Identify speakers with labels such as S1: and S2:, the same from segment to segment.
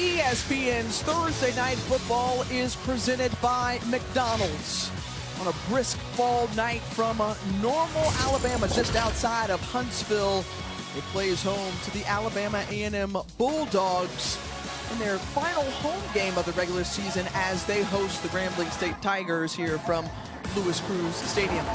S1: ESPN's Thursday Night Football is presented by McDonald's. On a brisk fall night from Normal, Alabama, just outside of Huntsville, it plays home to the Alabama A&M Bulldogs in their final home game of the regular season as they host the Grambling State Tigers here from Louis Cruz Stadium.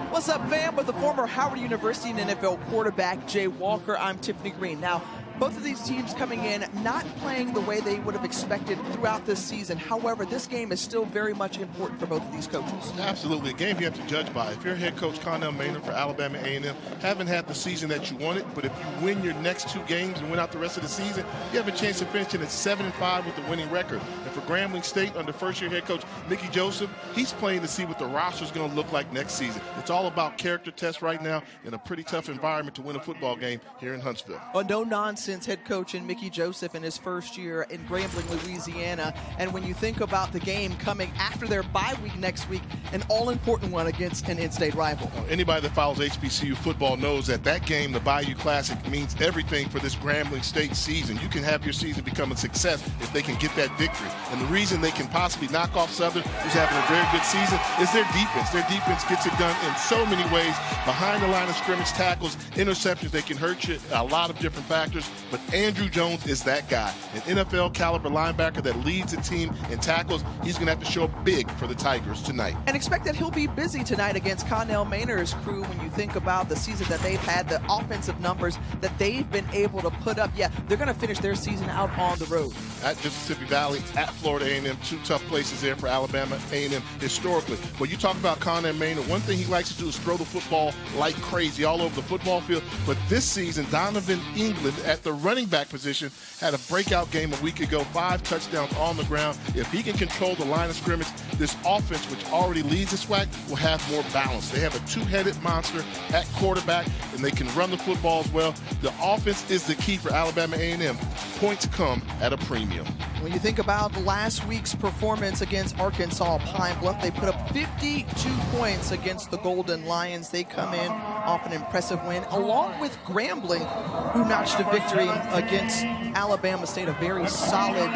S1: What's up, fam? With the former Howard University and NFL quarterback Jay Walker, I'm Tiffany Green. Now, both of these teams coming in not playing the way they would have expected throughout this season. However, this game is still very much important for both of these coaches.
S2: Absolutely. A game you have to judge by. If you're head coach Connell Maynard for Alabama A&M, haven't had the season that you wanted, but if you win your next two games and win out the rest of the season, you have a chance of finishing at 7-5 with the winning record. And for Grambling State, under first-year head coach Mickey Joseph, he's playing to see what the roster is going to look like next season. It's all about character tests right now in a pretty tough environment to win a football game here in Huntsville.
S1: A no-nonsense head coach in Mickey Joseph in his first year in Grambling, Louisiana. And when you think about the game coming after their bye week next week, an all-important one against an in-state rival.
S2: Anybody that follows HBCU football knows that that game, the Bayou Classic, means everything for this Grambling State season. You can have your season become a success if they can get that victory. And the reason they can possibly knock off Southern, who's having a very good season, is their defense. Their defense gets it done in so many ways. Behind the line of scrimmage, tackles, interceptions, they can hurt you, a lot of different factors. But Andrew Jones is that guy, an NFL caliber linebacker that leads the team in tackles. He's going to have to show up big for the Tigers tonight.
S1: And expect that he'll be busy tonight against Connell Maynard's crew. When you think about the season that they've had, the offensive numbers that they've been able to put up, yeah, they're going to finish their season out on the road.
S2: At Mississippi Valley, at Florida A&M, two tough places there for Alabama A&M historically. But you talk about Connell Maynard, one thing he likes to do is throw the football like crazy all over the football field. But this season, Donovan England at the running back position had a breakout game a week ago, 5 touchdowns on the ground. If he can control the line of scrimmage, this offense, which already leads the SWAC, will have more balance. They have a two-headed monster at quarterback, and they can run the football as well. The offense is the key for Alabama A&M. Points come at a premium.
S1: When you think about last week's performance against Arkansas Pine Bluff, they put up 52 points against the Golden Lions. They come in off an impressive win, along with Grambling, who notched a victory against Alabama State, a very solid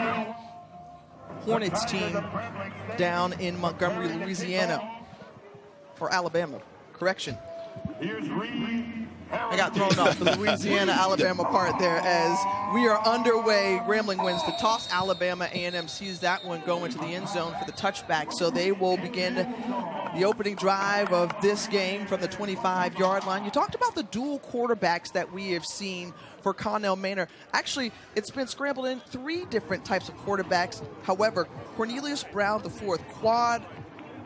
S1: Hornets team down in Montgomery, Louisiana. Or Alabama, correction. I got thrown off the Louisiana-Alabama part there as we are underway. Grambling wins the toss. Alabama A&M sees that one go into the end zone for the touchback. So they will begin the opening drive of this game from the 25-yard line. You talked about the dual quarterbacks that we have seen for Connell Maynard. Actually, it's been scrambled in 3 different types of quarterbacks. However, Cornelius Brown, the fourth, Quad,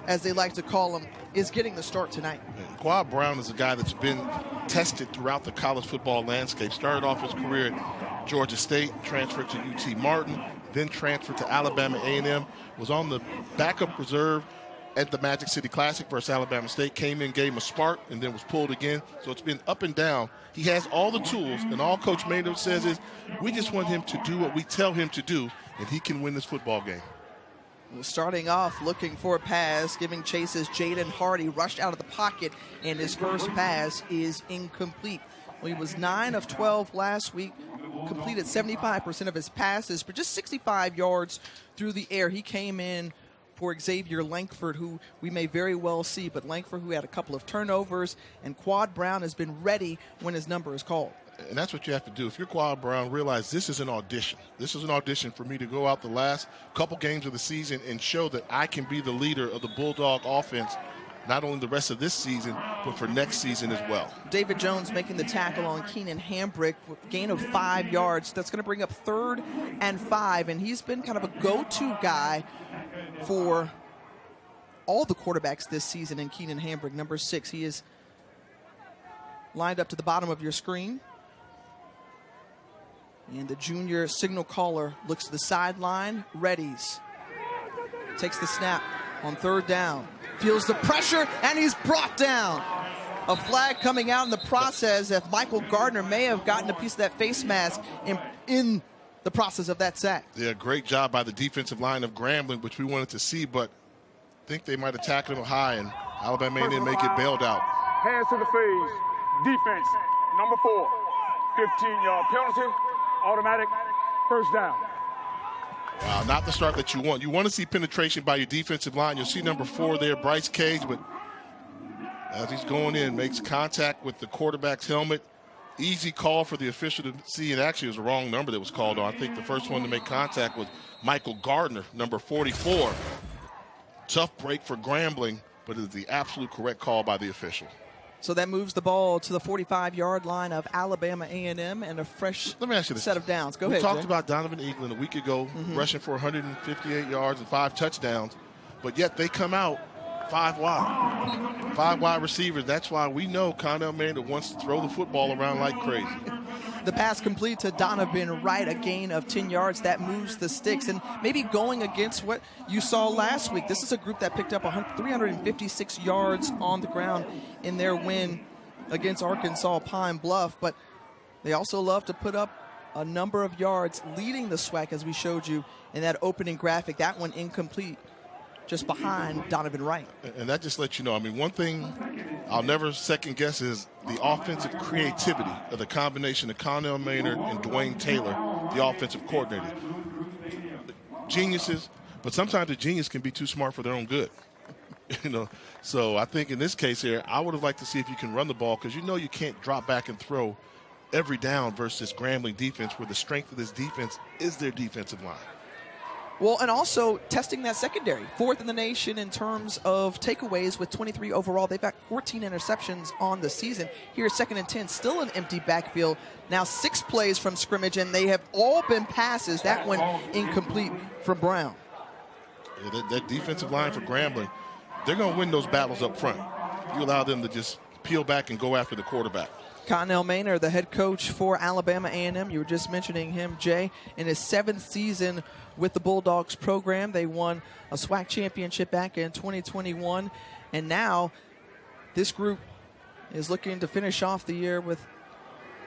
S1: as they like to call him, is getting the start tonight.
S2: Quad Brown is a guy that's been tested throughout the college football landscape. Started off his career at Georgia State, transferred to UT Martin, then transferred to Alabama A&M, was on the backup reserve at the Magic City Classic versus Alabama State, came in, gave him a spark, and then was pulled again. So it's been up and down. He has all the tools, and all Coach Maynard says is, we just want him to do what we tell him to do, and he can win this football game.
S1: Starting off looking for a pass, giving chase as Jaden Hardy rushed out of the pocket, and his first pass is incomplete. Well, he was 9 of 12 last week, completed 75% of his passes for just 65 yards through the air. He came in for Xavier Lankford, who we may very well see, but Lankford, who had a couple of turnovers, and Quad Brown has been ready when his number is called.
S2: And that's what you have to do. If you're Quad Brown, realize this is an audition. This is an audition for me to go out the last couple games of the season and show that I can be the leader of the Bulldog offense, not only the rest of this season, but for next season as well.
S1: David Jones making the tackle on Keenan Hambrick, gain of 5 yards. That's going to bring up 3rd and 5, and he's been kind of a go-to guy for all the quarterbacks this season in Keenan Hambrick, number 6. He is lined up to the bottom of your screen. And the junior signal caller looks to the sideline, readies. Takes the snap on 3rd down. Feels the pressure, and he's brought down. A flag coming out in the process if Michael Gardner may have gotten a piece of that face mask in the process of that sack.
S2: Yeah, great job by the defensive line of Grambling, which we wanted to see, but I think they might have tackled him high, and Alabama A&M may get bailed out.
S3: Hands to the face. Defense, number 4. 15-yard penalty. Automatic first down.
S2: Wow, not the start that you want. You want to see penetration by your defensive line. You'll see number 4 there, Bryce Cage, but as he's going in, makes contact with the quarterback's helmet. Easy call for the official to see, and actually it was the wrong number that was called on. I think the first one to make contact was Michael Gardner, number 44. Tough break for Grambling, but it is the absolute correct call by the official.
S1: So that moves the ball to the 45-yard line of Alabama A&M and a fresh
S2: Let me ask you this.
S1: set of downs. Go ahead,
S2: We talked
S1: Jay.
S2: about Donovan Eaglin a week ago, rushing for 158 yards and 5 touchdowns, but yet they come out 5 wide. 5 wide receivers. That's why we know Connell Maynard wants to throw the football around like crazy.
S1: The pass complete to Donovan Wright, a gain of 10 yards. That moves the sticks. And maybe going against what you saw last week, this is a group that picked up 356 yards on the ground in their win against Arkansas Pine Bluff. But they also love to put up a number of yards leading the SWAC, as we showed you in that opening graphic. That one incomplete, just behind Donovan Wright.
S2: And that just lets you know, I mean, one thing I'll never second guess is the offensive creativity of the combination of Connell Maynard and Dwayne Taylor, the offensive coordinator. Geniuses, but sometimes a genius can be too smart for their own good. So I think in this case here, I would have liked to see if you can run the ball, because you can't drop back and throw every down versus Grambling defense, where the strength of this defense is their defensive line.
S1: Well, and also testing that secondary. 4th in the nation in terms of takeaways with 23 overall. They've got 14 interceptions on the season. Here, 2nd and 10, still an empty backfield. Now 6 plays from scrimmage, and they have all been passes. That one incomplete from Brown.
S2: Yeah, that defensive line for Grambling, they're going to win those battles up front. You allow them to just peel back and go after the quarterback.
S1: Connell Maynard, the head coach for Alabama A&M. You were just mentioning him, Jay. In his 7th season with the Bulldogs program, they won a SWAC championship back in 2021. And now this group is looking to finish off the year with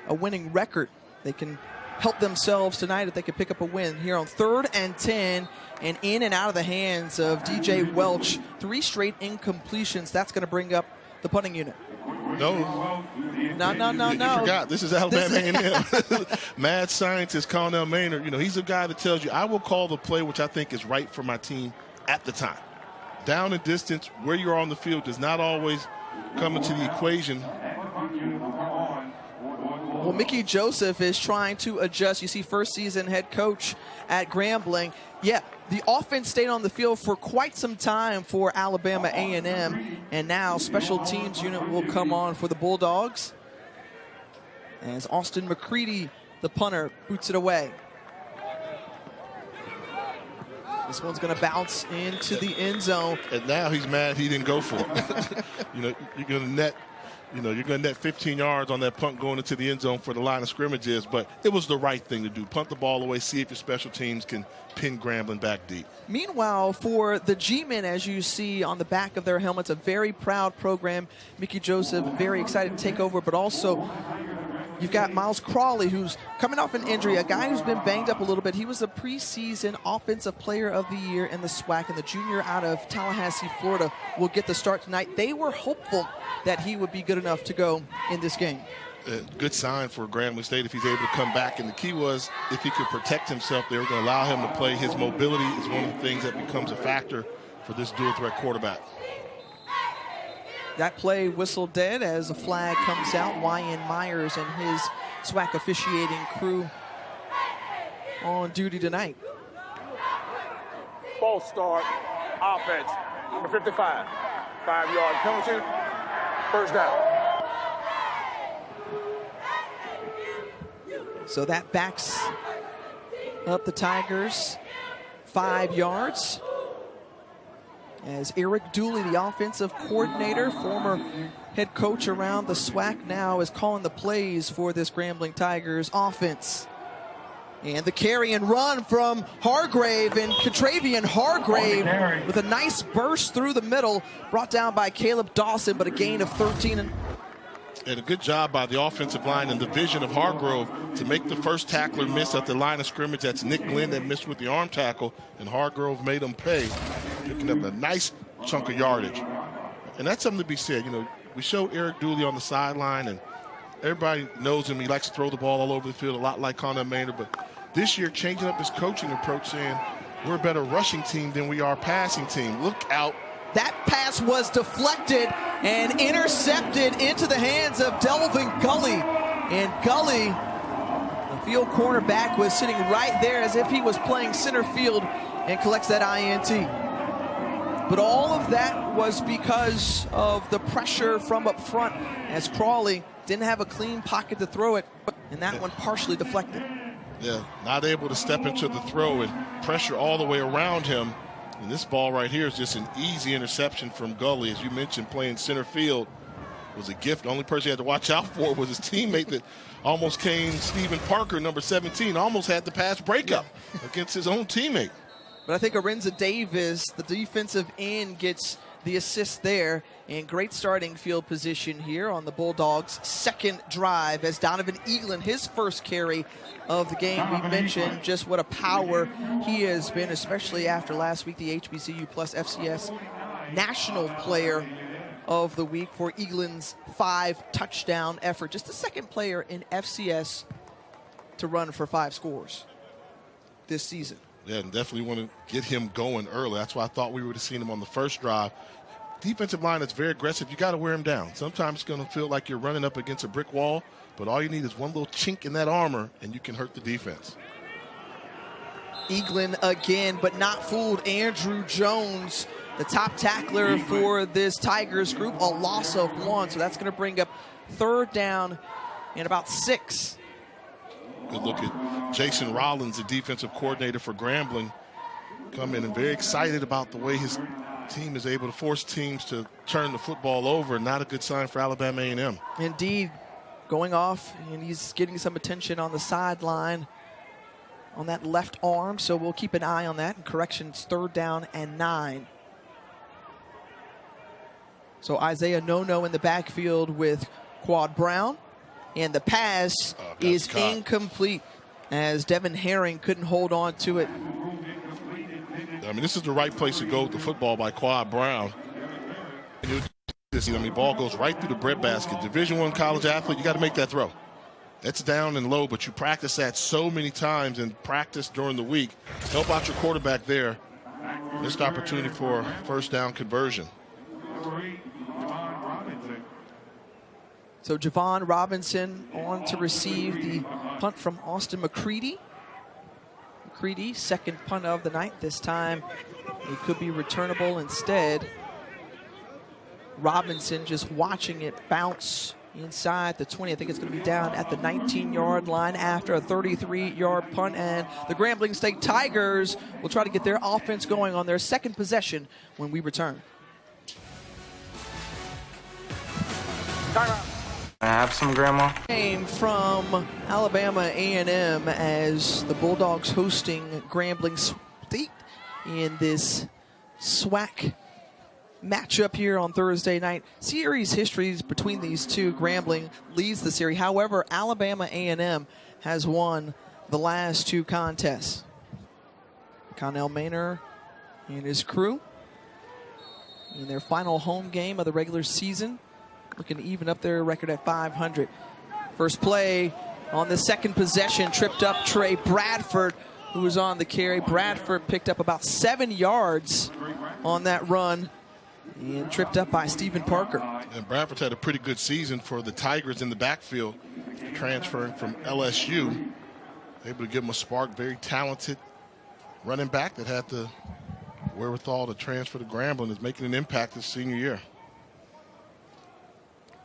S1: a winning record. They can help themselves tonight if they can pick up a win here on 3rd and 10, and in and out of the hands of DJ Welch. 3 straight incompletions. That's going to bring up the punting unit.
S2: No.
S1: No.
S2: You forgot. This is Alabama A&M. Mad scientist Connell Maynard. He's a guy that tells you, I will call the play which I think is right for my team at the time. Down and distance, where you're on the field does not always come into the equation.
S1: Well, Mickey Joseph is trying to adjust. You see, first season head coach at Grambling. Yeah, the offense stayed on the field for quite some time for Alabama A&M, and now special teams unit will come on for the Bulldogs as Austin McCready, the punter, boots it away. This one's going to bounce into the end zone.
S2: And now he's mad he didn't go for it. You're going to net. You're going to net 15 yards on that punt going into the end zone for the line of scrimmages, but it was the right thing to do. Punt the ball away, see if your special teams can pin Grambling back deep.
S1: Meanwhile, for the G-men, as you see on the back of their helmets, a very proud program. Mickey Joseph very excited to take over, but also you've got Miles Crawley, who's coming off an injury, a guy who's been banged up a little bit. He was the preseason Offensive Player of the Year in the SWAC, and the junior out of Tallahassee, Florida, will get the start tonight. They were hopeful that he would be good enough to go in this game.
S2: Good sign for Grambling State if he's able to come back, and the key was if he could protect himself, they were going to allow him to play. His mobility is one of the things that becomes a factor for this dual threat quarterback.
S1: That play whistled dead as a flag comes out. Wyan Myers and his SWAC officiating crew on duty tonight.
S3: False start, offense, number 55. 5-yard penalty, first down.
S1: So that backs up the Tigers 5 yards. As Eric Dooley, the offensive coordinator, former head coach around the SWAC, now is calling the plays for this Grambling Tigers offense. And the carry and run from Hargrave, and Contravian Hargrave with a nice burst through the middle, brought down by Caleb Dawson, but a gain of 13.
S2: And a good job by the offensive line and the vision of Hargrove to make the first tackler miss at the line of scrimmage. That's Nick Glenn that missed with the arm tackle, and Hargrove made him pay, picking up a nice chunk of yardage. And that's something to be said. We showed Eric Dooley on the sideline, and everybody knows him. He likes to throw the ball all over the field, a lot like Connell Maynard. But this year, changing up his coaching approach, saying, we're a better rushing team than we are passing team. Look out.
S1: That pass was deflected and intercepted into the hands of Delvin Gully. And Gully, the field cornerback, was sitting right there as if he was playing center field and collects that INT. But all of that was because of the pressure from up front as Crawley didn't have a clean pocket to throw it, and that one partially deflected.
S2: Yeah, not able to step into the throw and pressure all the way around him. And this ball right here is just an easy interception from Gully. As you mentioned, playing center field was a gift. The only person he had to watch out for was his teammate that almost came, Stephen Parker, number 17, almost had the pass breakup against his own teammate.
S1: But I think Arinza Davis, the defensive end, gets the assist there. And great starting field position here on the Bulldogs' second drive as Donovan Eaglin, his first carry of the game. We mentioned just what a power he has been, especially after last week, the HBCU plus FCS National Player of the Week for Eaglin's 5-touchdown effort. Just the second player in FCS to run for 5 scores this season.
S2: Yeah, and definitely want to get him going early. That's why I thought we would have seen him on the first drive. Defensive line that's very aggressive. You got to wear him down. Sometimes it's going to feel like you're running up against a brick wall, but all you need is one little chink in that armor, and you can hurt the defense.
S1: Eaglin again, but not fooled. Andrew Jones, the top tackler for this Tigers group, a loss of 1. So that's going to bring up 3rd down and about 6.
S2: Good look at Jason Rollins, the defensive coordinator for Grambling, come in and very excited about the way his team is able to force teams to turn the football over. Not a good sign for Alabama A&M.
S1: Indeed, going off, and he's getting some attention on the sideline on that left arm, so we'll keep an eye on that. And corrections, 3rd down and 9. So Isaiah Nono in the backfield with Quad Brown, and the pass is incomplete as Devin Herring couldn't hold on to it.
S2: I mean, this is the right place to go with the football by Quad Brown. Ball goes right through the breadbasket. Division I college athlete, you got to make that throw. That's down and low, but you practice that so many times and practice during the week. Help out your quarterback there. Missed opportunity for a 1st down conversion.
S1: So Javon Robinson on to receive the punt from Austin McCready. McCready, 2nd punt of the night. This time it could be returnable instead. Robinson just watching it bounce inside the 20. I think it's going to be down at the 19-yard line after a 33-yard punt. And the Grambling State Tigers will try to get their offense going on their 2nd possession when we return.
S3: Timeout.
S4: I have some, Grandma.
S1: Came from Alabama A&M as the Bulldogs hosting Grambling State in this SWAC matchup here on Thursday night. Series histories between these two. Grambling leads the series. However, Alabama A&M has won the last 2 contests. Connell Maynor and his crew in their final home game of the regular season, looking to even up their record at 500. First play on the 2nd possession, tripped up Trey Bradford, who was on the carry. Bradford picked up about 7 yards on that run and tripped up by Stephen Parker.
S2: And Bradford's had a pretty good season for the Tigers in the backfield, transferring from LSU. Able to give him a spark, very talented running back that had the wherewithal to transfer to Grambling, is making an impact this senior year.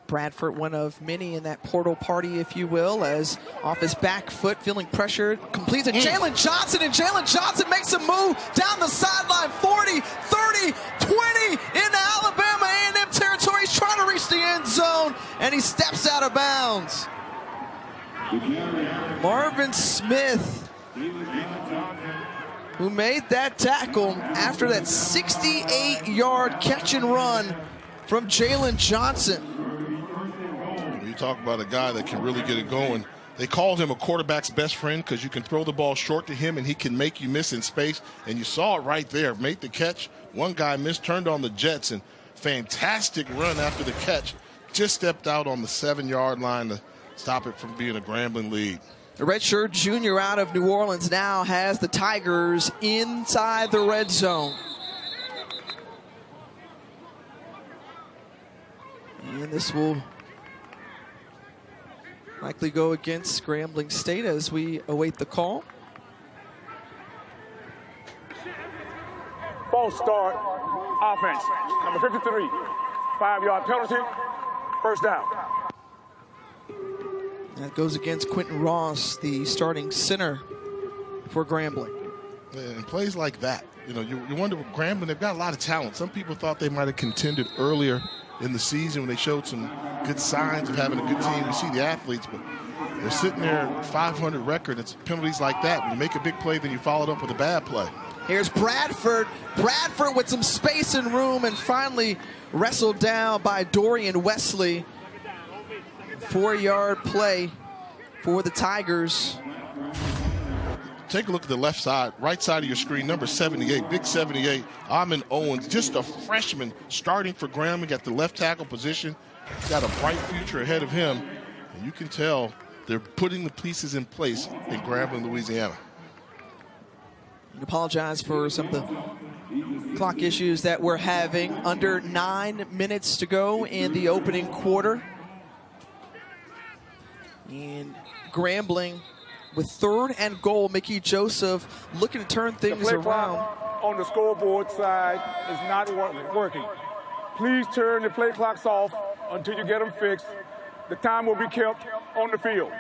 S1: Bradford, one of many in that portal party, if you will, as off his back foot, feeling pressured, completes it. Jalen Johnson, and Jalen Johnson makes a move down the sideline, 40, 30, 20 into Alabama A&M territory. He's trying to reach the end zone, and he steps out of bounds. Marvin Smith, who made that tackle after that 68-yard catch and run from Jalen Johnson.
S2: You talk about a guy that can really get it going. They called him a quarterback's best friend because you can throw the ball short to him and he can make you miss in space. And you saw it right there. Made the catch. One guy missed, turned on the Jets, and fantastic run after the catch. Just stepped out on the 7-yard line to stop it from being a Grambling lead.
S1: The redshirt junior out of New Orleans now has the Tigers inside the red zone. And this will likely go against Grambling State as we await the call.
S3: False start, offense, number 53, 5-yard penalty, first down.
S1: That goes against Quentin Ross, the starting center for Grambling.
S2: And plays like that, you know, you wonder with Grambling, they've got a lot of talent. Some people thought they might have contended earlier in the season when they showed some good signs of having a good team. You see the athletes, but they're sitting there 500 record. It's penalties like that. When you make a big play, then you follow it up with a bad play.
S1: Here's Bradford. Bradford with some space and room and finally wrestled down by Dorian Wesley. 4-yard play for the Tigers.
S2: Take a look at the left side, right side of your screen, number 78, big 78, Amon Owens, just a freshman starting for Grambling at the left tackle position. Got a bright future ahead of him, and you can tell they're putting the pieces in place in Grambling, Louisiana.
S1: I apologize for some of the clock issues that we're having. Under 9 minutes to go in the opening quarter. And Grambling with 3rd and goal. Mickey Joseph looking to turn things
S3: The play
S1: around.
S3: clock on the scoreboard side is not working. Please turn the play clocks off until you get them fixed. The time will be kept on the field.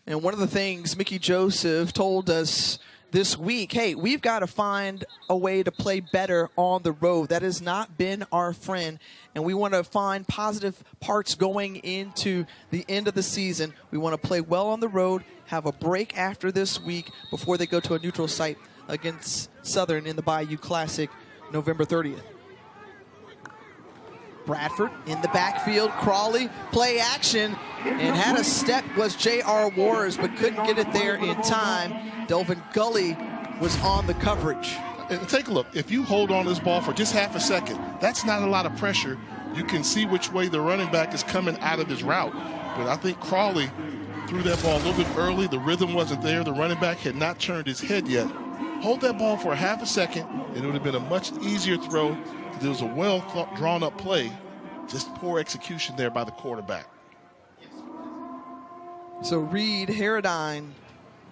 S1: And one of the things Mickey Joseph told us this week, hey, we've got to find a way to play better on the road. That has not been our friend, and we want to find positive parts going into the end of the season. We want to play well on the road, have a break after this week before they go to a neutral site against Southern in the Bayou Classic November 30th. Bradford in the backfield, Crawley, play action, and had a step was J.R. Wars, but couldn't get it there in time. Delvin Gully was on the coverage.
S2: And take a look, if you hold on this ball for just half a second, that's not a lot of pressure. You can see which way the running back is coming out of his route. But I think Crawley threw that ball a little bit early. The rhythm wasn't there. The running back had not turned his head yet. Hold that ball for a half a second, and it would have been a much easier throw. There was a well drawn up play, just poor execution there by the quarterback.
S1: So Reed Harradine,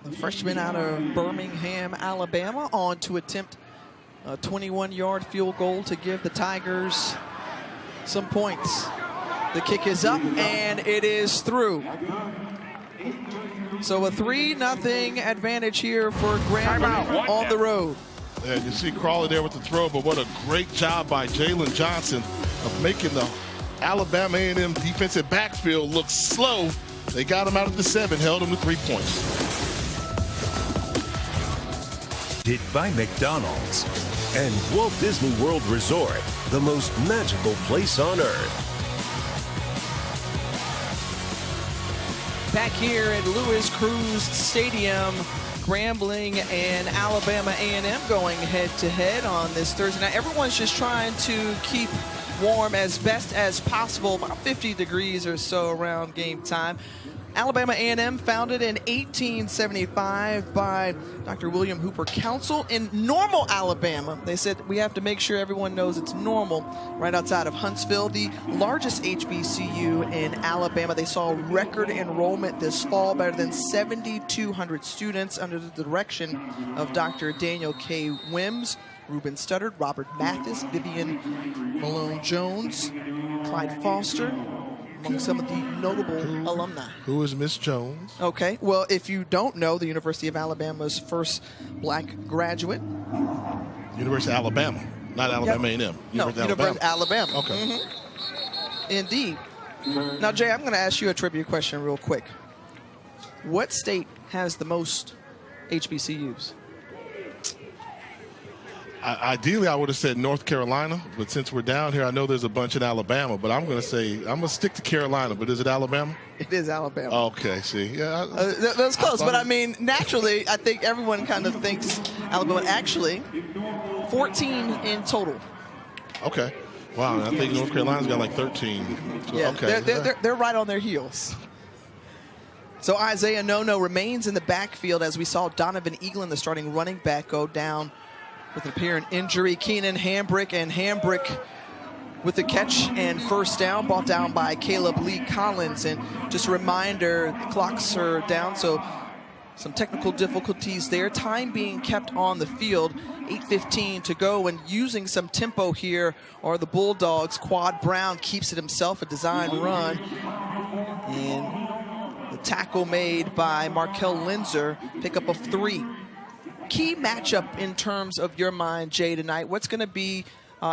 S1: the freshman out of Birmingham, Alabama, on to attempt a 21-yard field goal to give the Tigers some points. The kick is up and it is through. So a 3-0 advantage here for Grambling on the road.
S2: And you see Crawley there with the throw, but what a great job by Jalen Johnson of making the Alabama A&M defensive backfield look slow. They got him out of the 7, held him to 3 points.
S4: Did by McDonald's and Walt Disney World Resort, the most magical place on earth.
S1: Back here at Louis Cruz Stadium, Grambling and Alabama A&M going head-to-head on this Thursday night. Everyone's just trying to keep warm as best as possible, about 50 degrees or so around game time. Alabama A&M founded in 1875 by Dr. William Hooper Council in Normal, Alabama. They said we have to make sure everyone knows it's normal, right outside of Huntsville, the largest HBCU in Alabama. They saw record enrollment this fall, better than 7,200 students under the direction of Dr. Daniel K. Wims, Ruben Studdard, Robert Mathis, Vivian Malone-Jones, Clyde Foster, among some of the notable alumni.
S2: Who is Miss Jones?
S1: Okay, well, if you don't know, the University of Alabama's first black graduate.
S2: University of Alabama, not Alabama A&M.
S1: No, University of Alabama.
S2: Okay.
S1: Mm-hmm. Indeed. Now, Jay, I'm going to ask you a trivia question real quick. What state has the most HBCUs?
S2: Ideally, I would have said North Carolina, but since we're down here, I know there's a bunch in Alabama, but I'm going to say, I'm going to stick to Carolina, but is it Alabama?
S1: It is Alabama.
S2: Okay, see. Yeah,
S1: that was close, but I mean, naturally, I think everyone kind of thinks Alabama. Actually, 14 in total.
S2: Okay. Wow, I think North Carolina's got like 13. So,
S1: yeah,
S2: okay.
S1: they're right on their heels. So Isaiah Nono remains in the backfield as we saw Donovan Eaglin, the starting running back, go down with an apparent injury. Keenan Hambrick, and Hambrick with the catch and first down, brought down by Caleb Lee Collins. And just a reminder, the clocks are down, so some technical difficulties there. Time being kept on the field, 8:15 to go, and using some tempo here are the Bulldogs. Quad Brown keeps it himself, a design run. And the tackle made by Markel Linzer, pickup of 3. Key matchup in terms of your mind, Jay, tonight. What's going to be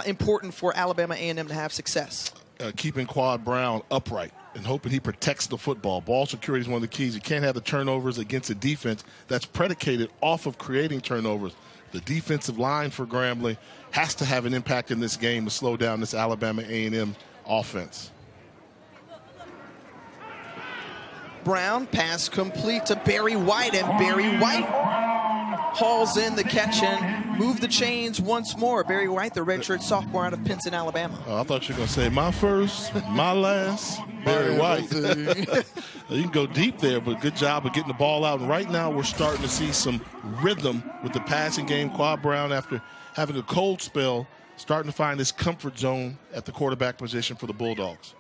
S1: important for Alabama A&M to have success?
S2: Keeping Quad Brown upright and hoping he protects the football. Ball security is one of the keys. You can't have the turnovers against a defense that's predicated off of creating turnovers. The defensive line for Grambling has to have an impact in this game to slow down this Alabama A&M offense.
S1: Brown, pass complete to Barry White, and Barry White hauls in the catch and move the chains once more. Barry White, the redshirt sophomore out of Pinson, Alabama.
S2: Oh, I thought you were going to say my first, my last, Barry White. You can go deep there, but good job of getting the ball out. And right now we're starting to see some rhythm with the passing game. Quad Brown, after having a cold spell, starting to find his comfort zone at the quarterback position for the Bulldogs.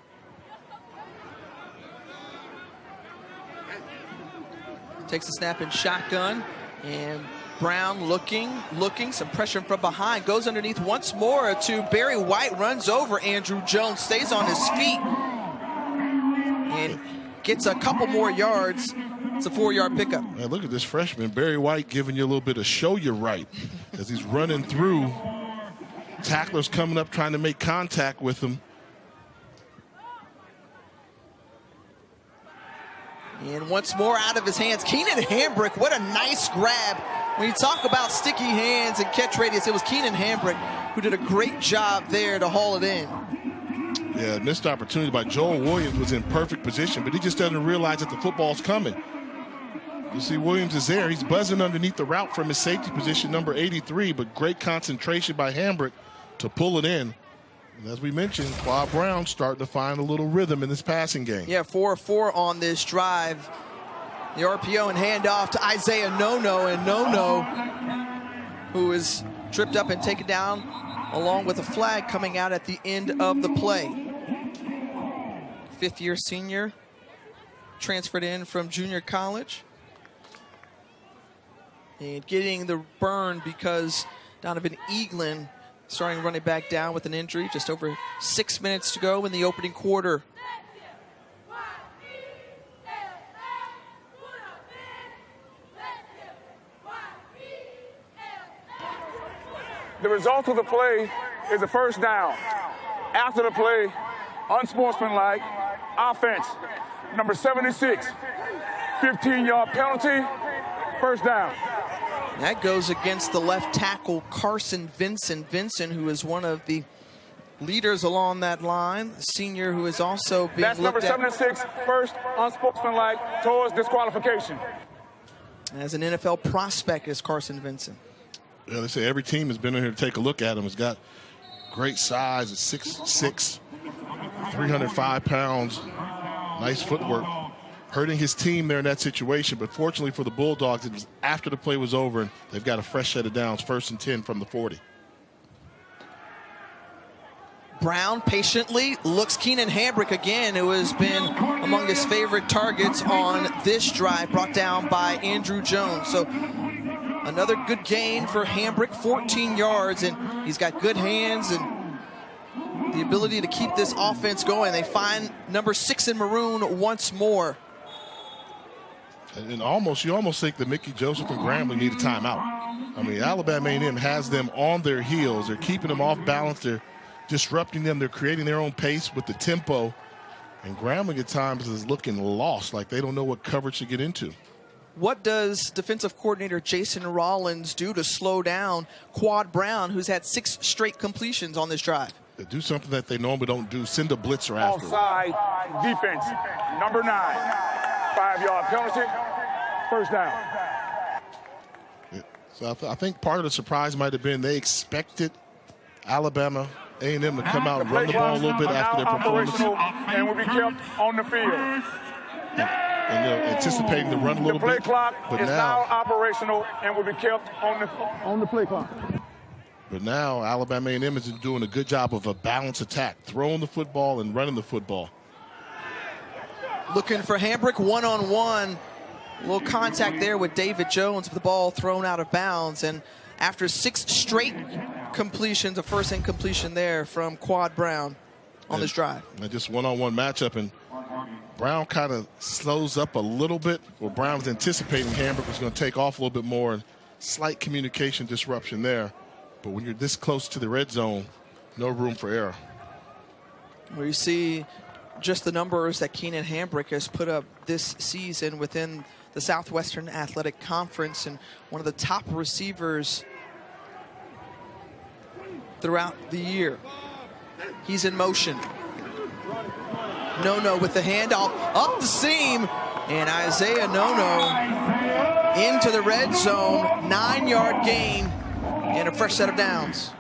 S1: Takes the snap in shotgun, and Brown looking, some pressure from behind, goes underneath once more to Barry White, runs over Andrew Jones, stays on his feet, and gets a couple more yards. It's a 4-yard pickup.
S2: Man, look at this freshman, Barry White, giving you a little bit of show you right as he's running through. Tacklers coming up trying to make contact with him.
S1: And once more out of his hands, Keenan Hambrick. What a nice grab. When you talk about sticky hands and catch radius, it was Keenan Hambrick who did a great job there to haul it in.
S2: Yeah, missed opportunity by Joel Williams, was in perfect position, but he just doesn't realize that the football's coming. You see Williams is there. He's buzzing underneath the route from his safety position, number 83, but great concentration by Hambrick to pull it in. And as we mentioned, Quad Brown starting to find a little rhythm in this passing game.
S1: Yeah, 4-4 on this drive. The RPO and handoff to Isaiah Nono, and Nono, who is tripped up and taken down along with a flag coming out at the end of the play. 5th-year senior, transferred in from junior college. And getting the burn because Donovan Eaglin starting running back down with an injury. Just over 6 minutes to go in the opening quarter.
S3: The result of the play is a first down. After the play, unsportsmanlike offense. Number 76, 15-yard penalty, first down.
S1: That goes against the left tackle, Carson Vincent. Vincent, who is one of the leaders along that line, the senior who is also being
S3: That's number
S1: looked at
S3: 76, first unsportsmanlike towards disqualification.
S1: as an NFL prospect, is Carson Vincent.
S2: Yeah, they say every team has been in here to take a look at him. He's got great size at 6'6", 305 pounds, nice footwork. Hurting his team there in that situation, but fortunately for the Bulldogs, it was after the play was over, and they've got a fresh set of downs, 1st and 10 from the 40.
S1: Brown patiently looks Keenan Hambrick again, who has been among his favorite targets on this drive, brought down by Andrew Jones. So another good gain for Hambrick, 14 yards, and he's got good hands and the ability to keep this offense going. They find number 6 in maroon once more.
S2: And you almost think that Mickey Joseph and Grambling need a timeout. I mean, Alabama A&M has them on their heels. They're keeping them off balance. They're disrupting them. They're creating their own pace with the tempo. And Grambling at times is looking lost, like they don't know what coverage to get into.
S1: What does defensive coordinator Jason Rollins do to slow down Quad Brown, who's had 6 straight completions on this drive?
S2: They do something that they normally don't do, send a blitzer after.
S3: Offside defense, number 9, 5-yard penalty, first down.
S2: Yeah. So I think part of the surprise might have been they expected Alabama A&M to come out and run the ball a little bit after their performance.
S3: And will be kept on the field.
S2: and they're anticipating the run a little
S3: The play
S2: bit.
S3: clock
S2: but
S3: is now operational and will be kept on the play clock.
S2: But now Alabama A&M is doing a good job of a balanced attack, throwing the football and running the football.
S1: Looking for Hambrick one-on-one. A little contact there with David Jones with the ball thrown out of bounds. And after 6 straight completions, a first incompletion there from Quad Brown on this drive.
S2: And just one-on-one matchup, and Brown kind of slows up a little bit. Well, Brown was anticipating Hambrick was going to take off a little bit more, and slight communication disruption there. But when you're this close to the red zone, no room for error.
S1: Where you see just the numbers that Keenan Hambrick has put up this season within the Southwestern Athletic Conference, and one of the top receivers throughout the year. He's in motion. Nono with the handoff up the seam, and Isaiah Nono into the red zone. 9-yard gain and a fresh set of downs.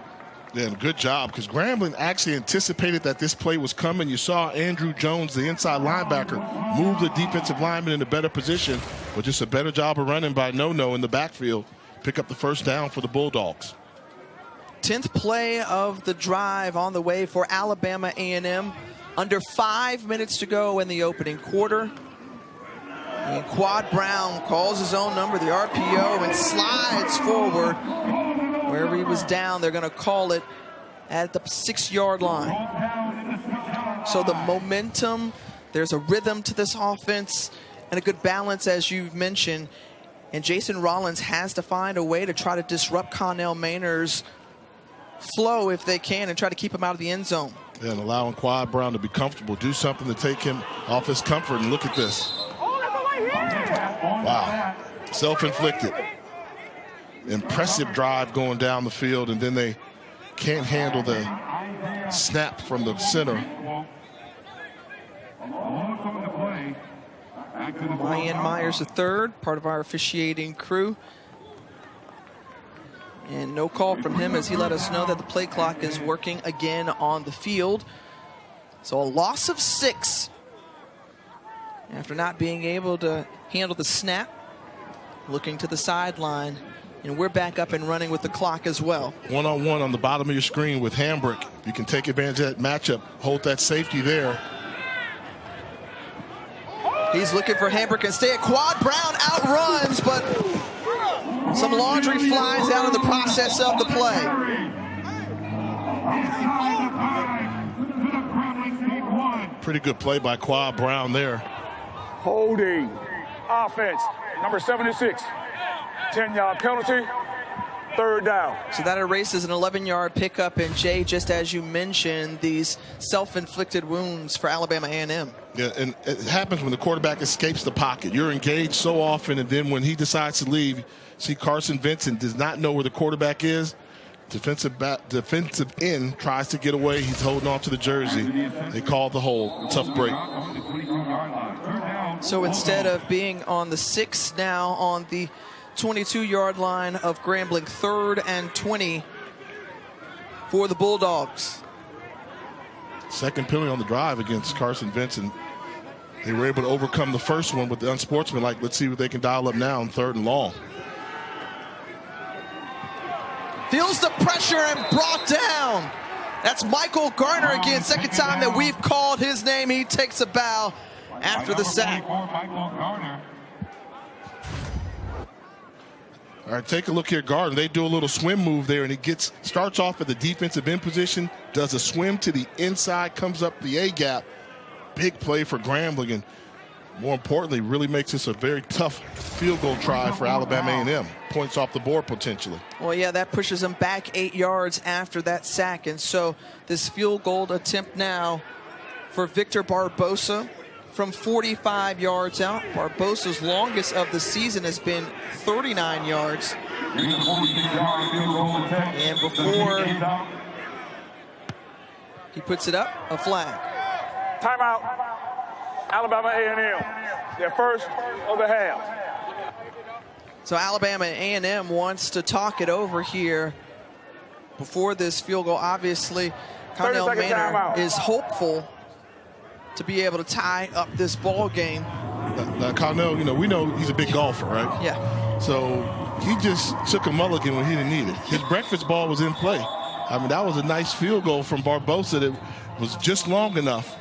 S2: Yeah, good job, because Grambling actually anticipated that this play was coming. You saw Andrew Jones, the inside linebacker, move the defensive lineman in a better position, but just a better job of running by Nono in the backfield. Pick up the first down for the Bulldogs.
S1: 10th play of the drive on the way for Alabama A&M. Under 5 minutes to go in the opening quarter. And Quad Brown calls his own number, the RPO, and slides forward. Wherever he was down, they're going to call it at the 6-yard line. So the momentum, there's a rhythm to this offense and a good balance, as you've mentioned. And Jason Rollins has to find a way to try to disrupt Connell Maynard's flow if they can and try to keep him out of the end zone.
S2: Yeah, and allowing Quad Brown to be comfortable, do something to take him off his comfort. And look at this. Wow. Self-inflicted. Impressive drive going down the field, and then they can't handle the snap from the center.
S1: Ryan Myers III, part of our officiating crew. And no call from him as he let us know that the play clock is working again on the field. So a loss of 6 after not being able to handle the snap. Looking to the sideline. And we're back up and running with the clock as well.
S2: One-on-one on the bottom of your screen with Hambrick. You can take advantage of that matchup, hold that safety there.
S1: He's looking for Hambrick instead. Quad Brown outruns, but some laundry flies out in the process of the play.
S2: Pretty good play by Quad Brown there.
S3: Holding. Offense. Number 76. 10-yard penalty. 3rd down.
S1: So that erases an 11-yard pickup, and Jay, just as you mentioned, these self-inflicted wounds for Alabama A&M.
S2: Yeah, and it happens when the quarterback escapes the pocket. You're engaged so often, and then when he decides to leave, see Carson Vincent does not know where the quarterback is. Defensive end tries to get away. He's holding on to the jersey. They call the hold. Tough break.
S1: So instead of being on the 6, now on the 22-yard line of Grambling, 3rd and 20 for the Bulldogs.
S2: Second penalty on the drive against Carson Vincent. They were able to overcome the first one with the unsportsmanlike. Let's see what they can dial up now on 3rd and long.
S1: Feels the pressure and brought down. That's Michael Garner again. Second time that we've called his name. He takes a bow after the sack.
S2: All right, take a look here, Garden. They do a little swim move there, and he starts off at the defensive end position, does a swim to the inside, comes up the A-gap. Big play for Grambling, and more importantly, really makes this a very tough field goal try for Alabama A&M. Points off the board potentially.
S1: Well, yeah, that pushes him back 8 yards after that sack, and so this field goal attempt now for Victor Barbosa from 45 yards out. Barbosa's longest of the season has been 39 yards. And before he puts it up, a flag.
S3: Timeout. Alabama A&M. Their first of the half.
S1: So Alabama A&M wants to talk it over here before this field goal. Obviously, Connell Maynard is hopeful to be able to tie up this ball game.
S2: Now, Connell, we know he's a big golfer, right?
S1: Yeah.
S2: So he just took a mulligan when he didn't need it. His breakfast ball was in play. I mean, that was a nice field goal from Barbosa that was just long enough.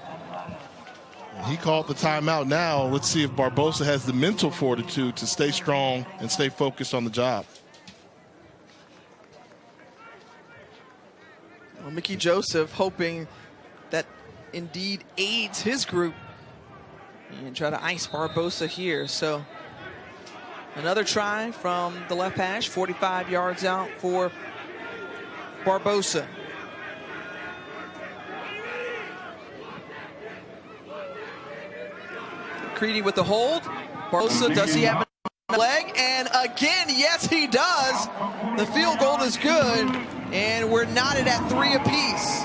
S2: He called the timeout now. Let's see if Barbosa has the mental fortitude to stay strong and stay focused on the job.
S1: Well, Mickey Joseph hoping that indeed aids his group and try to ice Barbosa here. So another try from the left hash, 45 yards out for Barbosa. Creedy with the hold. Barbosa, does he have a leg? And again, yes, he does. The field goal is good, and we're knotted at 3 apiece.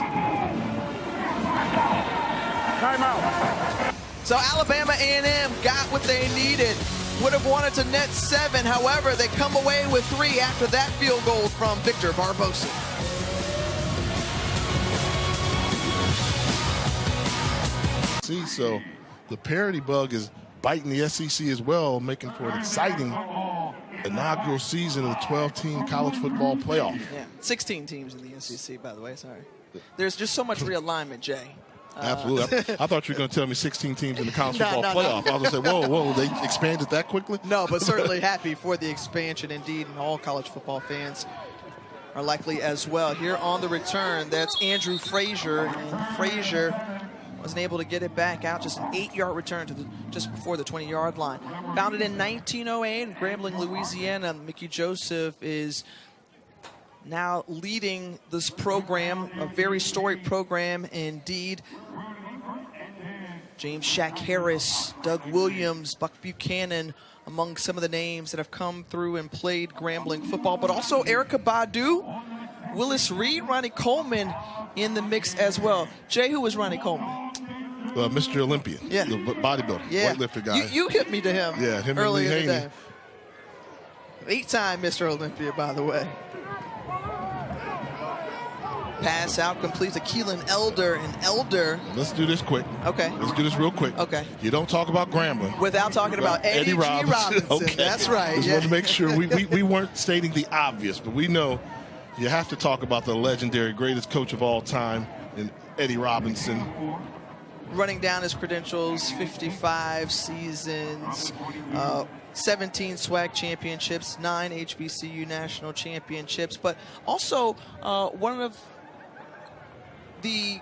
S3: Timeout.
S1: So Alabama A&M got what they needed. Would have wanted to net 7. However, they come away with 3 after that field goal from Victor Barbosa.
S2: So the parity bug is biting the SEC as well, making for an exciting inaugural season of the 12-team college football playoff.
S1: Yeah, 16 teams in the SEC, by the way. Sorry. There's just so much realignment, Jay.
S2: Absolutely. I thought you were going to tell me 16 teams in the college football playoff.
S1: No.
S2: I was going to say, whoa, they expanded that quickly?
S1: No, but certainly happy for the expansion indeed, and all college football fans are likely as well. Here on the return, that's Andrew Frazier, and Frazier wasn't able to get it back out. Just an 8-yard return to just before the 20-yard line. Founded in 1908 in Grambling, Louisiana, Mickey Joseph is now leading this program, a very storied program indeed. James Shaq Harris, Doug Williams, Buck Buchanan, among some of the names that have come through and played Grambling football, but also Erica Badu, Willis Reed, Ronnie Coleman in the mix as well. Jay, who was Ronnie Coleman?
S2: Mr. Olympian,
S1: yeah.
S2: The bodybuilder, weightlifter guy.
S1: You hit me to him,
S2: him
S1: earlier
S2: and Lee
S1: in the day. 8-time Mr. Olympia, by the way. Pass out complete to Keelan Elder, and Elder.
S2: Let's do this quick.
S1: Okay.
S2: Let's do this real quick.
S1: Okay.
S2: You don't talk about Grambling
S1: without talking about Eddie Robinson.
S2: Okay.
S1: That's right.
S2: Just want to make sure we weren't stating the obvious, but we know you have to talk about the legendary greatest coach of all time, in Eddie Robinson.
S1: Running down his credentials, 55 seasons, 17 SWAC championships, 9 HBCU national championships, but also one of the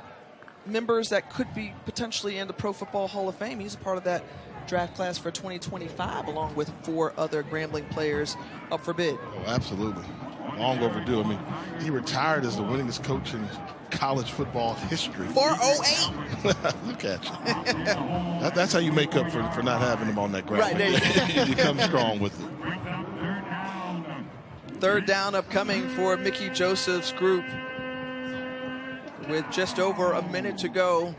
S1: members that could be potentially in the Pro Football Hall of Fame. He's a part of that draft class for 2025, along with 4 other Grambling players up for bid.
S2: Oh, absolutely. Long overdue. I mean, he retired as the winningest coach in college football history.
S1: 408.
S2: Look at you. That's how you make up for not having him on that ground.
S1: Right, there you go.
S2: You come strong with it.
S1: Third down upcoming for Mickey Joseph's group, with just over a minute to go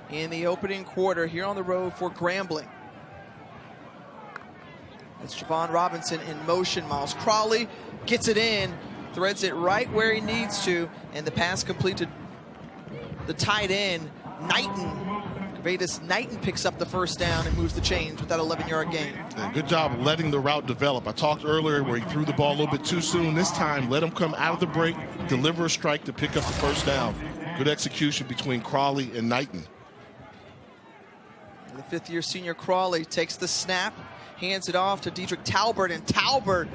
S1: in the opening quarter here on the road for Grambling. It's Javon Robinson in motion. Miles Crawley gets it in, threads it right where he needs to, and the pass completed. The tight end, Knighton. Vedas Knighton picks up the first down and moves the chains with that 11-yard gain.
S2: And good job letting the route develop. I talked earlier where he threw the ball a little bit too soon. This time, let him come out of the break, deliver a strike to pick up the first down. Good execution between Crawley and Knighton.
S1: The fifth-year senior Crawley takes the snap, hands it off to Dedrick Talbert, and Talbert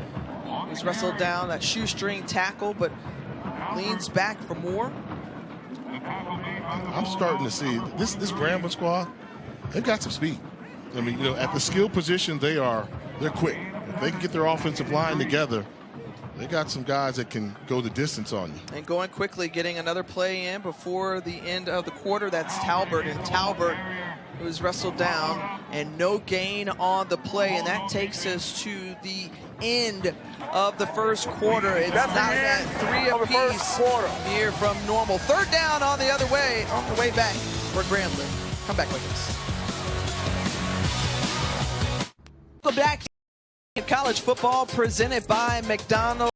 S1: is wrestled down, that shoestring tackle, but leans back for more.
S2: I'm starting to see this Grambling squad, they've got some speed. I mean, at the skill position, they're quick. If they can get their offensive line together, they got some guys that can go the distance on you.
S1: And going quickly, getting another play in before the end of the quarter. That's Talbert, and Talbert was wrestled down, and no gain on the play, and that takes us to the end of the first quarter. It's not at 3 apiece here from normal. Third down on the way back for Grambling. Come back with us. Welcome back to college football presented by McDonald's.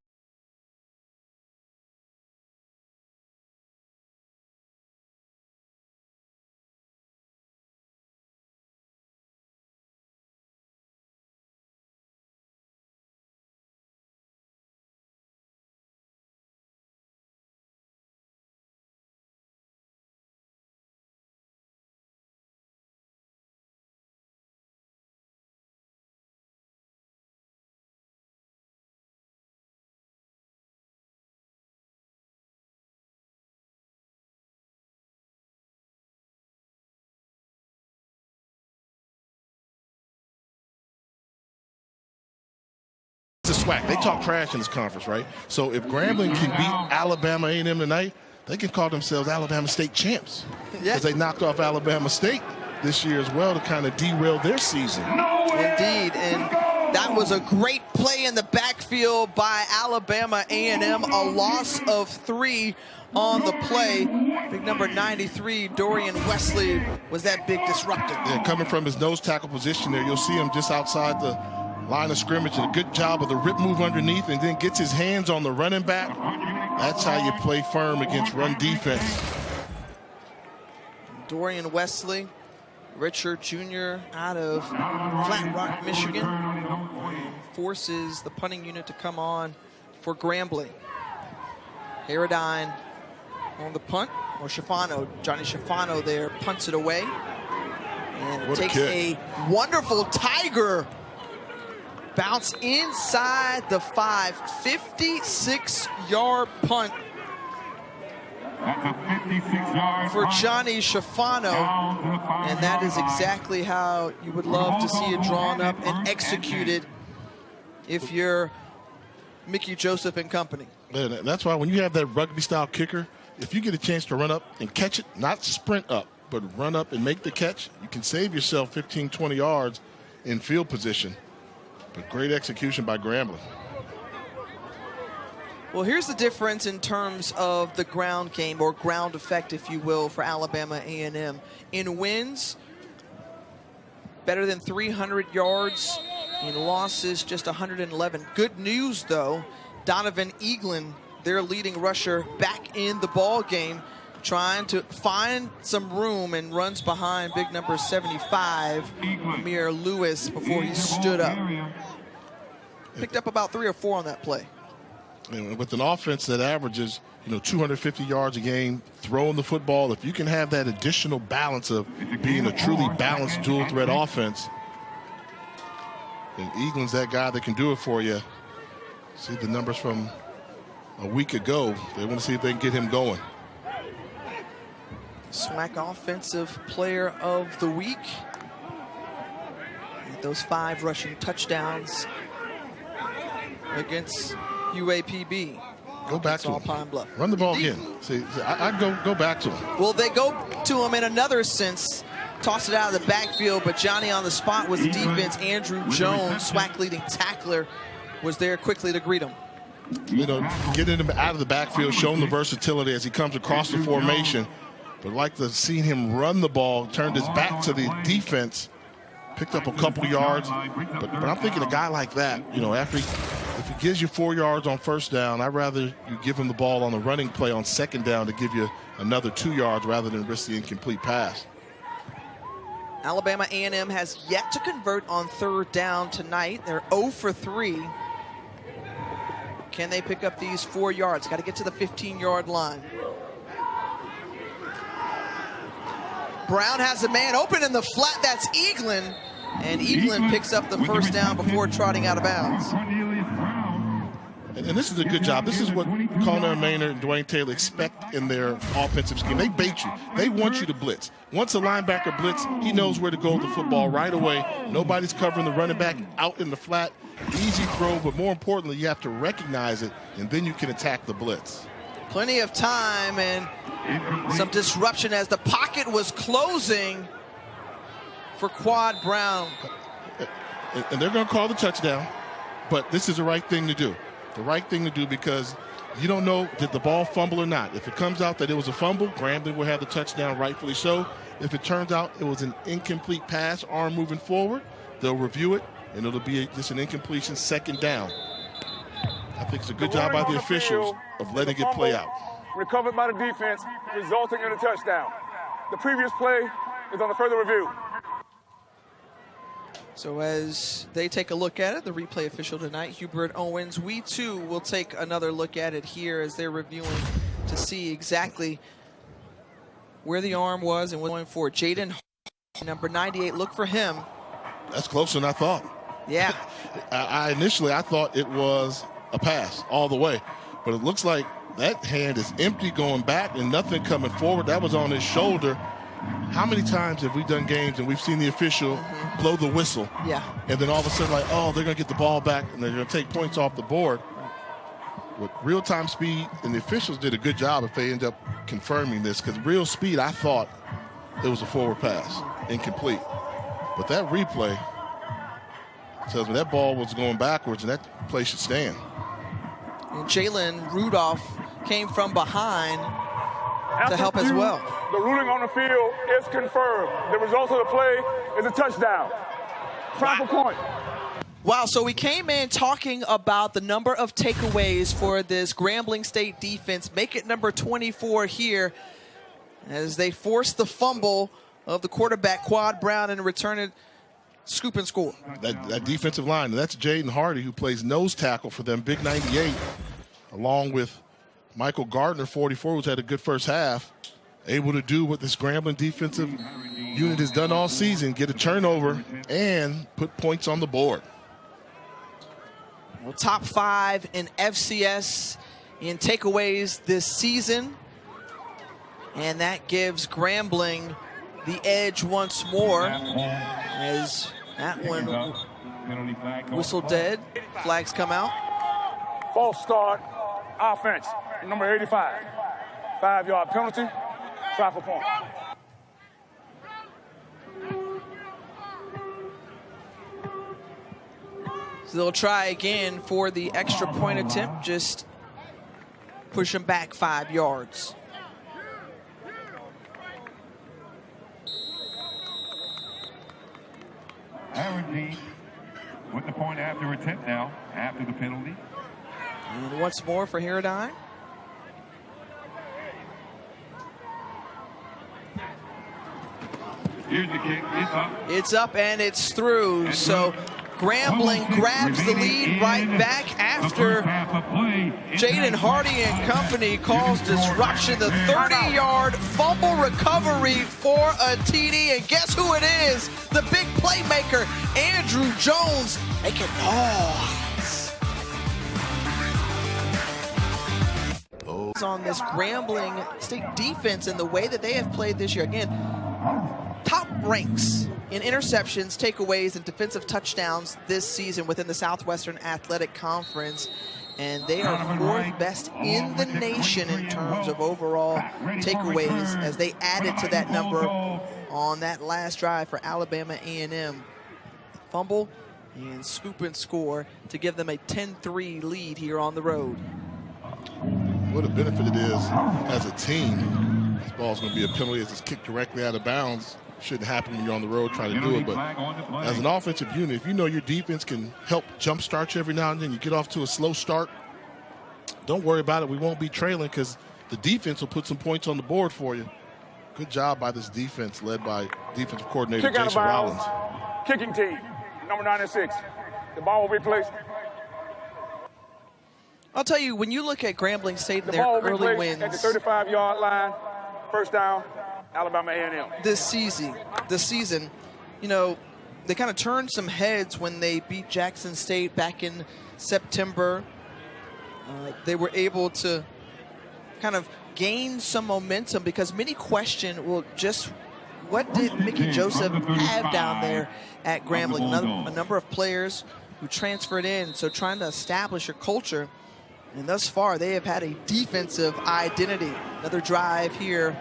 S2: SWAC. They talk trash in this conference, right? So if Grambling can beat Alabama A&M tonight, they can call themselves Alabama State champs. Because they knocked off Alabama State this year as well to kind of derail their season.
S1: Indeed, and that was a great play in the backfield by Alabama A&M. A loss of 3 on the play. Big number 93, Dorian Wesley, was that big disruptor.
S2: Yeah, coming from his nose tackle position there, you'll see him just outside the line of scrimmage, and a good job of the rip move underneath, and then gets his hands on the running back. That's how you play firm against run defense.
S1: Dorian Wesley, Richard Jr. out of Flat Rock, Michigan, forces the punting unit to come on for Grambling. Aradine on the punt, or Schifano, Johnny Schifano there punts it away. And it takes a wonderful Tiger bounce inside the 5, 56-yard punt for Johnny Schifano, and that is exactly how you would love to see it drawn up and executed if you're Mickey Joseph and company.
S2: Yeah, that's why when you have that rugby-style kicker, if you get a chance to run up and catch it, not sprint up, but run up and make the catch, you can save yourself 15, 20 yards in field position. But great execution by Grambling.
S1: Well, here's the difference in terms of the ground game, or ground effect, if you will, for Alabama A&M. In wins, better than 300 yards. In losses, just 111. Good news, though, Donovan Eaglin, their leading rusher, back in the ball game, trying to find some room, and runs behind big number 75, Amir Lewis, before he stood up. Picked up about 3 or 4 on that play.
S2: And with an offense that averages, 250 yards a game, throwing the football, if you can have that additional balance of being a truly balanced dual threat offense, then Eaglin's that guy that can do it for you. See the numbers from a week ago. They want to see if they can get him going.
S1: SWAC Offensive Player of the Week. With those 5 rushing touchdowns against UAPB.
S2: Go back to
S1: Pine Bluff.
S2: Run the ball again. See, I go back to him.
S1: Well, they go to him in another sense. Toss it out of the backfield, but Johnny on the spot was the defense. Andrew Jones, SWAC leading tackler, was there quickly to greet him.
S2: Getting him out of the backfield, showing the versatility as he comes across the formation. But like to see him run the ball, turned his back to the defense, picked up a couple yards. But I'm thinking a guy like that, if he gives you 4 yards on first down, I'd rather you give him the ball on the running play on second down to give you another 2 yards rather than risk the incomplete pass.
S1: Alabama A&M has yet to convert on third down tonight. They're 0 for 3. Can they pick up these 4 yards? Got to get to the 15-yard line. Brown has a man open in the flat. That's Eaglin. And Eaglin picks up the first down before trotting out of bounds.
S2: And this is a good job. This is what Connor Maynard and Dwayne Taylor expect in their offensive scheme. They bait you. They want you to blitz. Once a linebacker blitz, he knows where to go with the football right away. Nobody's covering the running back out in the flat. Easy throw, but more importantly, you have to recognize it, and then you can attack the blitz.
S1: Plenty of time and some disruption as the pocket was closing for Quad Brown.
S2: And they're going to call the touchdown, but this is the right thing to do. The right thing to do, because you don't know, did the ball fumble or not. If it comes out that it was a fumble, Grambling will have the touchdown, rightfully so. If it turns out it was an incomplete pass, arm moving forward, they'll review it, and it'll be just an incompletion, second down. I think it's a good job by the officials of letting it play out.
S3: Recovered by the defense, resulting in a touchdown. The previous play is on the further review.
S1: So as they take a look at it, the replay official tonight, Hubert Owens, we too will take another look at it here as they're reviewing to see exactly where the arm was and what's going for. Jaden, number 98, look for him.
S2: That's closer than I thought.
S1: Yeah.
S2: Initially I thought it was a pass all the way, but it looks like that hand is empty going back and nothing coming forward. That was on his shoulder. how many times have we done games and we've seen the official blow the whistle?
S1: Yeah.
S2: And then all of a sudden, like, oh, they're going to get the ball back and they're going to take points off the board. With real-time speed, and the officials did a good job if they end up confirming this, because real speed, I thought it was a forward pass, incomplete. But that replay tells me that ball was going backwards and that play should stand.
S1: And Jalen Rudolph came from behind to help as well.
S3: The ruling on the field is confirmed. The result of the play is a touchdown. Try for point.
S1: Wow, so we came in talking about the number of takeaways for this Grambling State defense. Make it number 24 here as they force the fumble of the quarterback, Quad Brown, and return it, scoop and score.
S2: That defensive line, that's Jaden Hardy, who plays nose tackle for them, big 98, along with Michael Gardner, 44, who's had a good first half, able to do what this Grambling defensive unit has done all season, get a turnover and put points on the board.
S1: Well, top 5 in FCS in takeaways this season. And that gives Grambling the edge once more as that one whistled dead. Flags come out.
S3: False start, offense, number 85. 5-yard penalty, try for point.
S1: So they'll try again for the extra point attempt, just push them back 5 yards.
S5: Aaron with the point after attempt now, after the penalty.
S1: And once more for Herodine.
S5: Here's the kick, it's up.
S1: It's up and it's through. So Grambling grabs the lead right back after Jaden Hardy and company calls disruption. The 30-yard fumble recovery for a TD. And guess who it is? The big playmaker, Andrew Jones, making noise. On this Grambling State defense and the way that they have played this year. Again, top ranks in interceptions, takeaways, and defensive touchdowns this season within the Southwestern Athletic Conference. And they are 4th best in the nation in terms of overall takeaways as they added to that number on that last drive for Alabama A&M. Fumble and scoop and score to give them a 10-3 lead here on the road.
S2: What a benefit it is as a team. This ball's going to be a penalty as it's kicked directly out of bounds. Shouldn't happen when you're on the road trying to do it, but as an offensive unit, if you know your defense can help jumpstart you every now and then, you get off to a slow start, don't worry about it. We won't be trailing because the defense will put some points on the board for you. Good job by this defense led by defensive coordinator Jason Rollins.
S3: Kicking team, number 96. The ball will be placed.
S1: I'll tell you, when you look at Grambling State and
S3: The
S1: their
S3: ball will be
S1: early
S3: placed
S1: wins
S3: at the 35-yard line. First down, Alabama A&M.
S1: this season, you know, they kind of turned some heads when they beat Jackson State back in September. They were able to kind of gain some momentum because many question, well, just what did Mickey Joseph have down there at Grambling? A number of players who transferred in, so trying to establish a culture. And thus far, they have had a defensive identity. Another drive here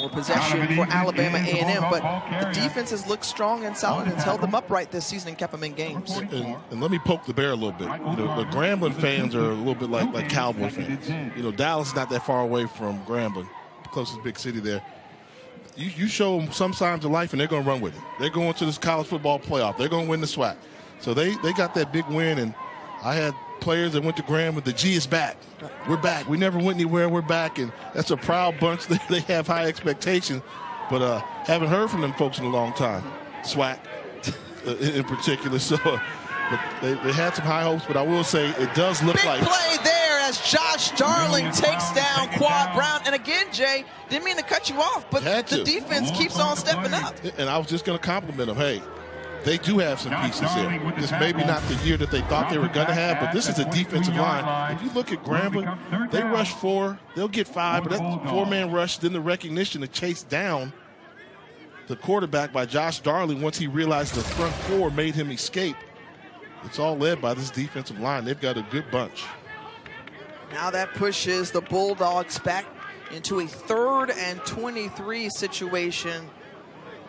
S1: for possession for Alabama A&M, but the defense has looked strong and solid and has held them upright this season and kept them in games.
S2: And let me poke the bear a little bit. You know, the Grambling fans are a little bit like Cowboy fans. You know, Dallas is not that far away from Grambling, the closest big city there. You show them some signs of life, and they're going to run with it. They're going to this college football playoff. They're going to win the SWAC. So they got that big win, and I had players that went to Grambling. The G is back. We're back. We never went anywhere. We're back, and that's a proud bunch. They have high expectations, but haven't heard from them folks in a long time. SWAC in particular. So but they had some high hopes, but I will say it does look
S1: Big
S2: like
S1: play there as Josh Darling takes down Quad Brown. And again, Jay, didn't mean to cut you off, but the defense keeps on stepping up.
S2: And I was just going to compliment them. Hey, they do have some pieces here. This may be not the year that they thought they were going to have, but this is a defensive line. If you look at Grambling, they rush 4, they'll get 5, but that 4-man rush, then the recognition to chase down the quarterback by Josh Darling once he realized the front four made him escape. It's all led by this defensive line. They've got a good bunch.
S1: Now that pushes the Bulldogs back into a 3rd and 23 situation.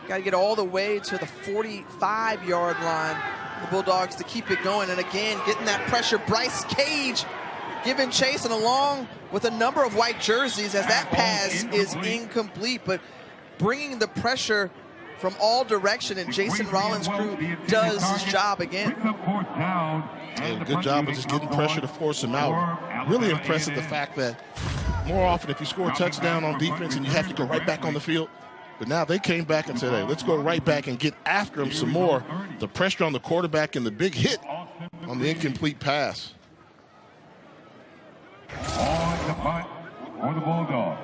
S1: Got to get all the way to the 45-yard line. The Bulldogs to keep it going. And again, getting that pressure. Bryce Cage giving chase and along with a number of white jerseys as that pass is incomplete. But bringing the pressure from all direction, and Jason Rollins' crew does his job again.
S2: Yeah, good job of just getting pressure to force him out. Really impressive the fact that more often if you score a touchdown on defense and you have to go right back on the field, but now they came back and said, hey, let's go right back and get after him some more. The pressure on the quarterback and the big hit on the incomplete pass.
S5: On the punt for the Bulldogs.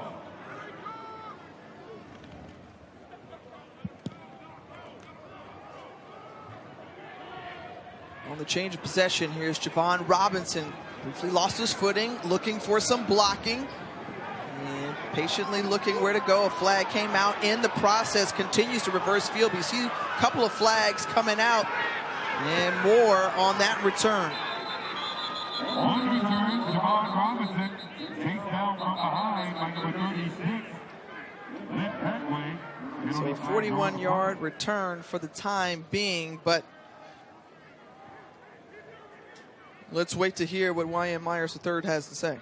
S1: On the change of possession, here's Javon Robinson. Briefly lost his footing, looking for some blocking. And patiently looking where to go. A flag came out in the process, continues to reverse field. But you see a couple of flags coming out and more on that return.
S5: On the return, Javon Robinson, chased down from behind by number 36. Left that way.
S1: So a 41-yard return for the time being, but let's wait to hear what Y.M. Myers III has to say.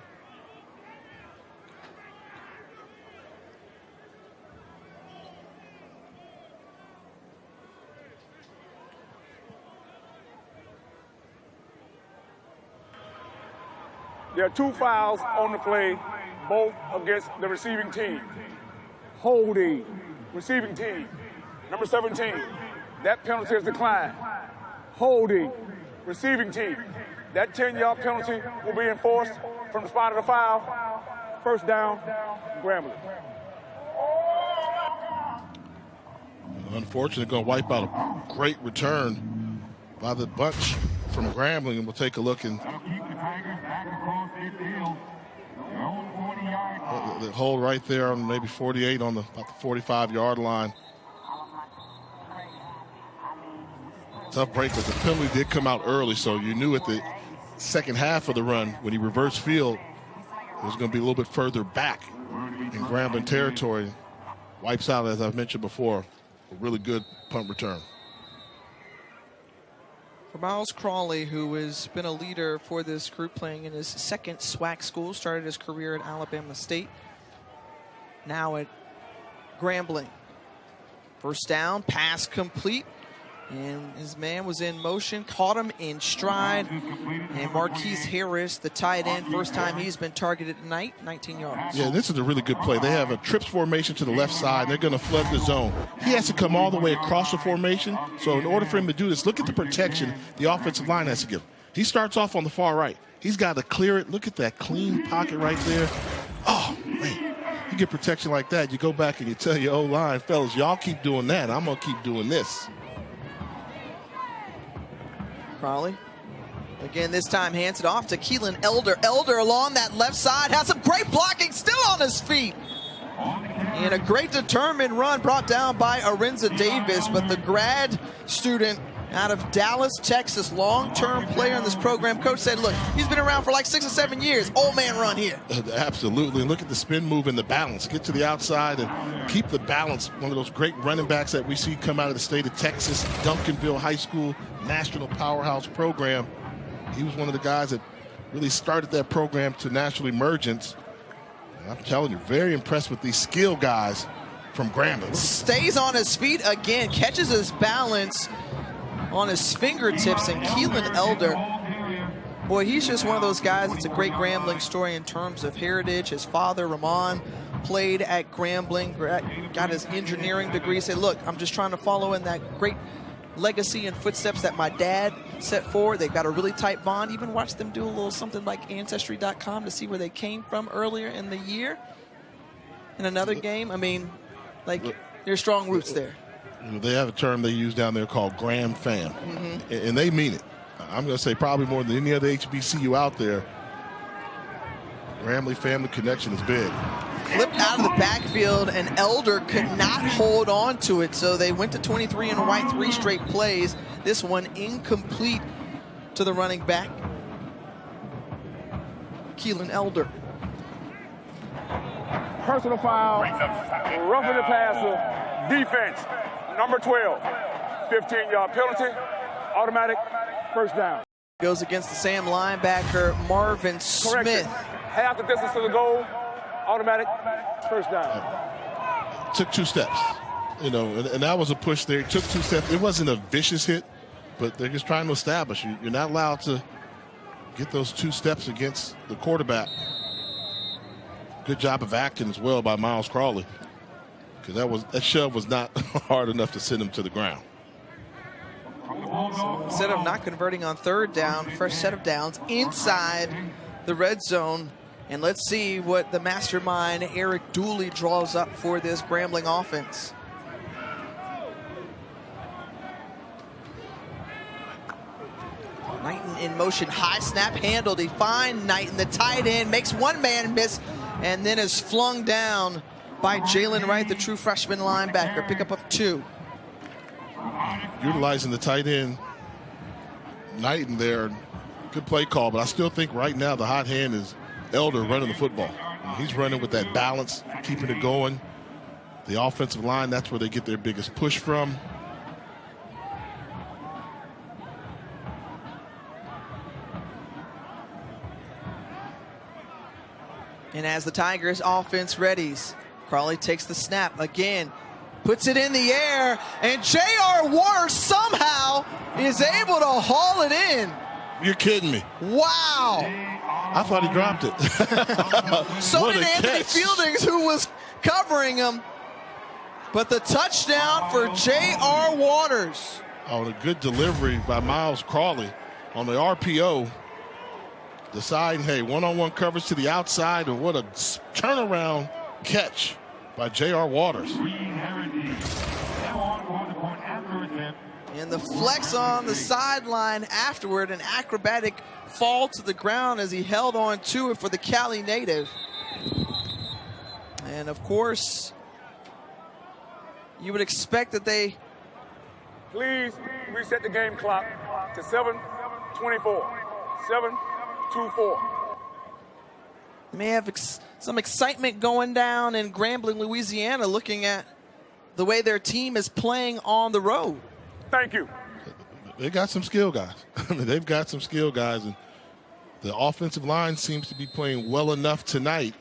S3: There are 2 fouls on the play, both against the receiving team. Holding, receiving team, number 17. That penalty is declined. Holding, receiving team. That 10-yard penalty will be enforced from the spot of the foul. First down, Grambling.
S2: Unfortunately, going to wipe out a great return by the bunch from Grambling, and we'll take a look and
S5: That'll keep the Tigers back across midfield. Their own 40-yard.
S2: the hold right there on maybe 48 on about the 45-yard line. Tough break, but the penalty did come out early, so you knew at the second half of the run when he reversed field, it was going to be a little bit further back in Grambling territory. Wipes out, as I've mentioned before, a really good punt return.
S1: For Miles Crawley, who has been a leader for this group, playing in his 2nd SWAC school, started his career at Alabama State, now at Grambling. First down, pass complete, and his man was in motion, caught him in stride, and Marquise Harris, the tight end, first time he's been targeted tonight, 19 yards.
S2: Yeah, this is a really good play. They have a trips formation to the left side. They're going to flood the zone. He has to come all the way across the formation, so in order for him to do this, look at the protection the offensive line has to give. He starts off on the far right. He's got to clear it. Look at that clean pocket right there. Oh, man. You get protection like that, you go back and you tell your O-line, fellas, y'all keep doing that. I'm going to keep doing this.
S1: Crawley, again, this time hands it off to Keelan Elder. Elder along that left side, has some great blocking, still on his feet. And a great determined run brought down by Arinza Davis, but the grad student out of Dallas, Texas, long-term player in this program. Coach said, look, he's been around for like 6 or 7 years. Old man run here.
S2: Absolutely. And look at the spin move and the balance. Get to the outside and keep the balance. One of those great running backs that we see come out of the state of Texas, Duncanville High School, national powerhouse program. He was one of the guys that really started that program to national emergence. And I'm telling you, very impressed with these skill guys from Grambling.
S1: Stays on his feet again, catches his balance on his fingertips, and Keelan Elder, boy, he's just one of those guys. It's a great Grambling story in terms of heritage. His father, Ramon, played at Grambling, got his engineering degree. Said, look, I'm just trying to follow in that great legacy and footsteps that my dad set forward. They've got a really tight bond. Even watched them do a little something like Ancestry.com to see where they came from earlier in the year. In another game, I mean, like, there's strong roots there.
S2: They have a term they use down there called Gram Fam, and they mean it. I'm going to say probably more than any other HBCU out there. Grambling family connection is big.
S1: flipped out of the backfield, and Elder could not hold on to it, so they went to 23 and white 3 straight plays. This one incomplete to the running back, Keelan Elder.
S3: Personal foul, roughing the passer, defense, number 12, 15-yard penalty, automatic first down.
S1: Goes against the Sam linebacker, Marvin
S3: Correction.
S1: Smith.
S3: Half the distance to the goal, automatic first down.
S2: Took 2 steps, you know, and that was a push there. Took 2 steps. It wasn't a vicious hit, but they're just trying to establish you're not allowed to get those 2 steps against the quarterback. Good job of acting as well by Miles Crawley, because that shove was not hard enough to send him to the ground.
S1: So instead of not converting on 3rd down, first set of downs inside the red zone. And let's see what the mastermind Eric Dooley draws up for this Grambling offense. Knighton in motion, high snap handle, defined Knighton, the tight end, makes one man miss, and then is flung down by Jalen Wright, the true freshman linebacker, pickup of 2.
S2: Utilizing the tight end, Knighton there, good play call, but I still think right now the hot hand is Elder running the football. He's running with that balance, keeping it going. The offensive line, that's where they get their biggest push from.
S1: And as the Tigers offense readies, Crawley takes the snap again, puts it in the air, and J.R. Waters somehow is able to haul it in.
S2: You're kidding me.
S1: Wow.
S2: I thought he dropped it.
S1: So did Anthony Fieldings, who was covering him. But the touchdown for J.R. Waters.
S2: Oh, a good delivery by Miles Crawley on the RPO. Deciding, hey, one-on-one coverage to the outside, and what a turnaround catch by J.R. Waters.
S1: And the flex on the sideline afterward, an acrobatic fall to the ground as he held on to it for the Cali native. And of course, you would expect that they...
S3: Please reset the game clock to 7:24. 7:24.
S1: may have some excitement going down in Grambling, Louisiana, looking at the way their team is playing on the road.
S3: Thank you.
S2: They got some skill guys. I mean, they've got some skill guys, and the offensive line seems to be playing well enough tonight,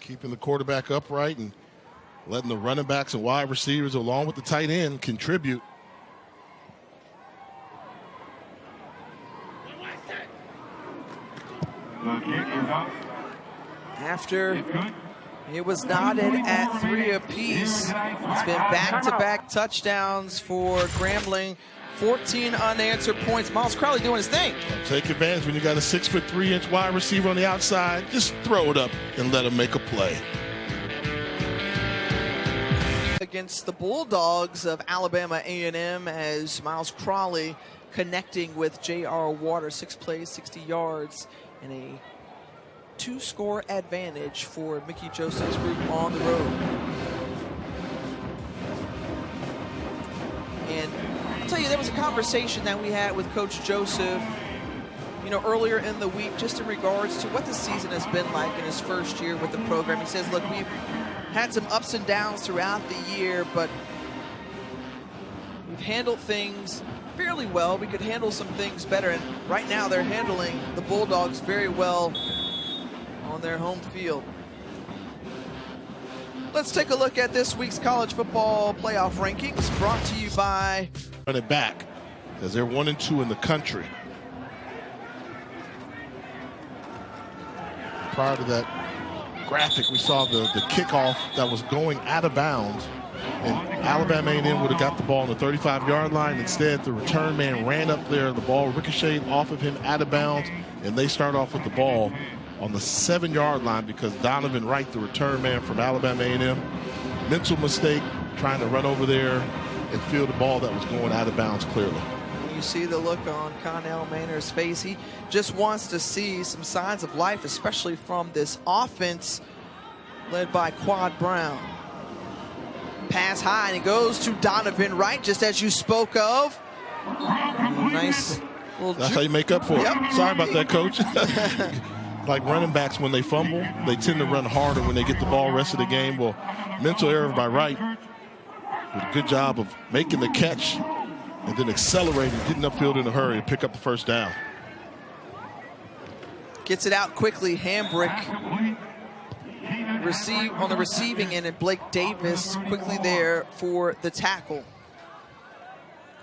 S2: keeping the quarterback upright and letting the running backs and wide receivers along with the tight end contribute.
S1: After it was knotted at 3 apiece, it's been back-to-back touchdowns for Grambling. 14 unanswered points. Miles Crawley doing his thing.
S2: Take advantage when you got a 6'3" wide receiver on the outside. Just throw it up and let him make a play.
S1: Against the Bulldogs of Alabama A&M, as Miles Crawley connecting with J.R. Waters. 6 plays, 60 yards, and a 2-score advantage for Mickey Joseph's group on the road. And I'll tell you, there was a conversation that we had with Coach Joseph, you know, earlier in the week, just in regards to what the season has been like in his first year with the program. He says, look, we've had some ups and downs throughout the year, but we've handled things fairly well. We could handle some things better, and right now they're handling the Bulldogs very well on their home field. Let's take a look at this week's college football playoff rankings, brought to you by...
S2: Run it back, because they're 1-2 in the country. Prior to that graphic, we saw the kickoff that was going out of bounds, and Alabama A&M would have got the ball on the 35-yard line. Instead, the return man ran up there, the ball ricocheted off of him out of bounds, and they start off with the ball on the 7-yard line because Donovan Wright, the return man from Alabama A&M, mental mistake, trying to run over there and field the ball that was going out of bounds clearly.
S1: You see the look on Connell Maynard's face. He just wants to see some signs of life, especially from this offense led by Quad Brown. Pass high, and it goes to Donovan Wright, just as you spoke of. Nice little
S2: That's how you make up for it.
S1: Yep.
S2: Sorry about that, Coach. Like running backs, when they fumble, they tend to run harder when they get the ball rest of the game. Well, mental error by Wright. Did a good job of making the catch and then accelerating, getting upfield in a hurry to pick up the first down.
S1: Gets it out quickly. Hambrick on the receiving end, and Blake Davis quickly there for the tackle.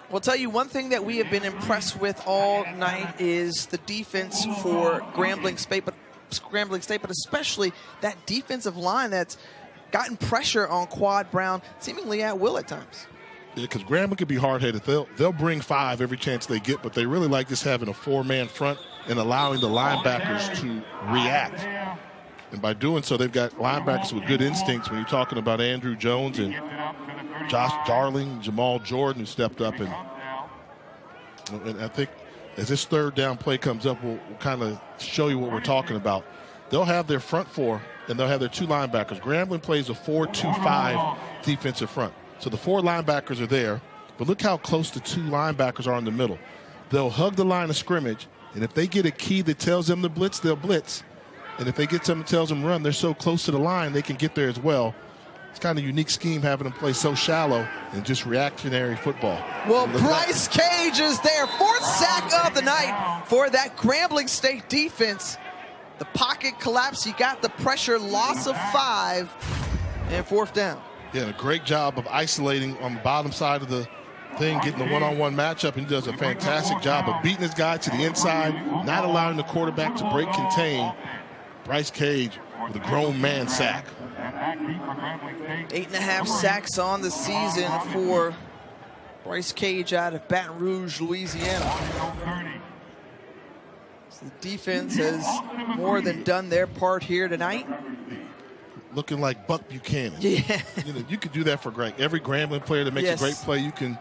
S1: We'll tell you one thing that we have been impressed with all night is the defense for Grambling State, but especially that defensive line that's gotten pressure on Quad Brown seemingly at will at times.
S2: Yeah, because Grambling can be hard-headed. They'll bring 5 every chance they get, but they really like just having a 4-man front and allowing the linebackers to react. And by doing so, they've got linebackers with good instincts. When you're talking about Andrew Jones and Josh Darling, Jamal Jordan, who stepped up. And I think as this third down play comes up, we'll kind of show you what we're talking about. They'll have their front 4, and they'll have their 2 linebackers. Grambling plays a 4-2-5 defensive front. So the 4 linebackers are there, but look how close the 2 linebackers are in the middle. They'll hug the line of scrimmage, and if they get a key that tells them to blitz, they'll blitz. And if they get something that tells them run, they're so close to the line, they can get there as well. It's kind of a unique scheme having them play so shallow and just reactionary football.
S1: Well, Bryce Cage is there. 4th sack of the night for that Grambling State defense. The pocket collapse. You got the pressure, loss of 5, and 4th down.
S2: Yeah, a great job of isolating on the bottom side of the thing, getting the one-on-one matchup, and he does a fantastic job of beating his guy to the inside, not allowing the quarterback to break contain. Bryce Cage with a grown man sack.
S1: 8.5 sacks on the season for Bryce Cage out of Baton Rouge, Louisiana. So the defense has more than done their part here tonight.
S2: Looking like Buck Buchanan.
S1: Yeah.
S2: You know, you could do that for every Grambling player that makes a great play, you can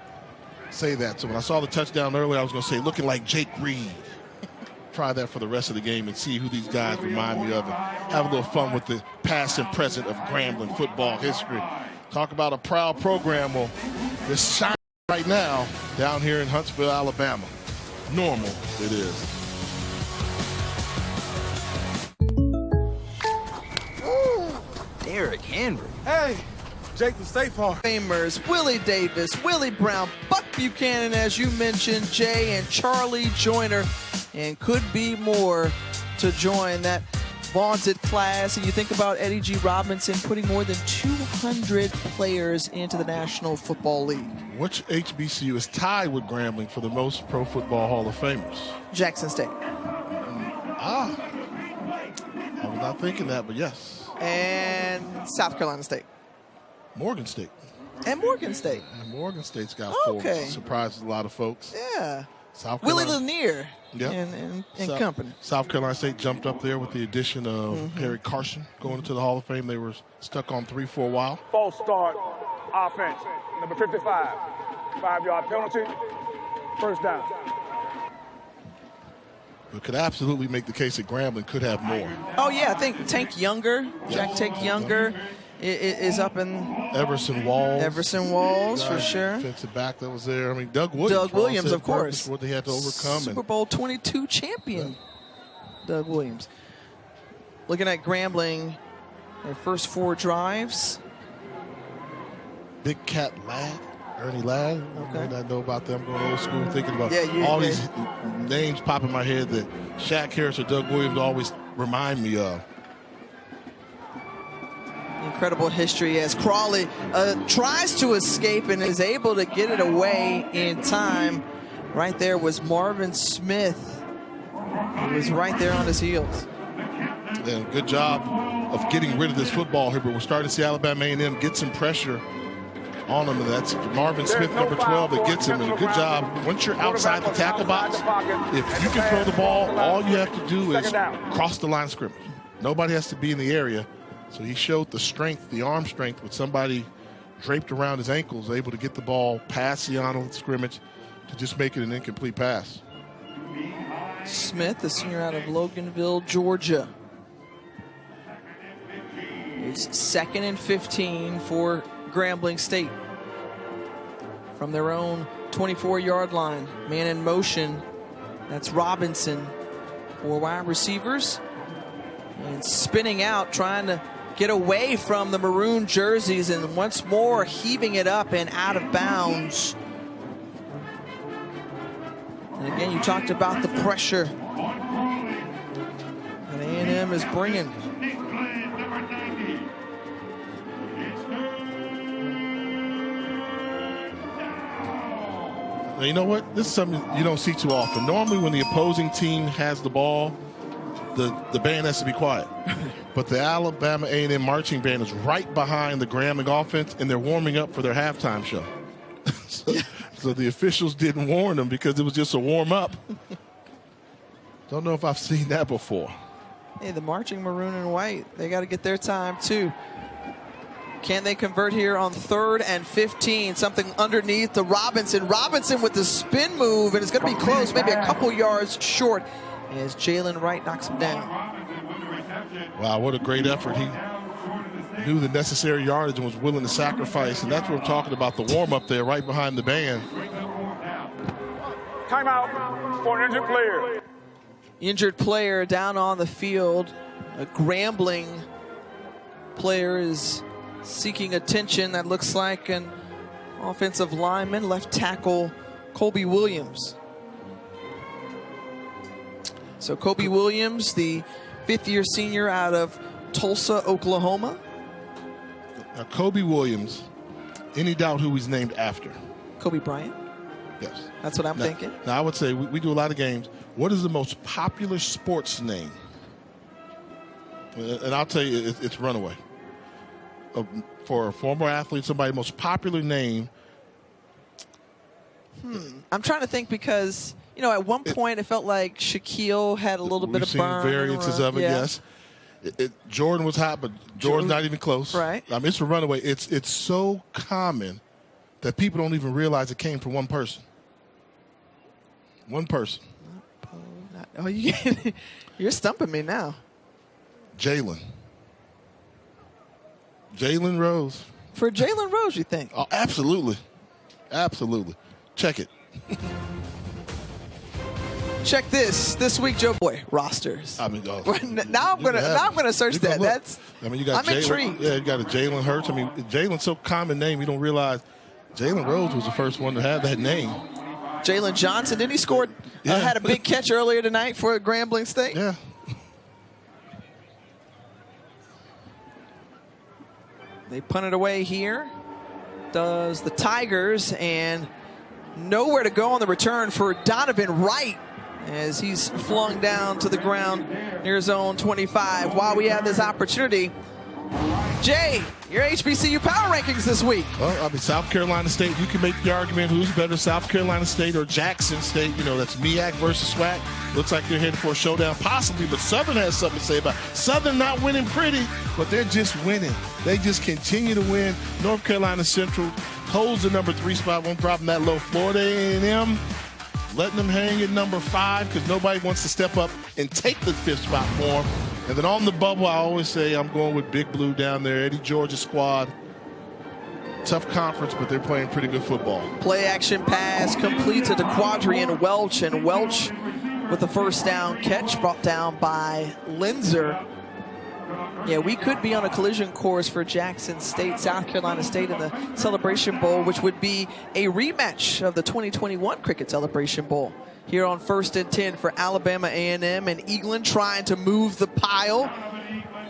S2: say that. So when I saw the touchdown earlier, I was going to say, looking like Jake Reed. Try that for the rest of the game and see who these guys remind me of, and have a little fun with the past and present of Grambling football history. Talk about a proud program. Well, they're shining right now down here in Huntsville, Alabama. Normal, it is.
S1: Derrick Henry.
S6: Hey, Jake from State Farm.
S1: Famers, Willie Davis, Willie Brown, Buck Buchanan, as you mentioned, Jay and Charlie Joyner, and could be more to join that vaunted class. And you think about Eddie G. Robinson putting more than 200 players into the National Football League.
S2: Which HBCU is tied with Grambling for the most Pro Football Hall of Famers?
S1: Jackson State.
S2: I was not thinking that, but yes.
S1: And South Carolina State.
S2: Morgan State.
S1: And Morgan State.
S2: And Morgan State's got 4. Surprises a lot of folks.
S1: Yeah.
S2: South
S1: Willie
S2: Carolina.
S1: Lanier
S2: Yep.
S1: and company.
S2: South Carolina State jumped up there with the addition of Perry Carson going into the Hall of Fame. They were stuck on 3 for a while.
S3: False start offense. Number 55. 5-yard penalty. First down.
S2: We could absolutely make the case that Grambling could have more.
S1: Oh, yeah. I think Tank Younger, Jack Tank Younger is up in
S2: Everson Walls.
S1: Everson Walls, for sure.
S2: Defensive back that was there. I mean, Doug Williams.
S1: Doug Williams, of course.
S2: What they had to overcome.
S1: Super Bowl 22 champion, Doug Williams. Looking at Grambling, their first 4 drives.
S2: Big Cat Ladd, Ernie Ladd.
S1: Okay.
S2: I may not know about them. Going old school, thinking about
S1: Yeah,
S2: all these names pop in my head that Shaq Harris or Doug Williams always remind me of.
S1: Incredible history as Crawley tries to escape and is able to get it away in time. Right there was Marvin Smith. He was right there on his heels.
S2: And good job of getting rid of this football here, but we're starting to see Alabama A&M get some pressure on them, and that's Marvin Smith, number 12, that gets him. And a good job. Once you're outside the tackle box, if you can throw the ball, all you have to do is cross the line of scrimmage. Nobody has to be in the area. So he showed the strength, the arm strength, with somebody draped around his ankles, able to get the ball past the line of scrimmage to just make it an incomplete pass.
S1: Smith, the senior out of Loganville, Georgia. It's 2nd and 15 for Grambling State. From their own 24-yard line, man in motion. That's Robinson. 4 wide receivers. And spinning out, trying to get away from the maroon jerseys, and once more heaving it up and out of bounds. And again, you talked about the pressure that A&M is bringing.
S2: Now, you know what? This is something you don't see too often. Normally when the opposing team has the ball, the band has to be quiet. But the Alabama A&M marching band is right behind the Grambling offense, and they're warming up for their halftime show. So the officials didn't warn them because it was just a warm-up. Don't know if I've seen that before.
S1: Hey, the marching maroon and white, they got to get their time too. Can they convert here on 3rd and 15? Something underneath to Robinson. Robinson with the spin move, and it's going to be close, maybe a couple yards short, as Jalen Wright knocks him down.
S2: Wow, what a great effort. He knew the necessary yardage and was willing to sacrifice, and that's what I'm talking about, the warm-up there right behind the band.
S3: Timeout for an injured player.
S1: Injured player down on the field. A Grambling player is seeking attention. That looks like an offensive lineman, left tackle Colby Williams. So Colby Williams, the 5th-year senior out of Tulsa, Oklahoma.
S2: Now, Colby Williams, any doubt who he's named after?
S1: Kobe Bryant.
S2: Yes.
S1: That's what I'm thinking.
S2: Now, I would say we do a lot of games. What is the most popular sports name? And I'll tell you, it's Runaway. For a former athlete, somebody most popular name.
S1: I'm trying to think because, you know, at one point it felt like Shaquille had a little bit of burn.
S2: We've seen variances of it, yes. Jordan was hot, but Jordan's not even close.
S1: Right.
S2: I mean, it's a Runaway. It's so common that people don't even realize it came from one person. One person.
S1: Oh, you're stumping me now.
S2: Jalen Rose.
S1: For Jalen Rose, you think?
S2: Oh, absolutely. Absolutely. Check it.
S1: Check this week, Joe Boy rosters.
S2: I mean,
S1: now I'm gonna search that.
S2: You got
S1: I'm
S2: Jalen,
S1: intrigued.
S2: Yeah, you got a Jalen Hurts. I mean, Jalen's so common name you don't realize Jalen Rose was the first one to have that name.
S1: Jalen Johnson, didn't he score? Had a big catch earlier tonight for Grambling State.
S2: Yeah.
S1: They punt it away here. Does the Tigers, and nowhere to go on the return for Donovan Wright as he's flung down to the ground near zone 25. While we have this opportunity, Jay, your HBCU power rankings this week.
S2: Well, I mean, South Carolina State, you can make the argument who's better, South Carolina State or Jackson State. You know, that's MEAC versus SWAC. Looks like they're heading for a showdown, possibly, but Southern has something to say about it. Southern not winning pretty, but they're just winning. They just continue to win. North Carolina Central holds the number 3 spot, won't drop them that low. Florida A&M letting them hang at number 5 because nobody wants to step up and take the 5th spot for them. And then on the bubble, I always say I'm going with Big Blue down there, Eddie George's squad. Tough conference, but they're playing pretty good football.
S1: Play action pass completed to Quadrian Welch, and Welch with the first down catch brought down by Linzer. Yeah, we could be on a collision course for Jackson State, South Carolina State in the Celebration Bowl, which would be a rematch of the 2021 Cricket Celebration Bowl. Here on 1st and 10 for Alabama A&M, and Eaglin trying to move the pile,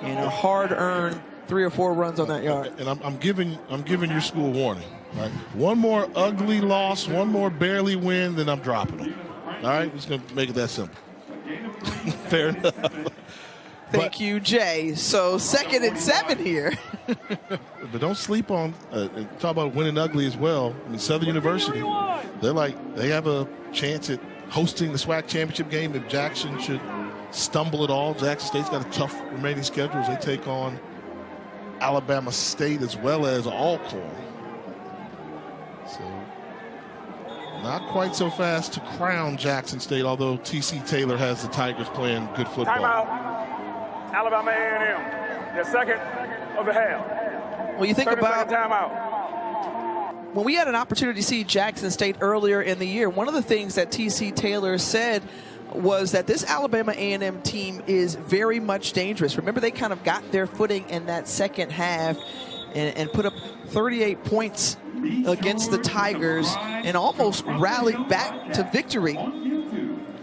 S1: and a hard-earned 3 or 4 runs on that yard.
S2: And I'm giving your school warning. Right? One more ugly loss, one more barely win, then I'm dropping them. All right, just gonna make it that simple. Fair enough.
S1: Thank you, Jay. So 2nd and 7 here.
S2: But don't sleep on talk about winning ugly as well. I mean, Southern University, they have a chance at hosting the SWAC championship game if Jackson should stumble at all. Jackson State's got a tough remaining schedule as they take on Alabama State as well as Alcorn. So not quite so fast to crown Jackson State, although T.C. Taylor has the Tigers playing good football.
S3: Timeout. Alabama A&M. Their second of the half.
S1: Well, you think
S3: 30
S1: about
S3: second timeout.
S1: when we had an opportunity to see Jackson State earlier in the year, one of the things that T.C. Taylor said was that this Alabama A&M team is very much dangerous. Remember, they kind of got their footing in that second half and put up 38 points against the Tigers and almost rallied back to victory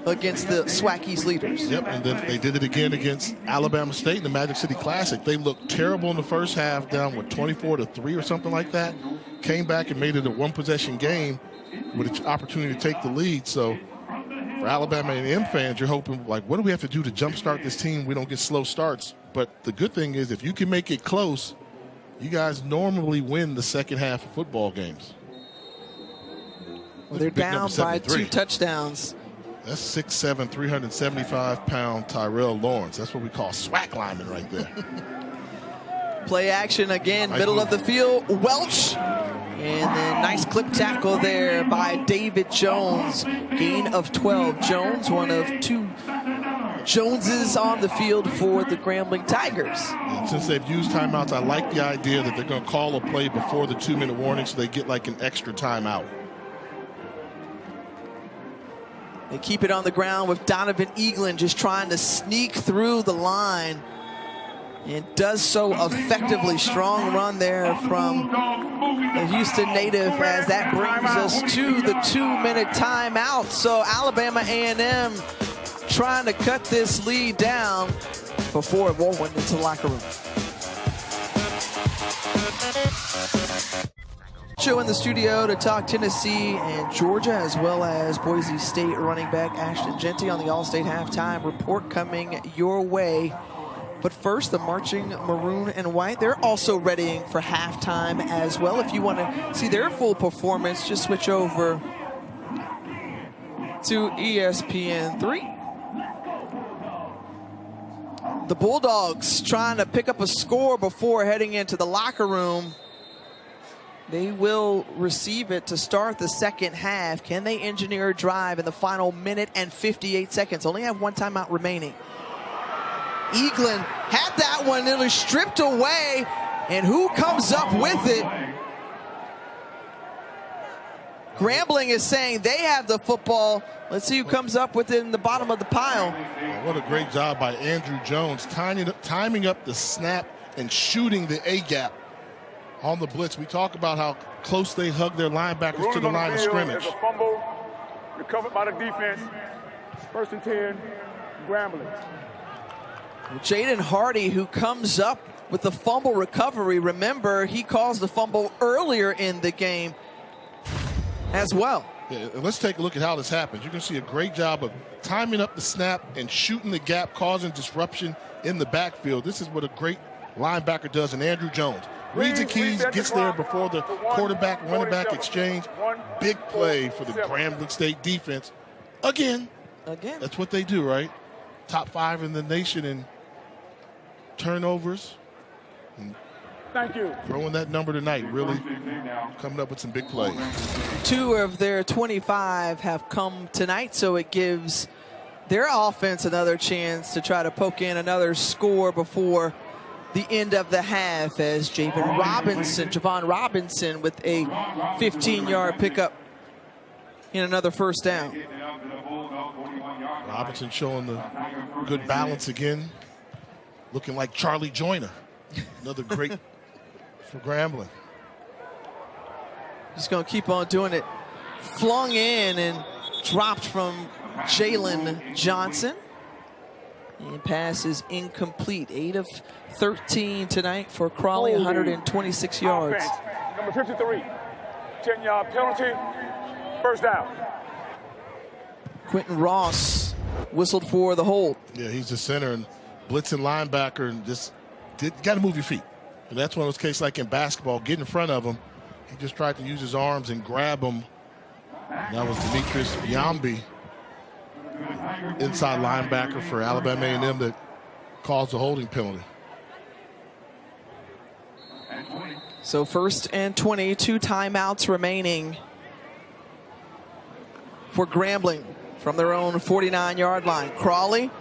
S1: against the SWAC East leaders.
S2: Yep, and then they did it again against Alabama State in the Magic City Classic. They looked terrible in the first half, down with 24-3 or something like that. Came back and made it a one-possession game with an opportunity to take the lead. So for Alabama A&M fans, you're hoping, like, what do we have to do to jumpstart this team? We don't get slow starts. But the good thing is, if you can make it close, you guys normally win the second half of football games.
S1: Well, they're down by 2 touchdowns.
S2: That's 6'7", 375-pound Tyrell Lawrence. That's what we call SWAC lineman right there.
S1: Play action again, middle of the field. Welch. And then nice clip tackle there by David Jones. Gain of 12. Jones, one of 2 Joneses on the field for the Grambling Tigers.
S2: And since they've used timeouts, I like the idea that they're going to call a play before the 2-minute warning so they get like an extra timeout.
S1: They keep it on the ground with Donovan Eaglin just trying to sneak through the line. And does so effectively. Strong run there from the Houston native as that brings us to the 2-minute timeout. So Alabama A&M trying to cut this lead down before it went into the locker room. Show in the studio to talk Tennessee and Georgia, as well as Boise State running back Ashton Jeanty on the All-State halftime report coming your way. But first, the marching maroon and white, they're also readying for halftime as well. If you want to see their full performance, just switch over to ESPN3. The Bulldogs trying to pick up a score before heading into the locker room. They will receive it to start the second half. Can they engineer a drive in the final minute and 58 seconds? Only have 1 timeout remaining. Eaglin had that one nearly stripped away, and who comes up with it? Grambling is saying they have the football. Let's see who comes up with it in the bottom of the pile.
S2: What a great job by Andrew Jones, timing up the snap and shooting the A-gap on the blitz. We talk about how close they hug their linebackers to the line of scrimmage.
S3: There's a fumble recovered by the defense. 1st and 10, Grambling.
S1: Jaden Hardy, who comes up with the fumble recovery. Remember, he caused the fumble earlier in the game as well.
S2: Yeah, and let's take a look at how this happens. You can see a great job of timing up the snap and shooting the gap, causing disruption in the backfield. This is what a great linebacker does, and Andrew Jones reads the keys, gets there before the quarterback, running back exchange. Big play for the Grambling State defense. Again. That's what they do, right? Top 5 in the nation in turnovers. And
S3: thank you.
S2: Throwing that number tonight, really coming up with some big plays.
S1: 2 of their 25 have come tonight, so it gives their offense another chance to try to poke in another score before the end of the half, as Javon Robinson with a 15-yard pickup in another first down.
S2: Robinson showing the good balance again, looking like Charlie Joyner. Another great for Grambling.
S1: Just going to keep on doing it. Flung in and dropped from Jalen Johnson. And pass is incomplete. 8 of 13 tonight for Crawley, 126 yards.
S3: Offense. Number 53, 10-yard penalty, 1st down.
S1: Quentin Ross whistled for the hold.
S2: Yeah, he's the center and blitzing linebacker, and just got to move your feet. And that's one of those cases like in basketball, get in front of him. He just tried to use his arms and grab him. And that was Demetrius Biombi, inside linebacker for Alabama A&M, that caused the holding penalty.
S1: So 1st and 20, 2 timeouts remaining for Grambling from their own 49-yard line. Crawley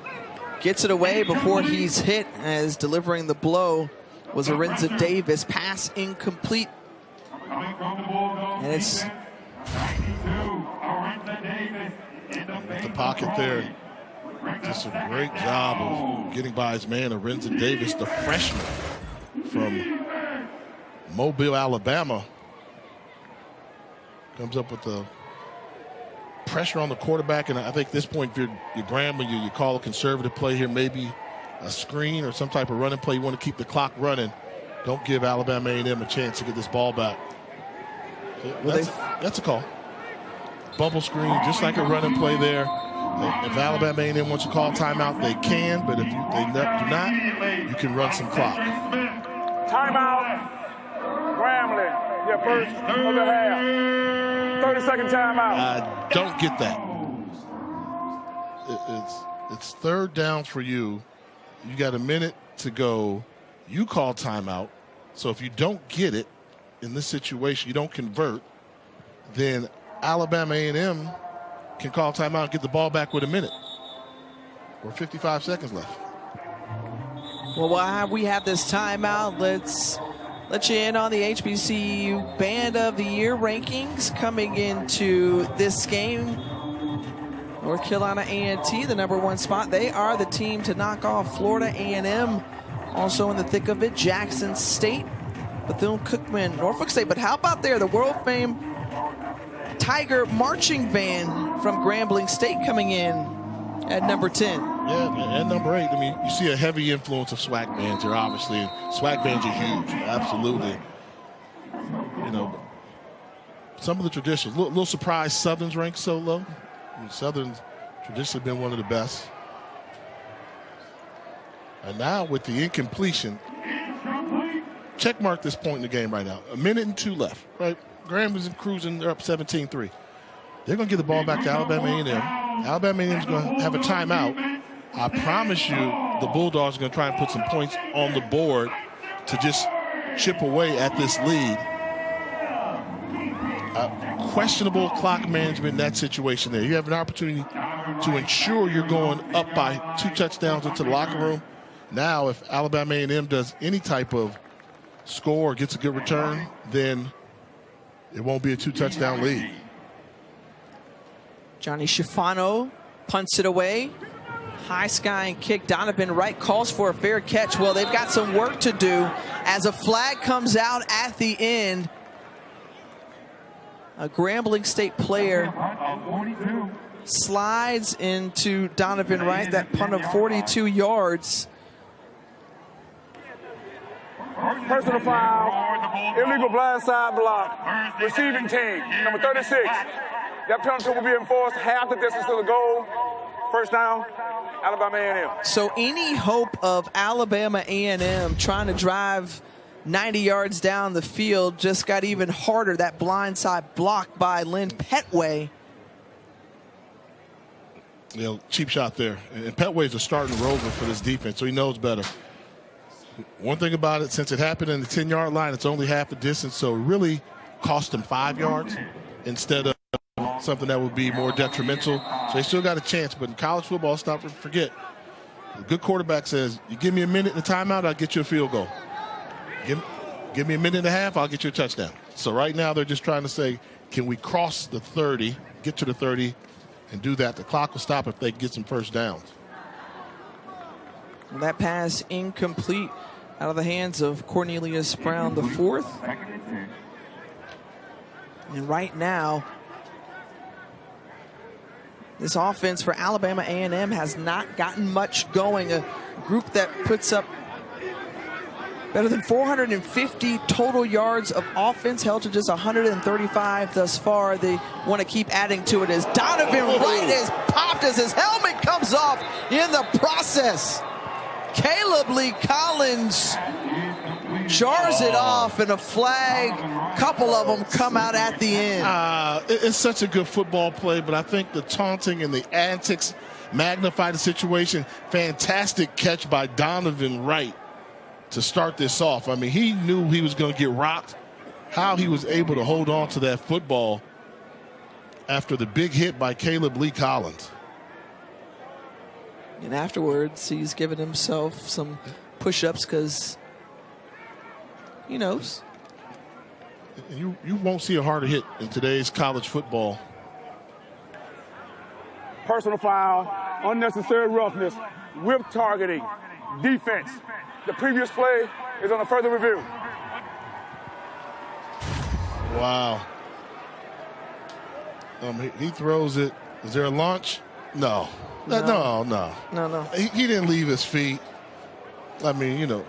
S1: gets it away before he's hit, as delivering the blow was Arinza Davis. Pass incomplete. And it's
S2: the pocket there. Just a great job of getting by his man, Arinza Davis, the freshman from Mobile, Alabama. Comes up with the pressure on the quarterback, and I think at this point, if you're Grambling, you call a conservative play here, maybe a screen or some type of running play. You want to keep the clock running. Don't give Alabama A&M a chance to get this ball back. That's a call. Bubble screen, just like a running play there. If Alabama A&M wants to call timeout, they can, but if they do not, you can run some clock.
S3: Timeout. Grambling, your first of the half. 30-second timeout.
S2: I don't get that. It's third down for you. You got a minute to go. You call timeout. So if you don't get it in this situation, you don't convert, then Alabama A&M can call timeout and get the ball back with a minute or 55 seconds left.
S1: Well, while we have this timeout, let's let you in on the HBCU Band of the Year rankings coming into this game. North Carolina A&T, the #1 spot. They are the team to knock off Florida A&M. Also in the thick of it, Jackson State, Bethune-Cookman, Norfolk State. But how about there, the world-famed Tiger Marching Band from Grambling State coming in at number 10.
S2: Yeah, and number 8. I mean, you see a heavy influence of SWAC bands here, obviously. And SWAC bands are huge, absolutely. You know, some of the traditions. Little surprise, Southern's ranked so low. I mean, Southern's traditionally been one of the best. And now with the incompletion, check mark this point in the game right now. 1 minute and 2 left, right? Grambling's cruising, they're up 17-3. They're going to give the ball back to Alabama A&M. Alabama A&M is going to have a timeout. I promise you the Bulldogs are going to try and put some points on the board to just chip away at this lead. Questionable clock management in that situation there. You have an opportunity to ensure you're going up by 2 touchdowns into the locker room. Now, if Alabama A&M does any type of score or gets a good return, then it won't be a 2-touchdown lead.
S1: Johnny Schifano punts it away. High sky and kick. Donovan Wright calls for a fair catch. Well, they've got some work to do as a flag comes out at the end. A Grambling State player slides into Donovan Wright. That punt of 42 yards.
S3: Personal foul, illegal blindside block, receiving team, number 36. That penalty will be enforced half the distance to the goal. First down, Alabama A&M.
S1: So any hope of Alabama A&M trying to drive 90 yards down the field just got even harder. That blindside block by Lynn Petway.
S2: You know, cheap shot there. And Petway's a starting rover for this defense, so he knows better. One thing about it, since it happened in the 10-yard line, it's only half the distance, so it really cost them 5 yards instead of something that would be more detrimental. So they still got a chance, but in college football, let's not forget, a good quarterback says, you give me a minute in the timeout, I'll get you a field goal. Give me a minute and a half, I'll get you a touchdown. So right now they're just trying to say, can we cross the 30, get to the 30, and do that? The clock will stop if they get some first downs.
S1: That pass incomplete out of the hands of Cornelius Brown IV. And right now, this offense for Alabama A&M has not gotten much going. A group that puts up better than 450 total yards of offense, held to just 135 thus far. They want to keep adding to it as Donovan Wright is popped as his helmet comes off in the process. Caleb Lee Collins jars it off, and a flag, couple of them come out at the end.
S2: It's such a good football play, but I think the taunting and the antics magnify the situation. Fantastic catch by Donovan Wright to start this off. I mean, he knew he was going to get rocked. How he was able to hold on to that football after the big hit by Caleb Lee Collins.
S1: And afterwards, he's given himself some push-ups because He knows.
S2: You won't see a harder hit in today's college football.
S3: Personal foul, unnecessary roughness, whip targeting, defense. The previous play is on a further review.
S2: Wow. He throws it. Is there a launch? No. No. He didn't leave his feet. I mean, you know,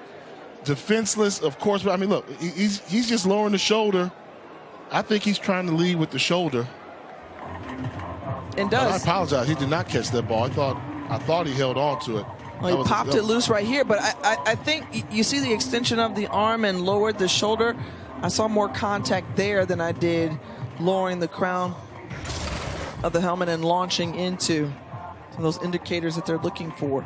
S2: defenseless, of course. But I mean, look, he's just lowering the shoulder. I think he's trying to lead with the shoulder.
S1: And does.
S2: I apologize. He did not catch that ball. I thought he held on to it.
S1: Well, he popped it loose right here, but I think you see the extension of the arm and lowered the shoulder. I saw more contact there than I did lowering the crown of the helmet and launching into some of those indicators that they're looking for.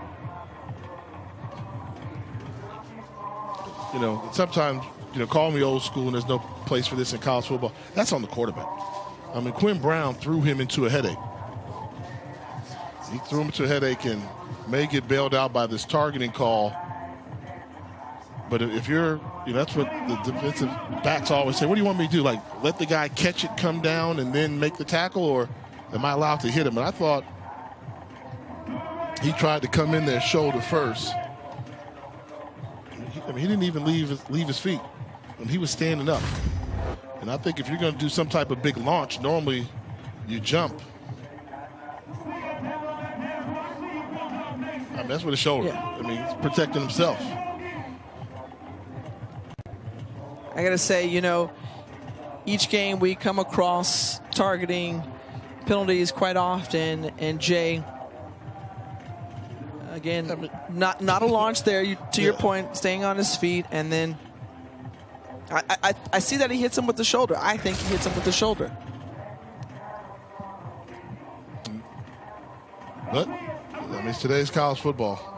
S2: You know, sometimes, you know, call me old school and there's no place for this in college football. That's on the quarterback. I mean, Quinn Brown threw him into a headache. He threw him into a headache and may get bailed out by this targeting call. But if you're, you know, that's what the defensive backs always say. What do you want me to do? Like, let the guy catch it, come down, and then make the tackle? Or am I allowed to hit him? And I thought he tried to come in there shoulder first. I mean, he didn't even leave his feet. I mean, he was standing up. And I think if you're going to do some type of big launch, normally you jump. I mean, that's with a shoulder.
S1: Yeah.
S2: I mean, he's protecting himself.
S1: I got to say, you know, each game we come across targeting penalties quite often, and Jay, again, not a launch there, to your point, staying on his feet, and then I see that he hits him with the shoulder. I think he hits him with the shoulder.
S2: But, I mean, it's today's college football.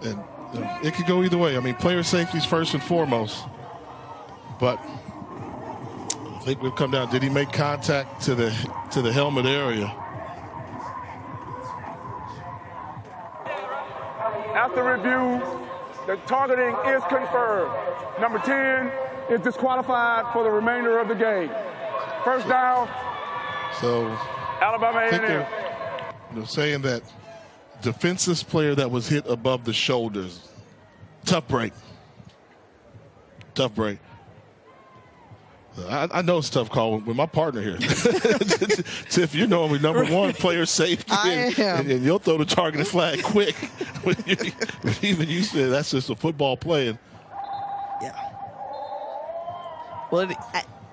S2: And it could go either way. I mean, player safety is first and foremost. But I think we've come down. Did he make contact to the helmet area?
S3: After review, the targeting is confirmed. Number 10 is disqualified for the remainder of the game. First down.
S2: So
S3: Alabama
S2: I think
S3: A&M.
S2: they're saying that defenseless player that was hit above the shoulders. Tough break. Tough break. I know it's a tough call with my partner here. Tiff, you know me, number one, player safety. And you'll throw the targeting flag quick. Even you said that's just a football play.
S1: Yeah. Well, it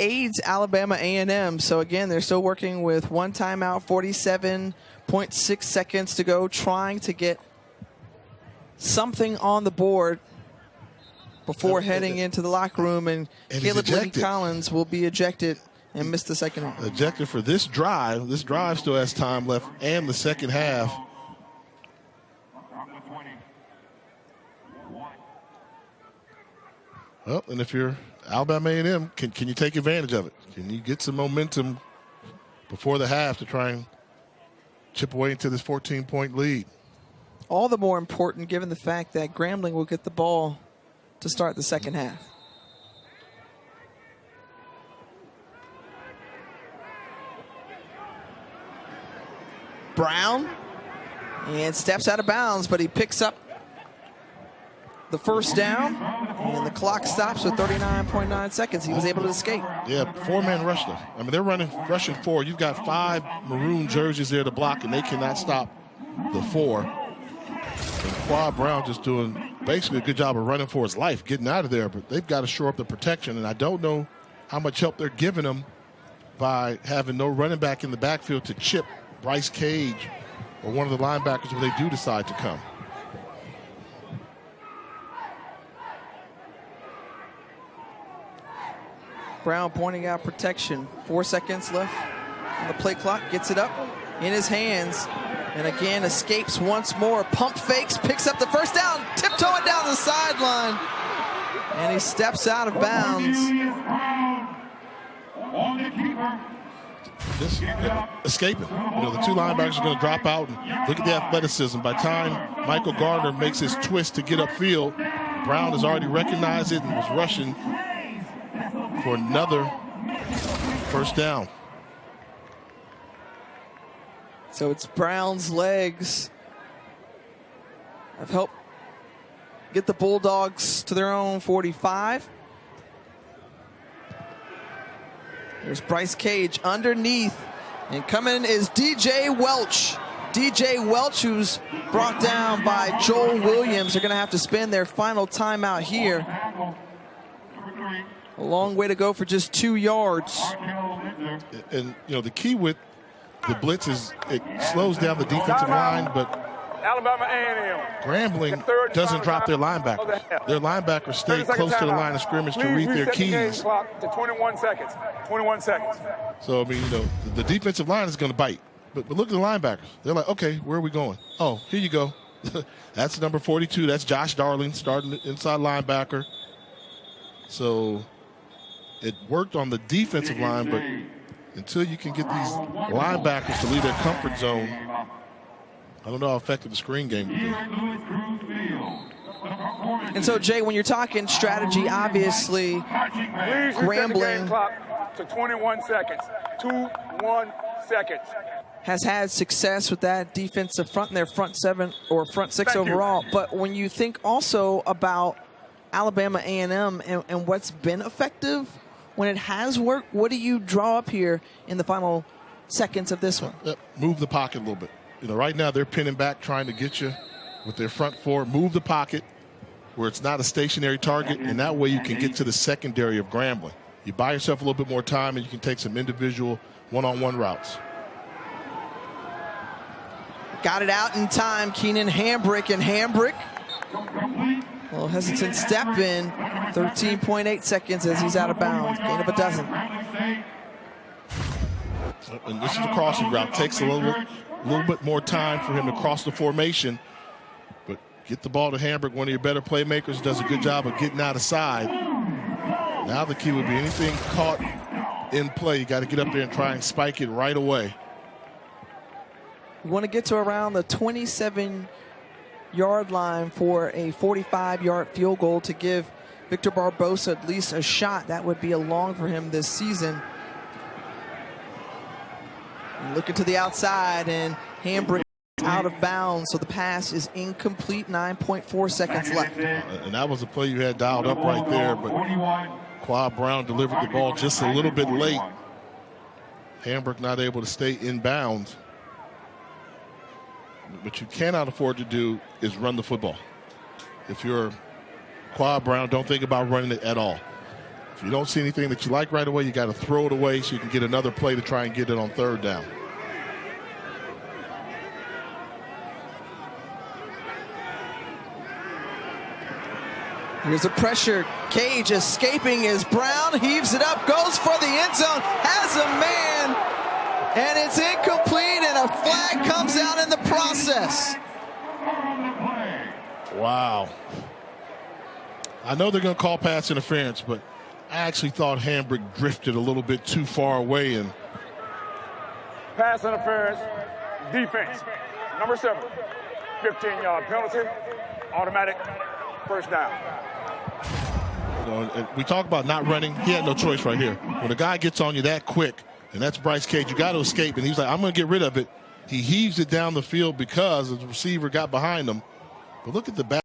S1: aids Alabama A&M. So, again, they're still working with one timeout, 47.6 seconds to go, trying to get something on the board before heading into the locker room, and Caleb Liddy-Collins will be ejected and miss the second half.
S2: Ejected for this drive. This drive still has time left, and the second half. Well, and if you're Alabama A&M, can you take advantage of it? Can you get some momentum before the half to try and chip away into this 14-point lead?
S1: All the more important given the fact that Grambling will get the ball to start the second half. Brown, and steps out of bounds, but he picks up the first down, and the clock stops with 39.9 seconds. He was able to escape.
S2: Yeah, four-man rush them. I mean, they're rushing four. You've got 5 maroon jerseys there to block, and they cannot stop the 4. And Quad Brown just doing basically a good job of running for his life, getting out of there, but they've got to shore up the protection, and I don't know how much help they're giving him by having no running back in the backfield to chip Bryce Cage or one of the linebackers when they do decide to come.
S1: Brown pointing out protection. 4 seconds left on the play clock. Gets it up in his hands. And again, escapes once more. Pump fakes, picks up the first down, tiptoeing down the sideline. And he steps out of bounds.
S2: just escaping. You know, the two linebackers are going to drop out, and look at the athleticism. By the time Michael Gardner makes his twist to get upfield, Brown has already recognized it and was rushing for another first down.
S1: So it's Brown's legs have helped get the Bulldogs to their own 45. There's Bryce Cage underneath, and coming is DJ Welch. DJ Welch, who's brought down by Joel Williams, are going to have to spend their final timeout here. A long way to go for just 2 yards.
S2: And, you know, the key with the blitz is it slows down the defensive line, but
S3: Alabama A&M.
S2: Grambling doesn't drop their linebackers. Their linebackers stay close to the line of scrimmage to read their keys.
S3: Clock to 21 seconds. 21 seconds.
S2: So, I mean, you know, the defensive line is going to bite. But look at the linebackers. They're like, okay, where are we going? Oh, here you go. That's number 42. That's Josh Darling, starting inside linebacker. So it worked on the defensive line, but until you can get these linebackers to leave their comfort zone, I don't know how effective the screen game will be.
S1: And so, Jay, when you're talking strategy, obviously, Grambling
S3: clock to 21 seconds. 21 seconds.
S1: Has had success with that defensive front in their front 7 or front 6 overall. But when you think also about Alabama A&M and what's been effective when it has worked, what do you draw up here in the final seconds of this one?
S2: Move the pocket a little bit. You know, right now they're pinning back, trying to get you with their front 4. Move the pocket where it's not a stationary target, and that way you can get to the secondary of Grambling. You buy yourself a little bit more time, and you can take some individual one-on-one routes.
S1: Got it out in time, Keenan Hambrick, and Hambrick, a little hesitant step in, 13.8 seconds as he's out of bounds, gain of a dozen.
S2: And this is the crossing route. Takes a little bit more time for him to cross the formation, but get the ball to Hambrick, one of your better playmakers, does a good job of getting out of side. Now the key would be anything caught in play, you got to get up there and try and spike it right away.
S1: We want to get to around the 27-yard line for a 45-yard field goal to give Victor Barbosa at least a shot. That would be a long for him this season. Looking to the outside, and Hambrick out of bounds, so the pass is incomplete. 9.4 seconds left.
S2: And that was a play you had dialed up right there, but Quad Brown delivered the ball just a little bit late. Hambrick not able to stay in bounds. What you cannot afford to do is run the football. If you're Quad Brown, don't think about running it at all. If you don't see anything that you like right away, you got to throw it away so you can get another play to try and get it on 3rd down.
S1: Here's the pressure. Cage escaping as Brown heaves it up, goes for the end zone, has a man, and it's incomplete, and a flag comes out in the process.
S2: Wow. I know they're going to call pass interference, but I actually thought Hambrick drifted a little bit too far away. And
S3: pass interference, defense. Number 7, 15-yard penalty, automatic first down.
S2: You know, and we talk about not running. He had no choice right here. When a guy gets on you that quick, and that's Bryce Cage, you got to escape. And he's like, I'm going to get rid of it. He heaves it down the field because the receiver got behind him. But look at the back.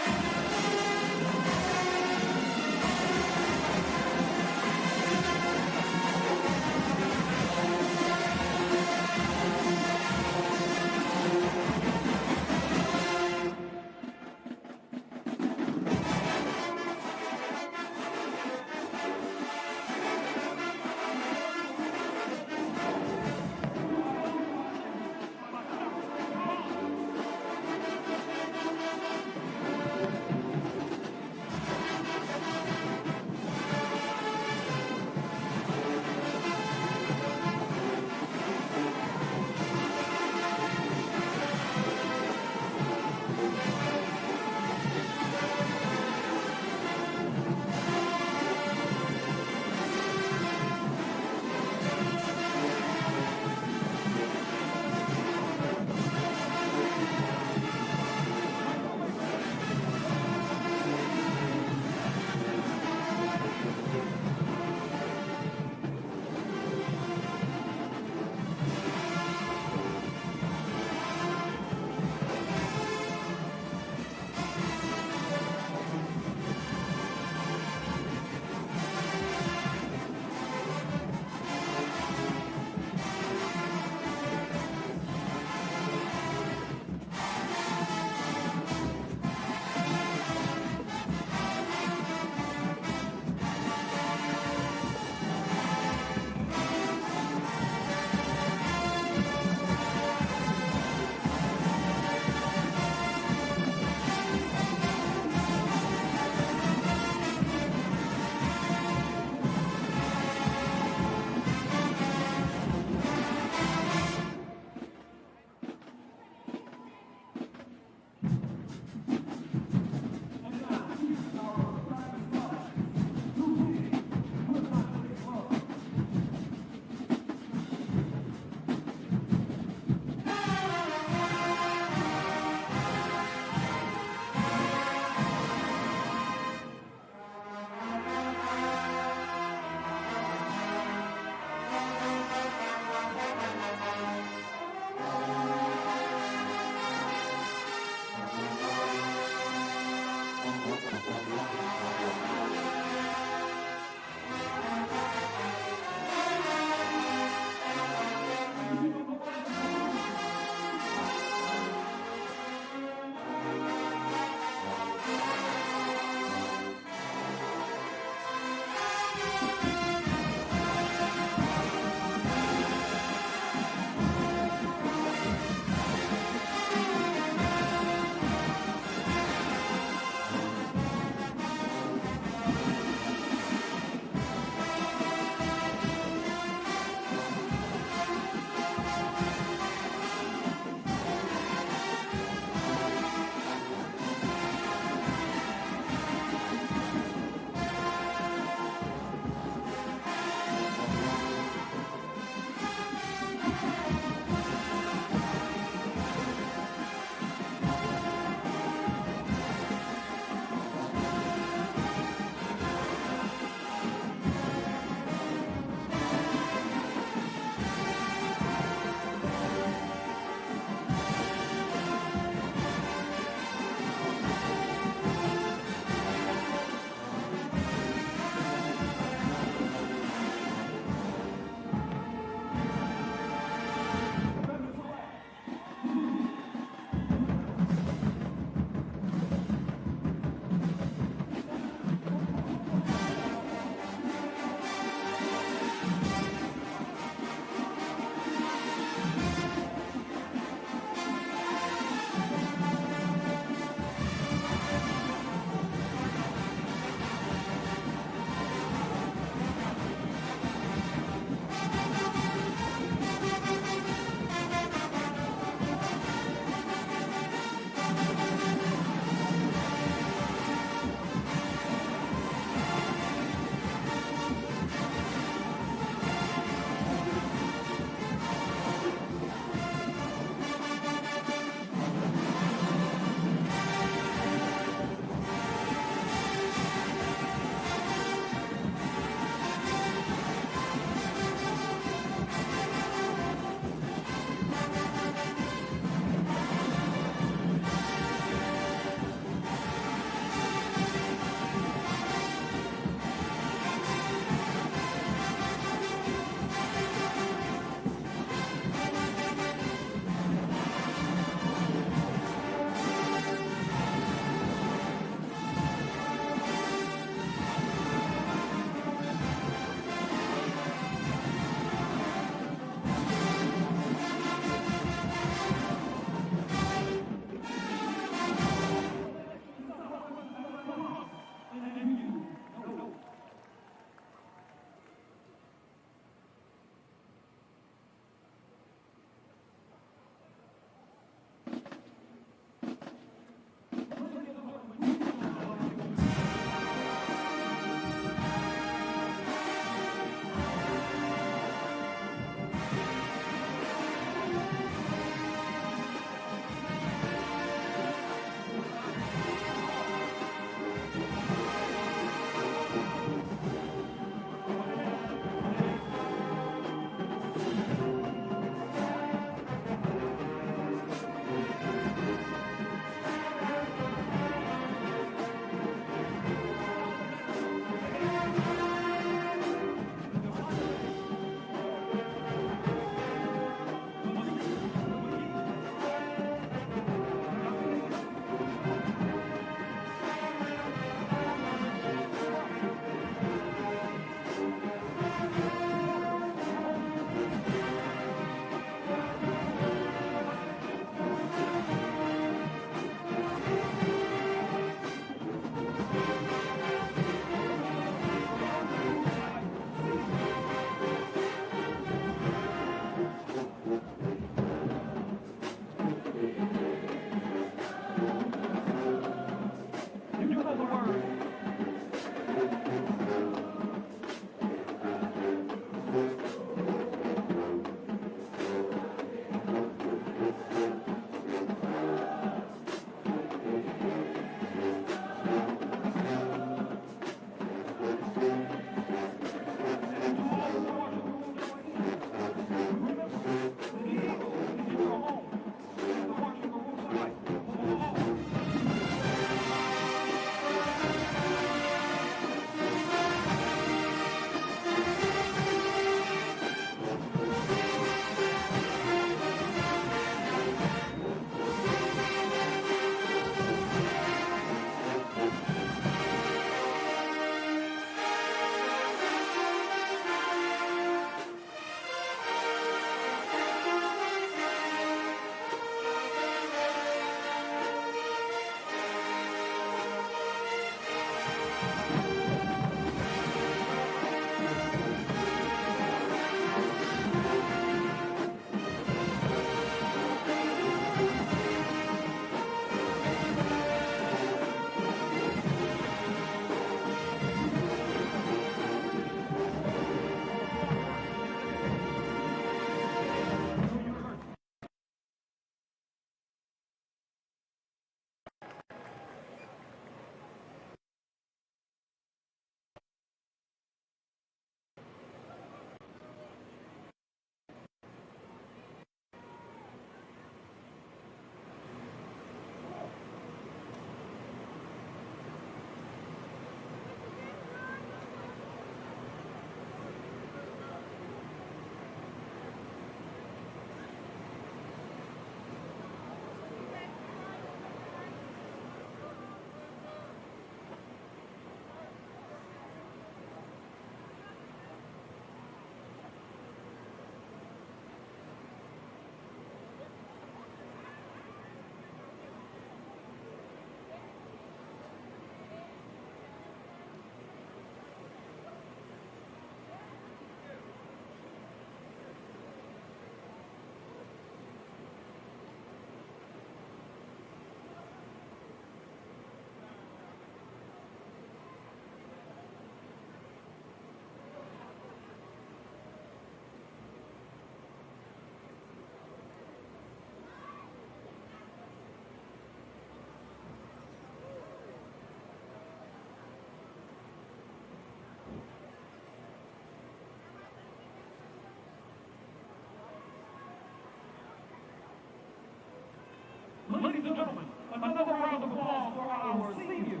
S7: Ladies and gentlemen, another round of applause for our seniors.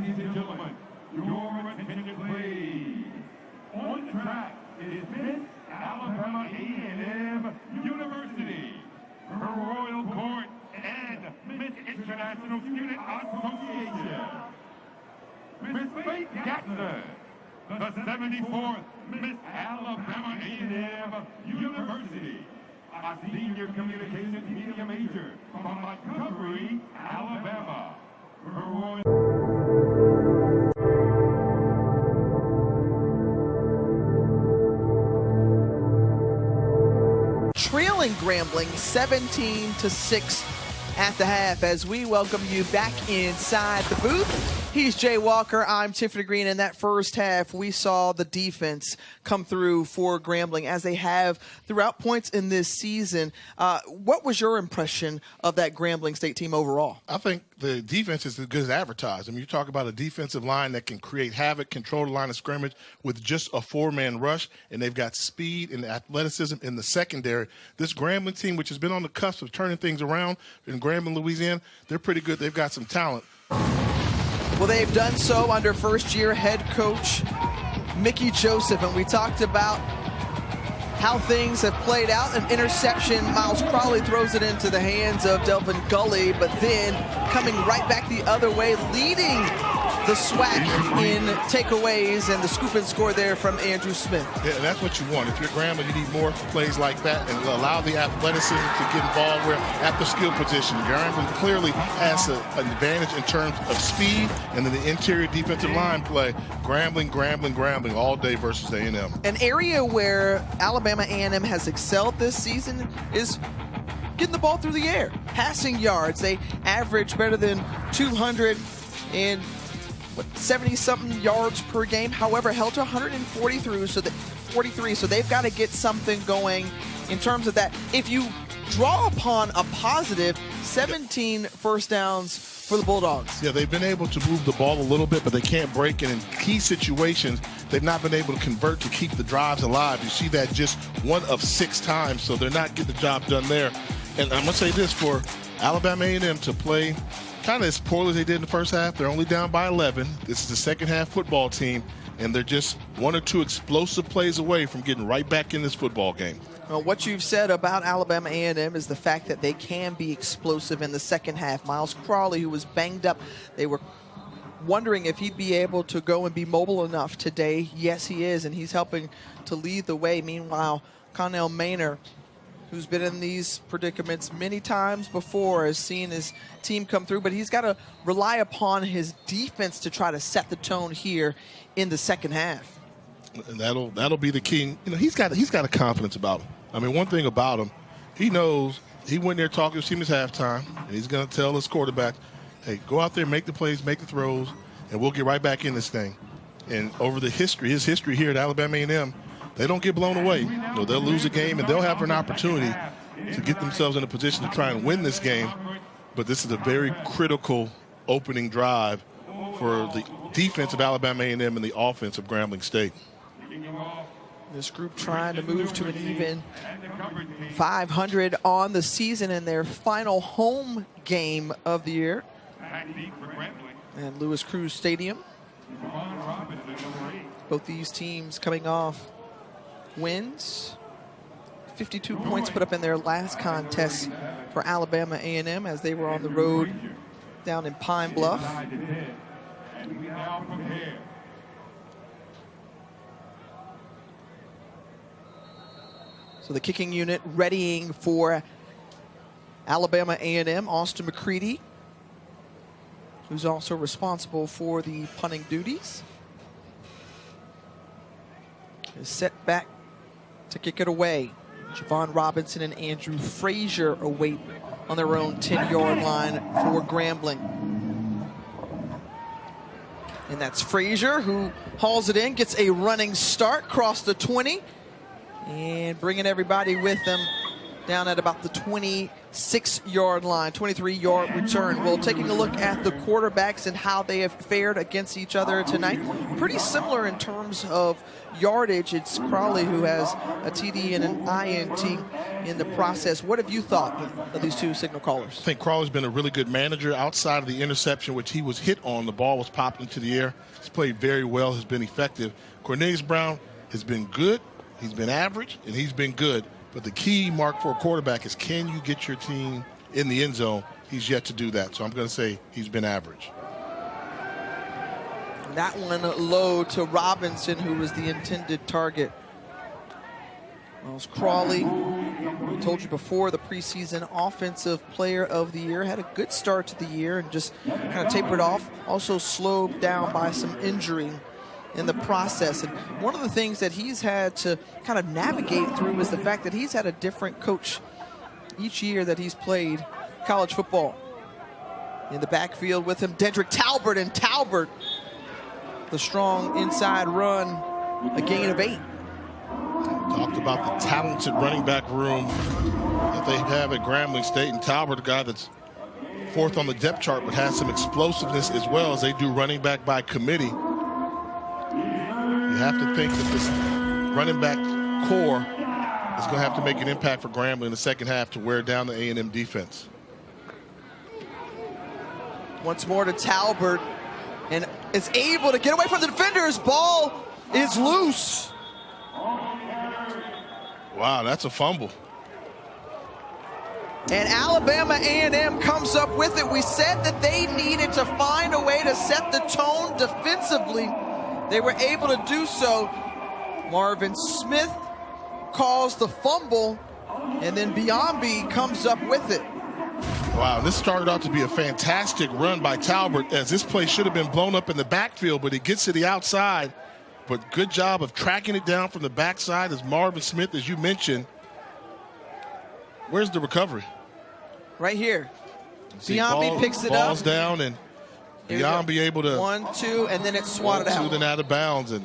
S5: Ladies and gentlemen, your attention please. On track is Miss Alabama A&M University, her Royal Court, and Miss International Student Association. Miss Faith Gatzner, the 74th Miss Alabama A&M University, a senior communications media major from Montgomery, Alabama. Her Royal
S1: trailing Grambling 17-6 at the half as we welcome you back inside the booth. He's Jay Walker, I'm Tiffany Green. In that first half, we saw the defense come through for Grambling as they have throughout points in this season. What was your impression of that Grambling State team overall?
S2: I think the defense is as good as advertised. I mean, you talk about a defensive line that can create havoc, control the line of scrimmage with just a four-man rush, and they've got speed and athleticism in the secondary. This Grambling team, which has been on the cusp of turning things around in Grambling, Louisiana, they're pretty good. They've got some talent.
S1: Well, they've done so under first-year head coach Mickey Joseph, and we talked about how things have played out. An interception, Miles Crawley throws it into the hands of Delvin Gully, but then coming right back the other way, leading the SWAC in takeaways, and the scoop and score there from Andrew Smith.
S2: Yeah, and that's what you want. If you're Grambling, you need more plays like that and allow the athleticism to get involved where at the skill position. Grambling clearly has an advantage in terms of speed and then the interior defensive line play. Grambling all day versus A&M.
S1: An area where Alabama A&M has excelled this season is getting the ball through the air. Passing yards, they average better than 200 and 70-something yards per game. However, held to 143, so they've got to get something going in terms of that. If you draw upon a positive, 17 first downs for the Bulldogs.
S2: Yeah, they've been able to move the ball a little bit, but they can't break it in key situations. They've not been able to convert to keep the drives alive. You see that just 1 of 6 times, so they're not getting the job done there. And I'm going to say this, for Alabama A&M to play kind of as poorly as they did in the first half, they're only down by 11. This is the second half football team, and they're just 1 or 2 explosive plays away from getting right back in this football game.
S1: Well, what you've said about Alabama A&M is the fact that they can be explosive in the second half. Miles Crawley, who was banged up, they were wondering if he'd be able to go and be mobile enough today. Yes, he is, and he's helping to lead the way. Meanwhile, Connell Maynor, who's been in these predicaments many times before, has seen his team come through, but he's got to rely upon his defense to try to set the tone here in the second half.
S2: And that'll be the key. You know, he's got a confidence about him. I mean, one thing about him, he knows he went there talking to his team at halftime, and he's going to tell his quarterback, hey, go out there, make the plays, make the throws, and we'll get right back in this thing. And over his history here at Alabama A&M, they don't get blown away. You know, they'll lose a game, and they'll have an opportunity to get themselves in a position to try and win this game. But this is a very critical opening drive for the defense of Alabama A&M and the offense of Grambling State.
S1: This group trying to move to an even 500 on the season in their final home game of the year at Louis Cruz Stadium. Both these teams coming off wins. 52 points put up in their last contest for Alabama A&M as they were on the road down in Pine Bluff. So the kicking unit readying for Alabama A&M, Austin McCready, who's also responsible for the punting duties, is set back to kick it away. Javon Robinson and Andrew Frazier await on their own 10-yard line for Grambling. And that's Frazier who hauls it in, gets a running start, across the 20, and bringing everybody with them down at about the 27 6-yard line, 23-yard return. Well, taking a look at the quarterbacks and how they have fared against each other tonight, pretty similar in terms of yardage. It's Crawley who has a TD and an INT in the process. What have you thought of these two signal callers?
S2: I think Crawley's been a really good manager outside of the interception, which he was hit on. The ball was popped into the air. He's played very well, has been effective. Cornelius Brown has been good, he's been average, and he's been good. But the key mark for a quarterback is, can you get your team in the end zone? He's yet to do that. So I'm going to say he's been average.
S1: That one low to Robinson, who was the intended target. Well, it was Crawley. We told you before, the preseason Offensive Player of the Year. Had a good start to the year and just kind of tapered off. Also slowed down by some injury in the process. And one of the things that he's had to kind of navigate through is the fact that he's had a different coach each year that he's played college football. In the backfield with him, Dedrick Talbert, and Talbert, the strong inside run, a gain of 8.
S2: Talked about the talented running back room that they have at Grambling State, and Talbert, a guy that's 4th on the depth chart, but has some explosiveness as well, as they do running back by committee. You have to think that this running back core is going to have to make an impact for Grambling in the second half to wear down the A&M defense.
S1: Once more to Talbert, and is able to get away from the defenders. Ball is loose.
S2: Wow, that's a fumble.
S1: And Alabama A&M comes up with it. We said that they needed to find a way to set the tone defensively. They were able to do so. Marvin Smith calls the fumble, and then Biombi comes up with it.
S2: Wow, this started out to be a fantastic run by Talbert, as this play should have been blown up in the backfield, but he gets to the outside. But good job of tracking it down from the backside as Marvin Smith, as you mentioned. Where's the recovery?
S1: Right here. Biombi picks it up.
S2: Ball's down, and Biombi able to
S1: 1, 2, and then it's swatted out.
S2: Then out of bounds. And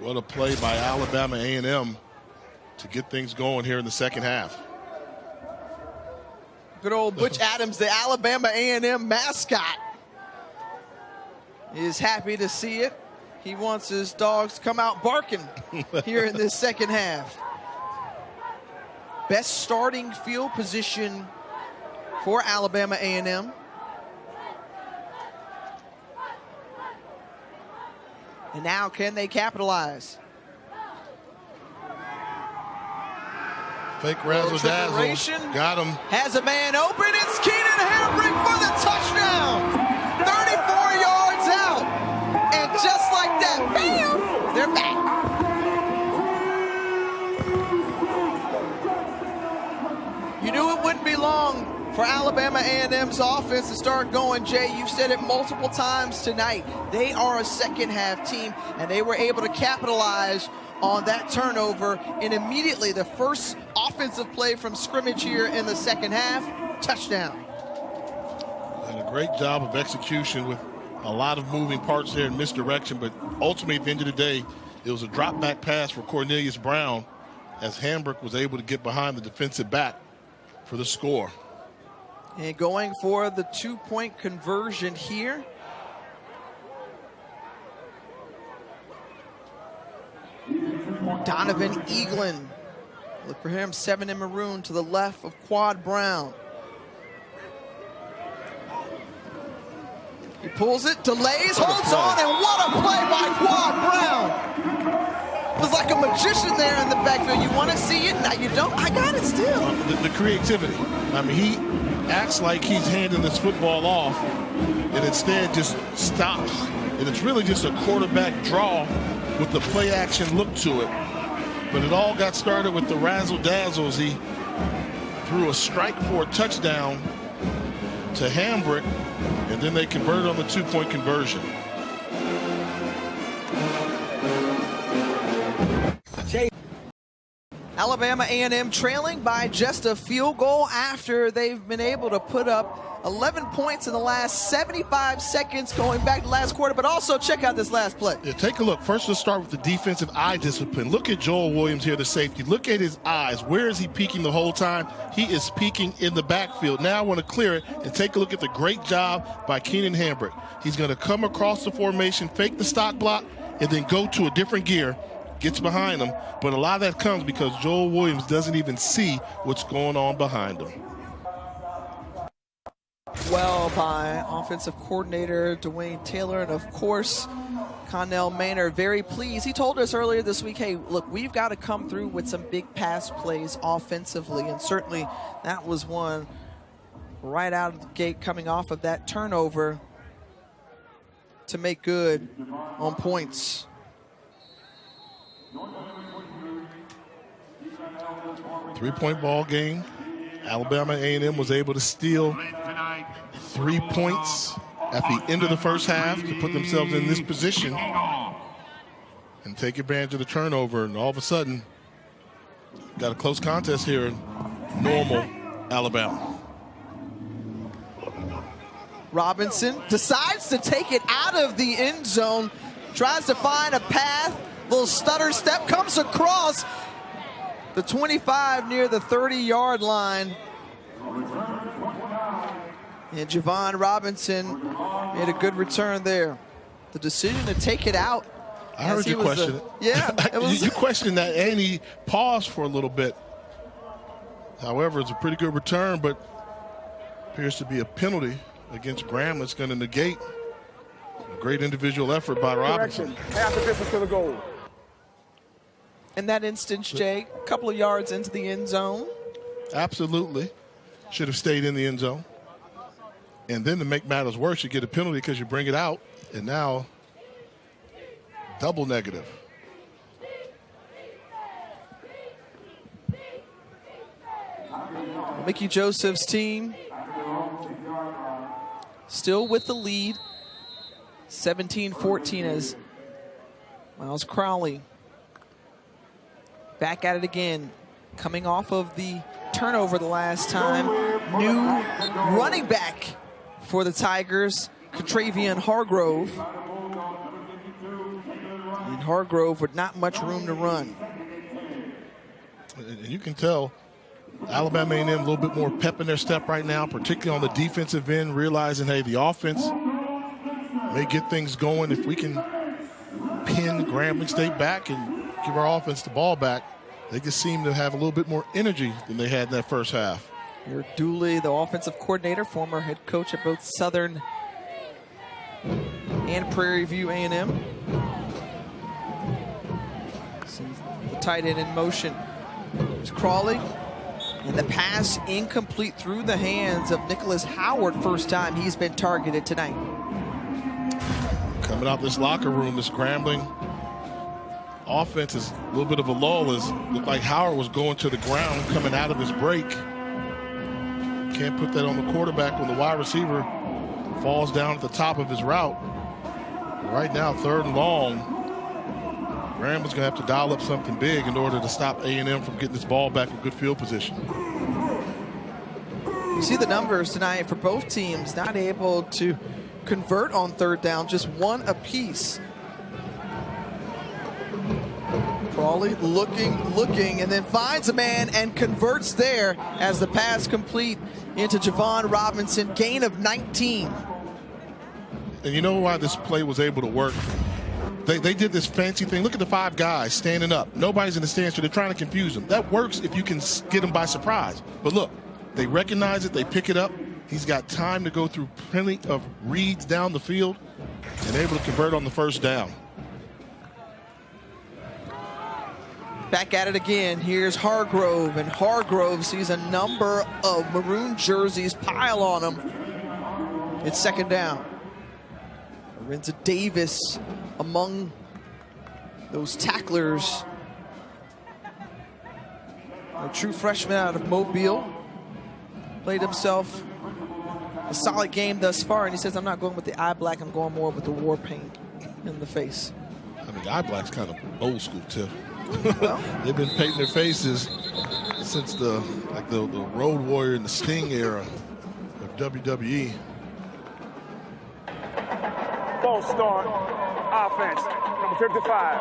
S2: what a play by Alabama A&M to get things going here in the second half.
S1: Good old Butch Adams, the Alabama A&M mascot, is happy to see it. He wants his dogs to come out barking here in this second half. Best starting field position for Alabama A&M. And now, can they capitalize?
S2: Fake razzle-dazzle. Got him.
S1: Has a man open. It's Keenan Hambrick for the touchdown. 34 yards out. And just like that, bam, they're back. You knew it wouldn't be long for Alabama A&M's offense to start going. Jay, you've said it multiple times tonight. They are a second half team, and they were able to capitalize on that turnover, and immediately the first offensive play from scrimmage here in the second half, touchdown.
S2: And a great job of execution with a lot of moving parts there and misdirection, but ultimately at the end of the day, it was a drop back pass for Cornelius Brown, as Hambrick was able to get behind the defensive back for the score.
S1: And going for the 2-point conversion here. Donovan Eaglin. Look for him, 7 in maroon to the left of Quad Brown. He pulls it, delays, holds on, and what a play by Quad Brown. It was like a magician there in the backfield. You want to see it, now you don't. I got it still.
S2: The creativity. I mean, he acts like he's handing this football off, and instead just stops. And it's really just a quarterback draw with the play action look to it. But it all got started with the razzle-dazzle as he threw a strike for a touchdown to Hambrick, and then they converted on the 2-point conversion.
S1: Alabama A&M trailing by just a field goal after they've been able to put up 11 points in the last 75 seconds going back to last quarter, but also check out this last play.
S2: Yeah, take a look. First, let's start with the defensive eye discipline. Look at Joel Williams here, the safety. Look at his eyes. Where is he peeking the whole time? He is peeking in the backfield. Now I want to clear it and take a look at the great job by Keenan Hambrick. He's going to come across the formation, fake the stock block, and then go to a different gear. Gets behind him, but a lot of that comes because Joel Williams doesn't even see what's going on behind him.
S1: Well by offensive coordinator Dwayne Taylor, and of course Connell Maynard very pleased. He told us earlier this week, hey, look, we've got to come through with some big pass plays offensively, and certainly that was one right out of the gate coming off of that turnover to make good on points.
S2: 3-point ball game. Alabama A&M was able to steal 3 points at the end of the first half to put themselves in this position and take advantage of the turnover. And all of a sudden, got a close contest here in Normal, Alabama.
S1: Robinson decides to take it out of the end zone, tries to find a path, little stutter step, comes across the 25 near the 30-yard line. And Javon Robinson made a good return there. The decision to take it out.
S2: I heard you question it.
S1: Yeah. It was
S2: you questioned that, and he paused for a little bit. However, it's a pretty good return, but appears to be a penalty against Graham that's going to negate a great individual effort by Robinson.
S3: Half the distance to the goal.
S1: in that instance, Jay, a couple of yards into the end zone.
S2: Absolutely. Should have stayed in the end zone. And then to make matters worse, you get a penalty because you bring it out, and now double negative.
S1: Mickey Joseph's team still with the lead, 17-14 as Miles Crowley back at it again, coming off of the turnover the last time. New running back for the Tigers, Catravian Hargrove. And Hargrove with not much room to run.
S2: And you can tell Alabama A&M a little bit more pep in their step right now, particularly on the defensive end, realizing, hey, the offense may get things going if we can pin Grambling State back and give our offense the ball back. They just seem to have a little bit more energy than they had in that first half.
S1: Here, Dooley, the offensive coordinator, former head coach at both Southern and Prairie View A&M. Sends the tight end in motion. There's Crawley. And the pass incomplete through the hands of Nicholas Howard. First time he's been targeted tonight.
S2: Coming out this locker room, this Grambling offense is a little bit of a lull. As looked like Howard was going to the ground coming out of his break. Can't put that on the quarterback when the wide receiver falls down at the top of his route. Right now, 3rd and long. Grambling's going to have to dial up something big in order to stop A&M from getting this ball back in good field position.
S1: You see the numbers tonight for both teams, not able to convert on 3rd down, just one apiece. Crawley looking, and then finds a man and converts there as the pass complete into Javon Robinson, gain of 19.
S2: And you know why this play was able to work? They did this fancy thing. Look at the 5 guys standing up. Nobody's in the stands, so they're trying to confuse them. That works if you can get them by surprise. But look, they recognize it, they pick it up. He's got time to go through plenty of reads down the field and able to convert on the 1st down.
S1: Back at it again. Here's Hargrove, and Hargrove sees a number of maroon jerseys pile on him. It's 2nd down. Lorenzo Davis among those tacklers. A true freshman out of Mobile. Played himself a solid game thus far, and he says, I'm not going with the eye black, I'm going more with the war paint in the face.
S2: I mean, eye black's kind of old school, too.
S1: Well,
S2: they've been painting their faces since the Road Warrior and the Sting era of WWE.
S3: False start. Offense. Number 55.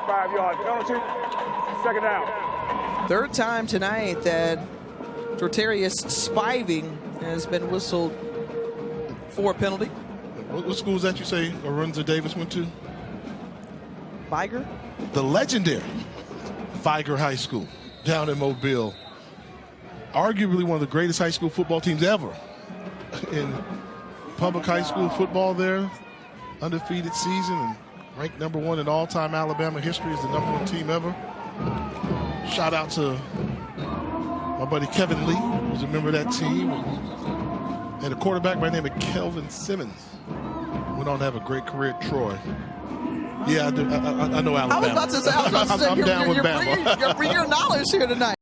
S3: 5-yard penalty. Second down.
S1: third time tonight that Jortarius Spiving has been whistled for a penalty.
S2: What school is that you say Arunza Davis went to?
S1: Viger?
S2: The legendary Viger High School down in Mobile. Arguably one of the greatest high school football teams ever. In public high school football there, undefeated season and ranked #1 in all-time Alabama history as the #1 team ever. Shout out to my buddy Kevin Lee, who's a member of that team. And a quarterback by the name of Kelvin Simmons. Went on to have a great career at Troy. Yeah, I do. I know Alabama.
S1: I was about to say,
S2: I'm down with Bama.
S1: You're bringing your knowledge here tonight.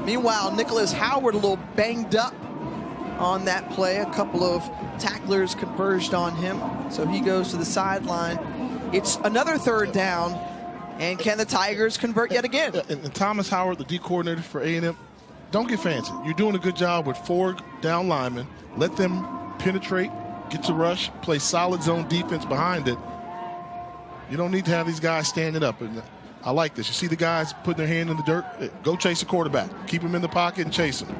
S1: Meanwhile, Nicholas Howard a little banged up on that play. A couple of tacklers converged on him, so he goes to the sideline. It's another third down, and can the Tigers convert yet again?
S2: And Thomas Howard, the D coordinator for A&M, don't get fancy. You're doing a good job with 4 down linemen. Let them penetrate, get to rush, play solid zone defense behind it. You don't need to have these guys standing up. And I like this. You see the guys putting their hand in the dirt? Go chase the quarterback. Keep him in the pocket and chase him.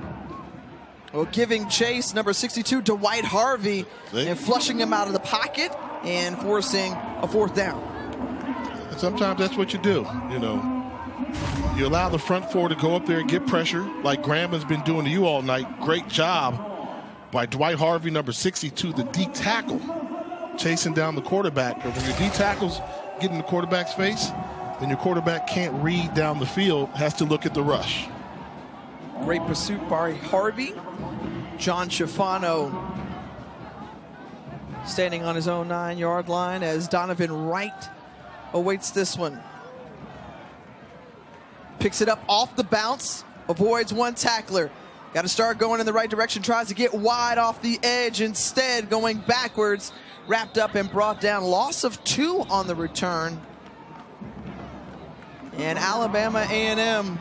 S1: Well, giving chase, number 62, Dwight Harvey, and flushing him out of the pocket and forcing a fourth down.
S2: And sometimes that's what you do, you know. You allow the front 4 to go up there and get pressure like Grambling's been doing to you all night. Great job by Dwight Harvey, number 62, the D tackle, chasing down the quarterback. But when your D tackles get in the quarterback's face, then your quarterback can't read down the field, has to look at the rush.
S1: Great pursuit by Harvey. John Schifano standing on his own 9-yard line as Donovan Wright awaits this one. Picks it up off the bounce, avoids one tackler. Got to start going in the right direction, tries to get wide off the edge, instead going backwards, wrapped up and brought down. Loss of 2 on the return. And Alabama A&M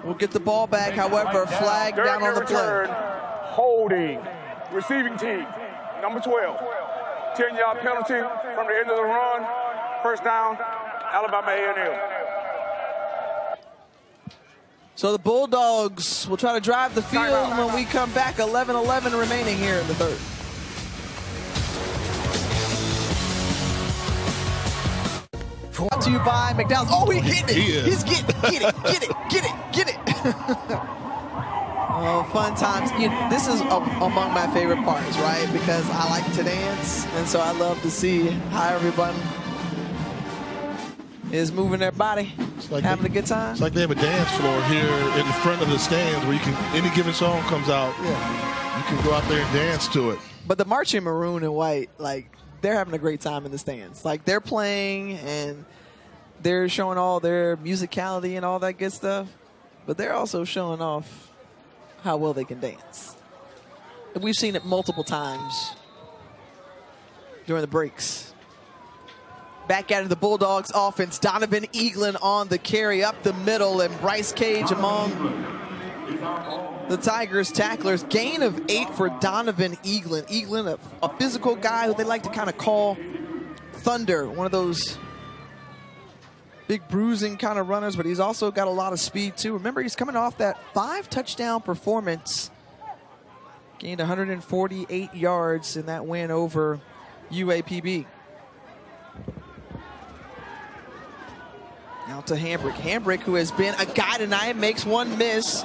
S1: will get the ball back, however, flag down on the play.
S3: Holding. Receiving team, number 12. 10-yard penalty from the end of the run. First down, Alabama A&M.
S1: So the Bulldogs will try to drive the field when we come back. 11-11 remaining here in the third. Brought to you by McDonald's. Oh, he hit it. He's getting get it. Oh, fun times. This is among my favorite parts, right? Because I like to dance, and so I love to see how everyone is moving their body, like having a good time.
S2: It's like they have a dance floor here in the front of the stands where you can, any given song comes out, you can go out there and dance to it.
S1: But the marching maroon and white, like, they're having a great time in the stands. Like, they're playing and they're showing all their musicality and all that good stuff, but they're also showing off how well they can dance. And we've seen it multiple times during the breaks. Back out of the Bulldogs offense, Donovan Eaglin on the carry up the middle, and Bryce Cage among the Tigers tacklers. Gain of 8 for Donovan Eaglin. Eaglin, a physical guy who they like to kind of call Thunder, one of those big bruising kind of runners, but he's also got a lot of speed too. Remember, he's coming off that 5-touchdown performance. Gained 148 yards in that win over UAPB. Now to Hambrick. Hambrick, who has been a guy tonight, makes one miss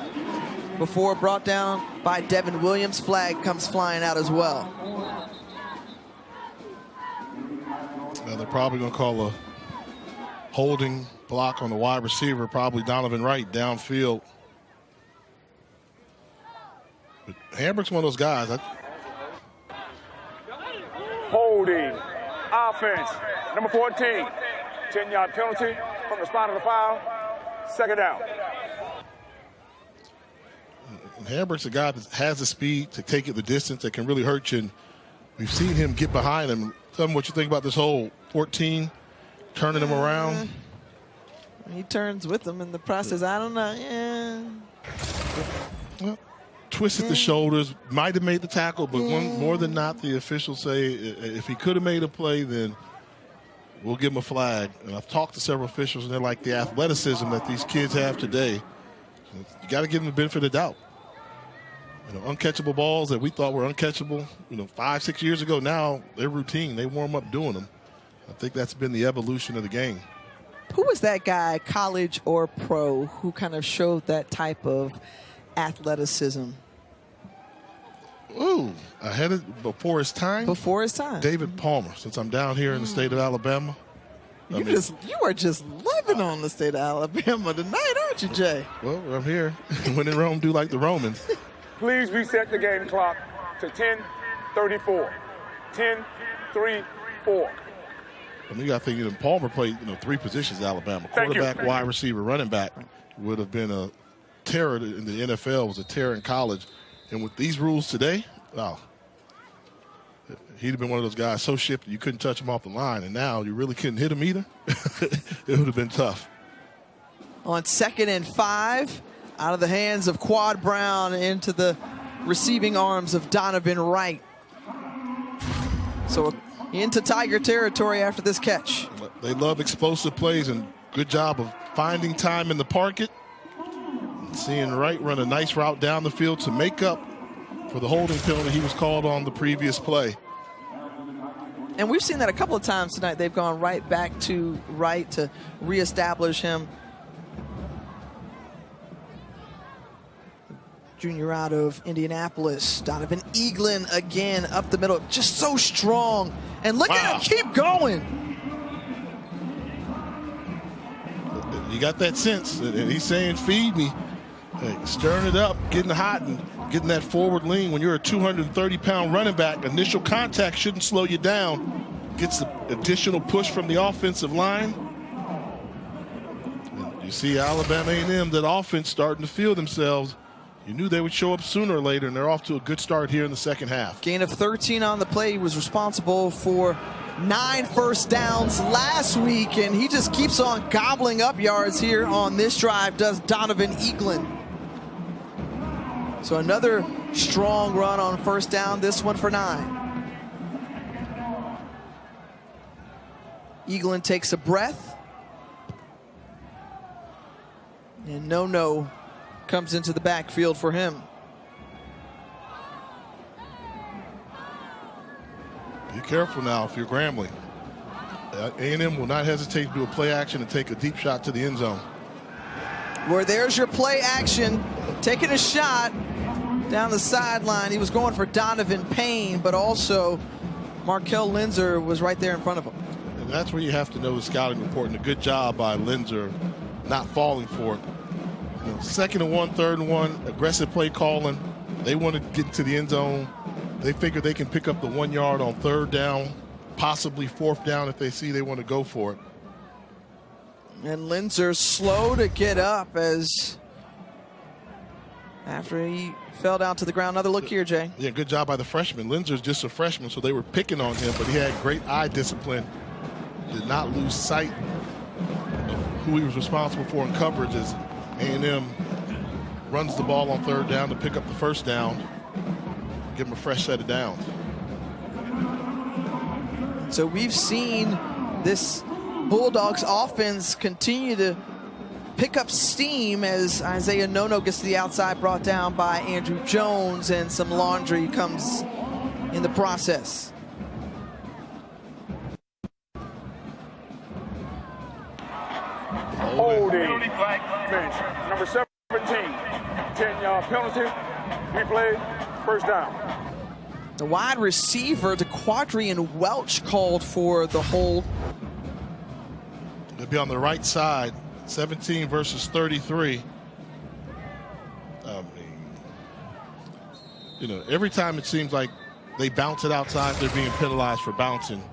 S1: before brought down by Devin Williams. Flag comes flying out as well.
S2: Now they're probably going to call a holding block on the wide receiver, probably Donovan Wright downfield. But Hambrick's one of those guys.
S3: Holding. Offense, number 14. 10-yard penalty from the spot of the foul. Second down.
S2: Hambrick's a guy that has the speed to take it the distance that can really hurt you. And we've seen him get behind him. Tell me what you think about this whole 14 turning him around.
S1: He turns with them in the process. I don't know.
S2: Well, twisted the shoulders, might have made the tackle, but more than not, the officials say if he could have made a play, then we'll give him a flag. And I've talked to several officials, and they're like, the athleticism that these kids have today, you got to give them the benefit of the doubt. Uncatchable balls that we thought were uncatchable, 5-6 years ago, now they're routine. They warm up doing them. I think that's been the evolution of the game.
S1: Who was that guy, college or pro, who kind of showed that type of athleticism?
S2: Ooh, before his time?
S1: Before his time.
S2: David Palmer, since I'm down here in the state of Alabama.
S1: You are just living on the state of Alabama tonight, aren't you, Jay?
S2: Well, I'm here. When in Rome, do like the Romans.
S3: Please reset the game clock to 10:34. 10:34.
S2: You got to think Palmer played 3 positions at Alabama: quarterback, wide receiver, running back. Would have been a terror in the NFL. Was a terror in college, and with these rules today, wow, he'd have been one of those guys so shifty you couldn't touch him off the line, and now you really couldn't hit him either. It would have been tough.
S1: On 2nd and 5, out of the hands of Quad Brown into the receiving arms of Donovan Wright. So into Tiger territory after this catch.
S2: They love explosive plays, and good job of finding time in the pocket. Seeing Wright run a nice route down the field to make up for the holding penalty he was called on the previous play.
S1: And we've seen that a couple of times tonight. They've gone right back to Wright to reestablish him. Junior out of Indianapolis, Donovan Eaglin again up the middle, just so strong. And look at him keep going.
S2: You got that sense, and he's saying, feed me. Hey, stirring it up, getting hot, and getting that forward lean. When you're a 230-pound running back, initial contact shouldn't slow you down. Gets the additional push from the offensive line. And you see Alabama A&M, that offense starting to feel themselves. You knew they would show up sooner or later, and they're off to a good start here in the second half.
S1: Gain of 13 on the play. He was responsible for 9 first downs last week, and he just keeps on gobbling up yards here on this drive, does Donovan Eaglin. So another strong run on first down, this one for 9. Eaglin takes a breath. And no comes into the backfield for him.
S2: Be careful now if you're Grambling. A&M will not hesitate to do a play action and take a deep shot to the end zone.
S1: Where there's your play action, taking a shot down the sideline. He was going for Donovan Payne, but also Markel Linzer was right there in front of him.
S2: And that's where you have to know the scouting report, and a good job by Linzer not falling for it. 2nd and 1, 3rd and 1, aggressive play calling. They want to get to the end zone. They figure they can pick up the 1 yard on 3rd down, possibly 4th down if they see they want to go for it.
S1: And Linzer slow to get up as after he fell down to the ground. Another look here, Jay.
S2: Yeah, good job by the freshman. Linzer's just a freshman, so they were picking on him, but he had great eye discipline. Did not lose sight of who he was responsible for in coverage as A&M runs the ball on 3rd down to pick up the 1st down, give him a fresh set of downs.
S1: So we've seen this Bulldogs offense continue to pick up steam as Isaiah Nono gets to the outside, brought down by Andrew Jones, and some laundry comes in the process.
S3: Holding. Bench. Number 17. 10-yard penalty. Replay. First down.
S1: The wide receiver, DeQuadrian Welch, called for the hold.
S2: It'll be on the right side. 17 versus 33. Every time it seems like they bounce it outside, they're being penalized for bouncing.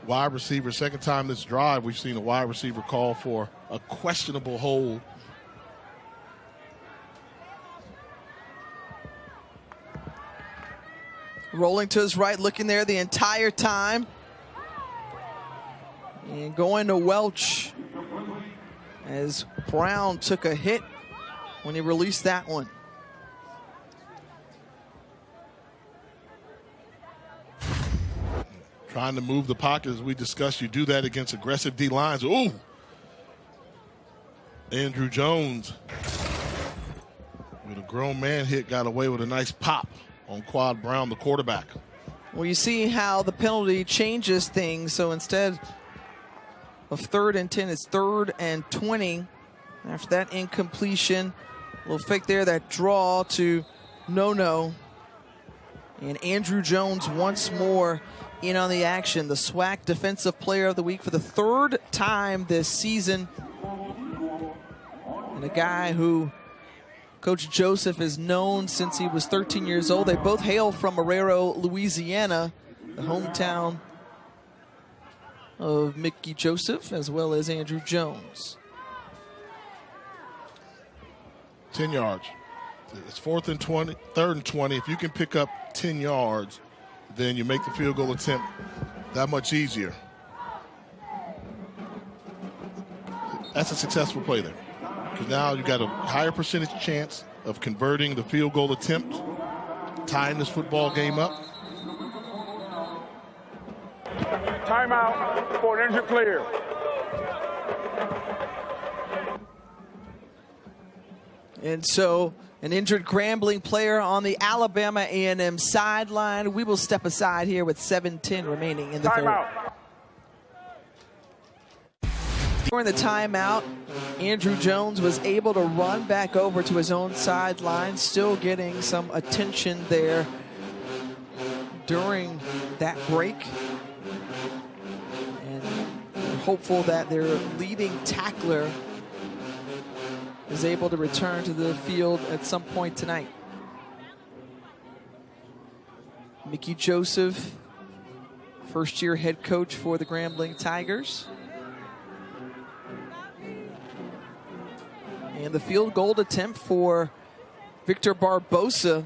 S2: Wide receiver, 2nd time this drive, we've seen a wide receiver call for a questionable hold.
S1: Rolling to his right, looking there the entire time. And going to Welch as Brown took a hit when he released that one.
S2: Trying to move the pocket, as we discussed. You do that against aggressive D lines. Ooh! Andrew Jones, with a grown man hit, got away with a nice pop on Quad Brown, the quarterback.
S1: Well, you see how the penalty changes things. So instead of 3rd and 10, it's 3rd and 20. After that incompletion, a little fake there, that draw to no. And Andrew Jones once more in on the action. The SWAC Defensive Player of the Week for the 3rd time this season. And a guy who Coach Joseph has known since he was 13 years old. They both hail from Marrero, Louisiana, the hometown of Mickey Joseph, as well as Andrew Jones.
S2: 10 yards. It's 4th and 20, 3rd and 20. If you can pick up 10 yards, then you make the field goal attempt that much easier. That's a successful play there. Because now you got a higher percentage chance of converting the field goal attempt, tying this football game up.
S3: Timeout for an injured player.
S1: And so an injured Grambling player on the Alabama A&M sideline. We will step aside here with 7:10 remaining in the third. During the timeout, Andrew Jones was able to run back over to his own sideline, still getting some attention there during that break. And we're hopeful that their leading tackler is able to return to the field at some point tonight. Mickey Joseph, first-year head coach for the Grambling Tigers. And the field goal attempt for Victor Barbosa.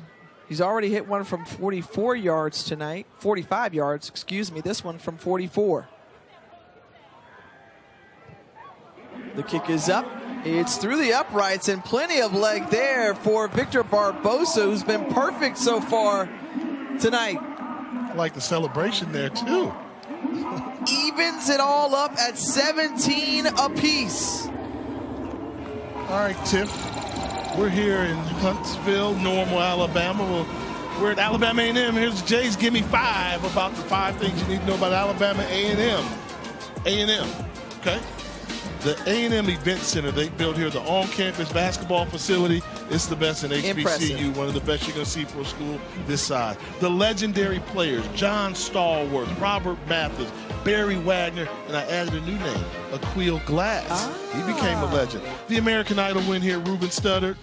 S1: He's already hit one from 44 yards tonight. 45 yards, excuse me. This one from 44. The kick is up. It's through the uprights and plenty of leg there for Victor Barbosa, who's been perfect so far tonight.
S2: I like the celebration there, too.
S1: Evens it all up at 17 apiece.
S2: All right, Tiff, we're here in Huntsville, Normal, Alabama. We're at Alabama A&M. Here's Jay's Gimme 5 about the 5 things you need to know about Alabama A&M. A&M, okay? The A&M Event Center they built here, the on-campus basketball facility, it's the best in HBCU,
S1: Impressive.
S2: one of the best you're going to see for a school this size. The legendary players, John Stallworth, Robert Mathis, Barry Wagner, and I added a new name, Aqeel Glass. He became a legend. The American Idol win here, Ruben Studdard.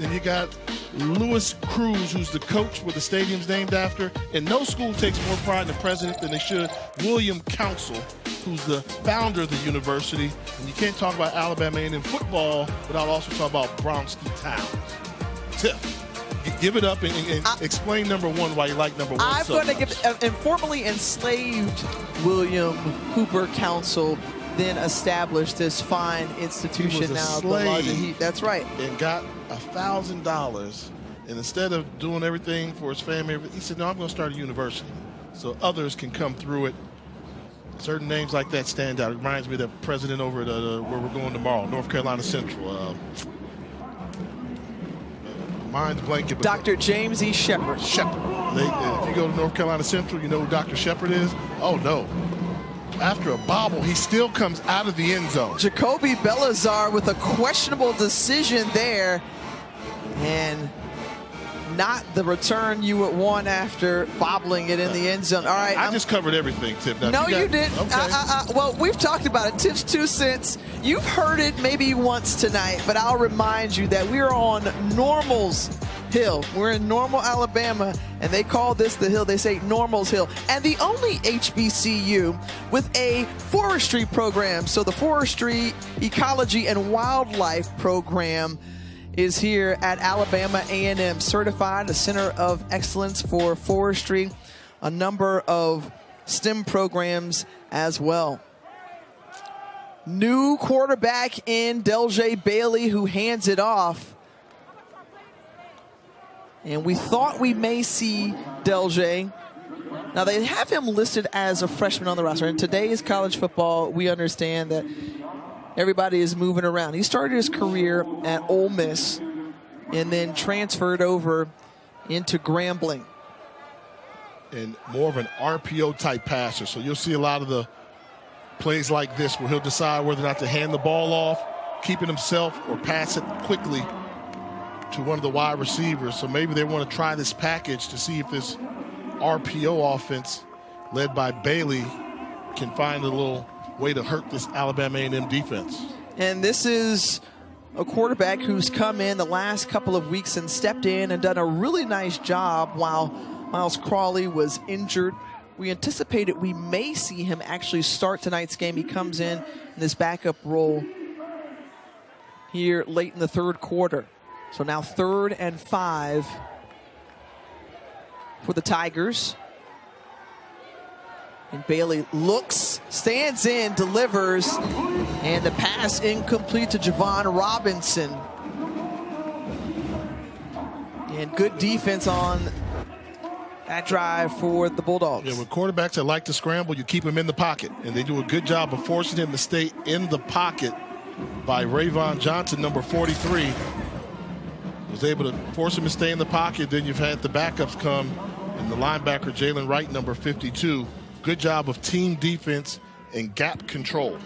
S2: And you got Louis Cruz, who's the coach where the stadium's named after. And no school takes more pride in the president than they should. William Council, who's the founder of the university. And you can't talk about Alabama A&M football without also talking about Brownsky Towns. Tiff, give it up and explain number one why you like number one
S1: I'm
S2: so
S1: going to
S2: much.
S1: give informally enslaved William Hooper Council, then established this fine institution.
S2: He was a
S1: now.
S2: slave
S1: That's right.
S2: and got $1,000, and instead of doing everything for his family, he said, no, I'm going to start a university so others can come through it. Certain names like that stand out. It reminds me of the president over at where we're going tomorrow, North Carolina Central. Mind's blanket.
S1: Dr. James E. Shepard.
S2: If you go to North Carolina Central, you know who Dr. Shepard is? Oh, no. After a bobble, he still comes out of the end zone.
S1: Jacoby Belazar with a questionable decision there, and not the return you would want after bobbling it in the end zone. All right.
S2: I just covered everything, Tip. Now,
S1: no, you didn't.
S2: Okay.
S1: Well, we've talked about it. Tips 2 cents. You've heard it maybe once tonight, but I'll remind you that we're on Normal's Hill. We're in Normal, Alabama, and they call this the hill. They say Normal's Hill. And the only HBCU with a forestry program. So the Forestry, Ecology, and Wildlife program is here at Alabama A&M, certified a center of excellence for forestry, a number of STEM programs as well. New quarterback in Deljae Bailey, who hands it off. And we thought we may see Deljae. Now, they have him listed as a freshman on the roster. In today's college football, we understand that everybody is moving around. He started his career at Ole Miss and then transferred over into Grambling.
S2: And more of an RPO type passer. So you'll see a lot of the plays like this where he'll decide whether or not to hand the ball off, keep it himself, or pass it quickly to one of the wide receivers. So maybe they want to try this package to see if this RPO offense led by Bailey can find a little way to hurt this Alabama A&M defense.
S1: And this is a quarterback who's come in the last couple of weeks and stepped in and done a really nice job while Miles Crawley was injured. We anticipated we may see him actually start tonight's game. He comes in this backup role here late in the third quarter. So now 3rd and 5 for the Tigers. And Bailey looks, stands in, delivers, and the pass incomplete to Javon Robinson. And good defense on that drive for the Bulldogs.
S2: Yeah, with quarterbacks that like to scramble, you keep them in the pocket. And they do a good job of forcing him to stay in the pocket by Rayvon Johnson, number 43. Was able to force him to stay in the pocket. Then you've had the backups come, and the linebacker Jalen Wright, number 52. Good job of team defense and gap control.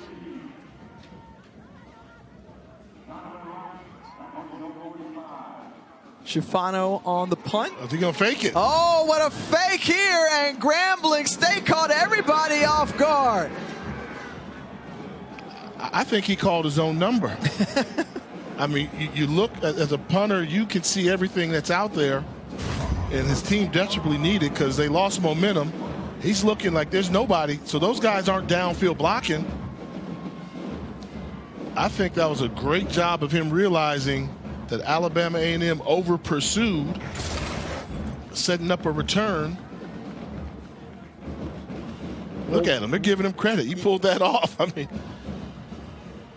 S1: Schifano on the punt.
S2: Is he going to fake it?
S1: Oh, what a fake here, and Grambling State caught everybody off guard.
S2: I think he called his own number. I mean, you look, as a punter, you can see everything that's out there, and his team desperately needed because they lost momentum. He's looking like there's nobody, so those guys aren't downfield blocking. I think that was a great job of him realizing that Alabama A&M over-pursued, setting up a return. Look at him. They're giving him credit. He pulled that off. I mean,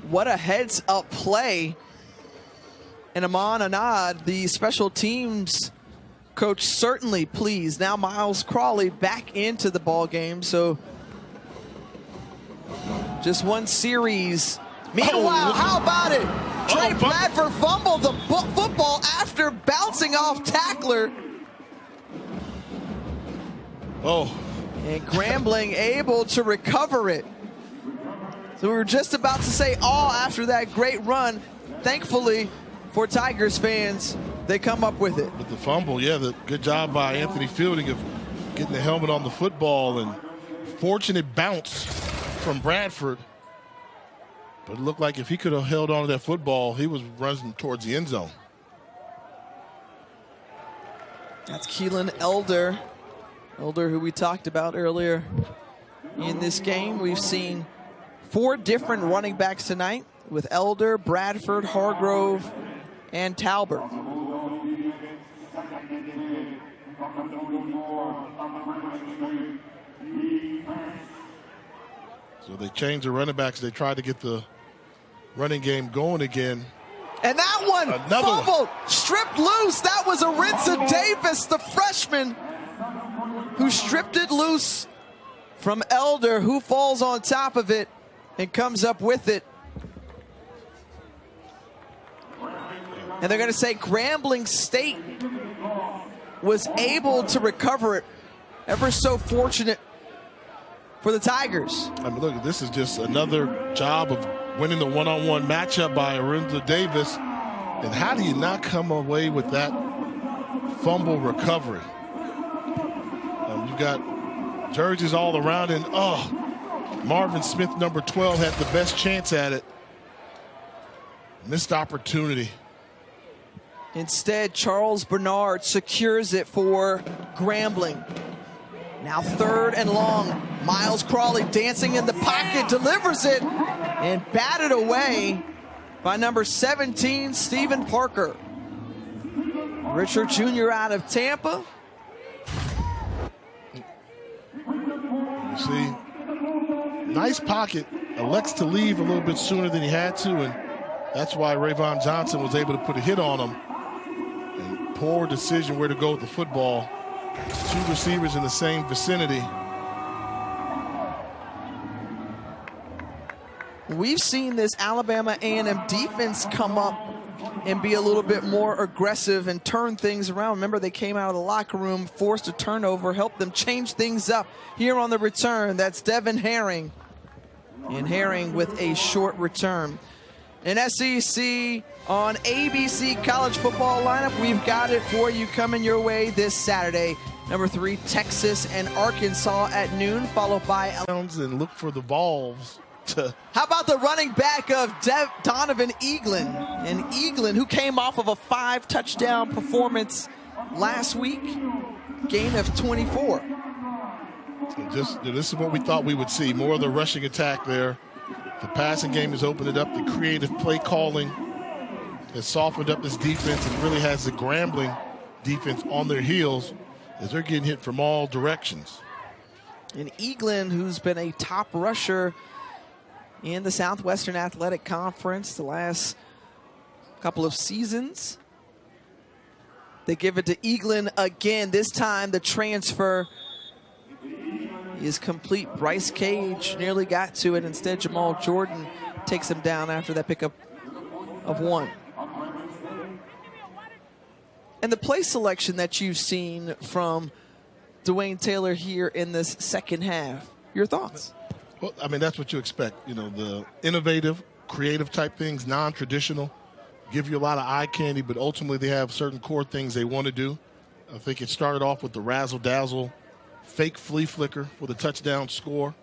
S1: what a heads-up play. And Aman Anad, the special teams coach, certainly pleased. Now Miles Crawley back into the ball game. So just one series. Meanwhile, how about it? Trey Bradford fumbled the football after bouncing off tackler.
S2: Oh.
S1: And Grambling able to recover it. So we were just about to say after that great run. Thankfully for Tigers fans, they come up with it.
S2: With the fumble, yeah, the good job by Anthony Fielding of getting the helmet on the football, and fortunate bounce from Bradford. But it looked like if he could have held on to that football, he was running towards the end zone.
S1: That's Keelan Elder. Elder, who we talked about earlier in this game. We've seen 4 different running backs tonight with Elder, Bradford, Hargrove, and Talbert.
S2: So they changed the running backs. They tried to get the running game going again.
S1: And that one fumbled, stripped loose. That was Arinza Davis, the freshman, who stripped it loose from Elder, who falls on top of it and comes up with it. And they're going to say Grambling State was able to recover it. Ever so fortunate for the Tigers.
S2: I mean, look, this is just another job of winning the one-on-one matchup by Arinza Davis. And how do you not come away with that fumble recovery? You've got jerseys all around, and Marvin Smith, number 12, had the best chance at it. Missed opportunity.
S1: Instead, Charles Bernard secures it for Grambling. Now 3rd and long. Miles Crawley dancing in the pocket, delivers it, and batted away by number 17, Stephen Parker. Richard Jr. out of Tampa.
S2: You see, nice pocket. elects to leave a little bit sooner than he had to, and that's why Rayvon Johnson was able to put a hit on him. And poor decision where to go with the football. Two receivers in the same vicinity.
S1: We've seen this Alabama A&M defense come up and be a little bit more aggressive and turn things around. Remember, they came out of the locker room, forced a turnover, helped them change things up. Here on the return, that's Devin Herring. And Herring with a short return. An SEC on ABC college football lineup. We've got it for you coming your way this Saturday. Number 3, Texas and Arkansas at noon, followed by...
S2: And look for the Vols.
S1: How about the running back of Donovan Eaglin? And Eaglin, who came off of a 5-touchdown performance last week, gain of 24.
S2: So this is what we thought we would see. More of the rushing attack there. The passing game has opened it up. The creative play calling has softened up this defense and really has the Grambling defense on their heels as they're getting hit from all directions.
S1: And Eaglin, who's been a top rusher in the Southwestern Athletic Conference the last couple of seasons. They give it to Eaglin again. This time the transfer is complete. Bryce Cage nearly got to it. Instead, Jamal Jordan takes him down after that pickup of 1. And the play selection that you've seen from Dwayne Taylor here in this second half, your thoughts?
S2: Well, I mean, that's what you expect. You know, the innovative, creative type things, non-traditional, give you a lot of eye candy, but ultimately they have certain core things they want to do. I think it started off with the razzle-dazzle, fake flea flicker for the touchdown score.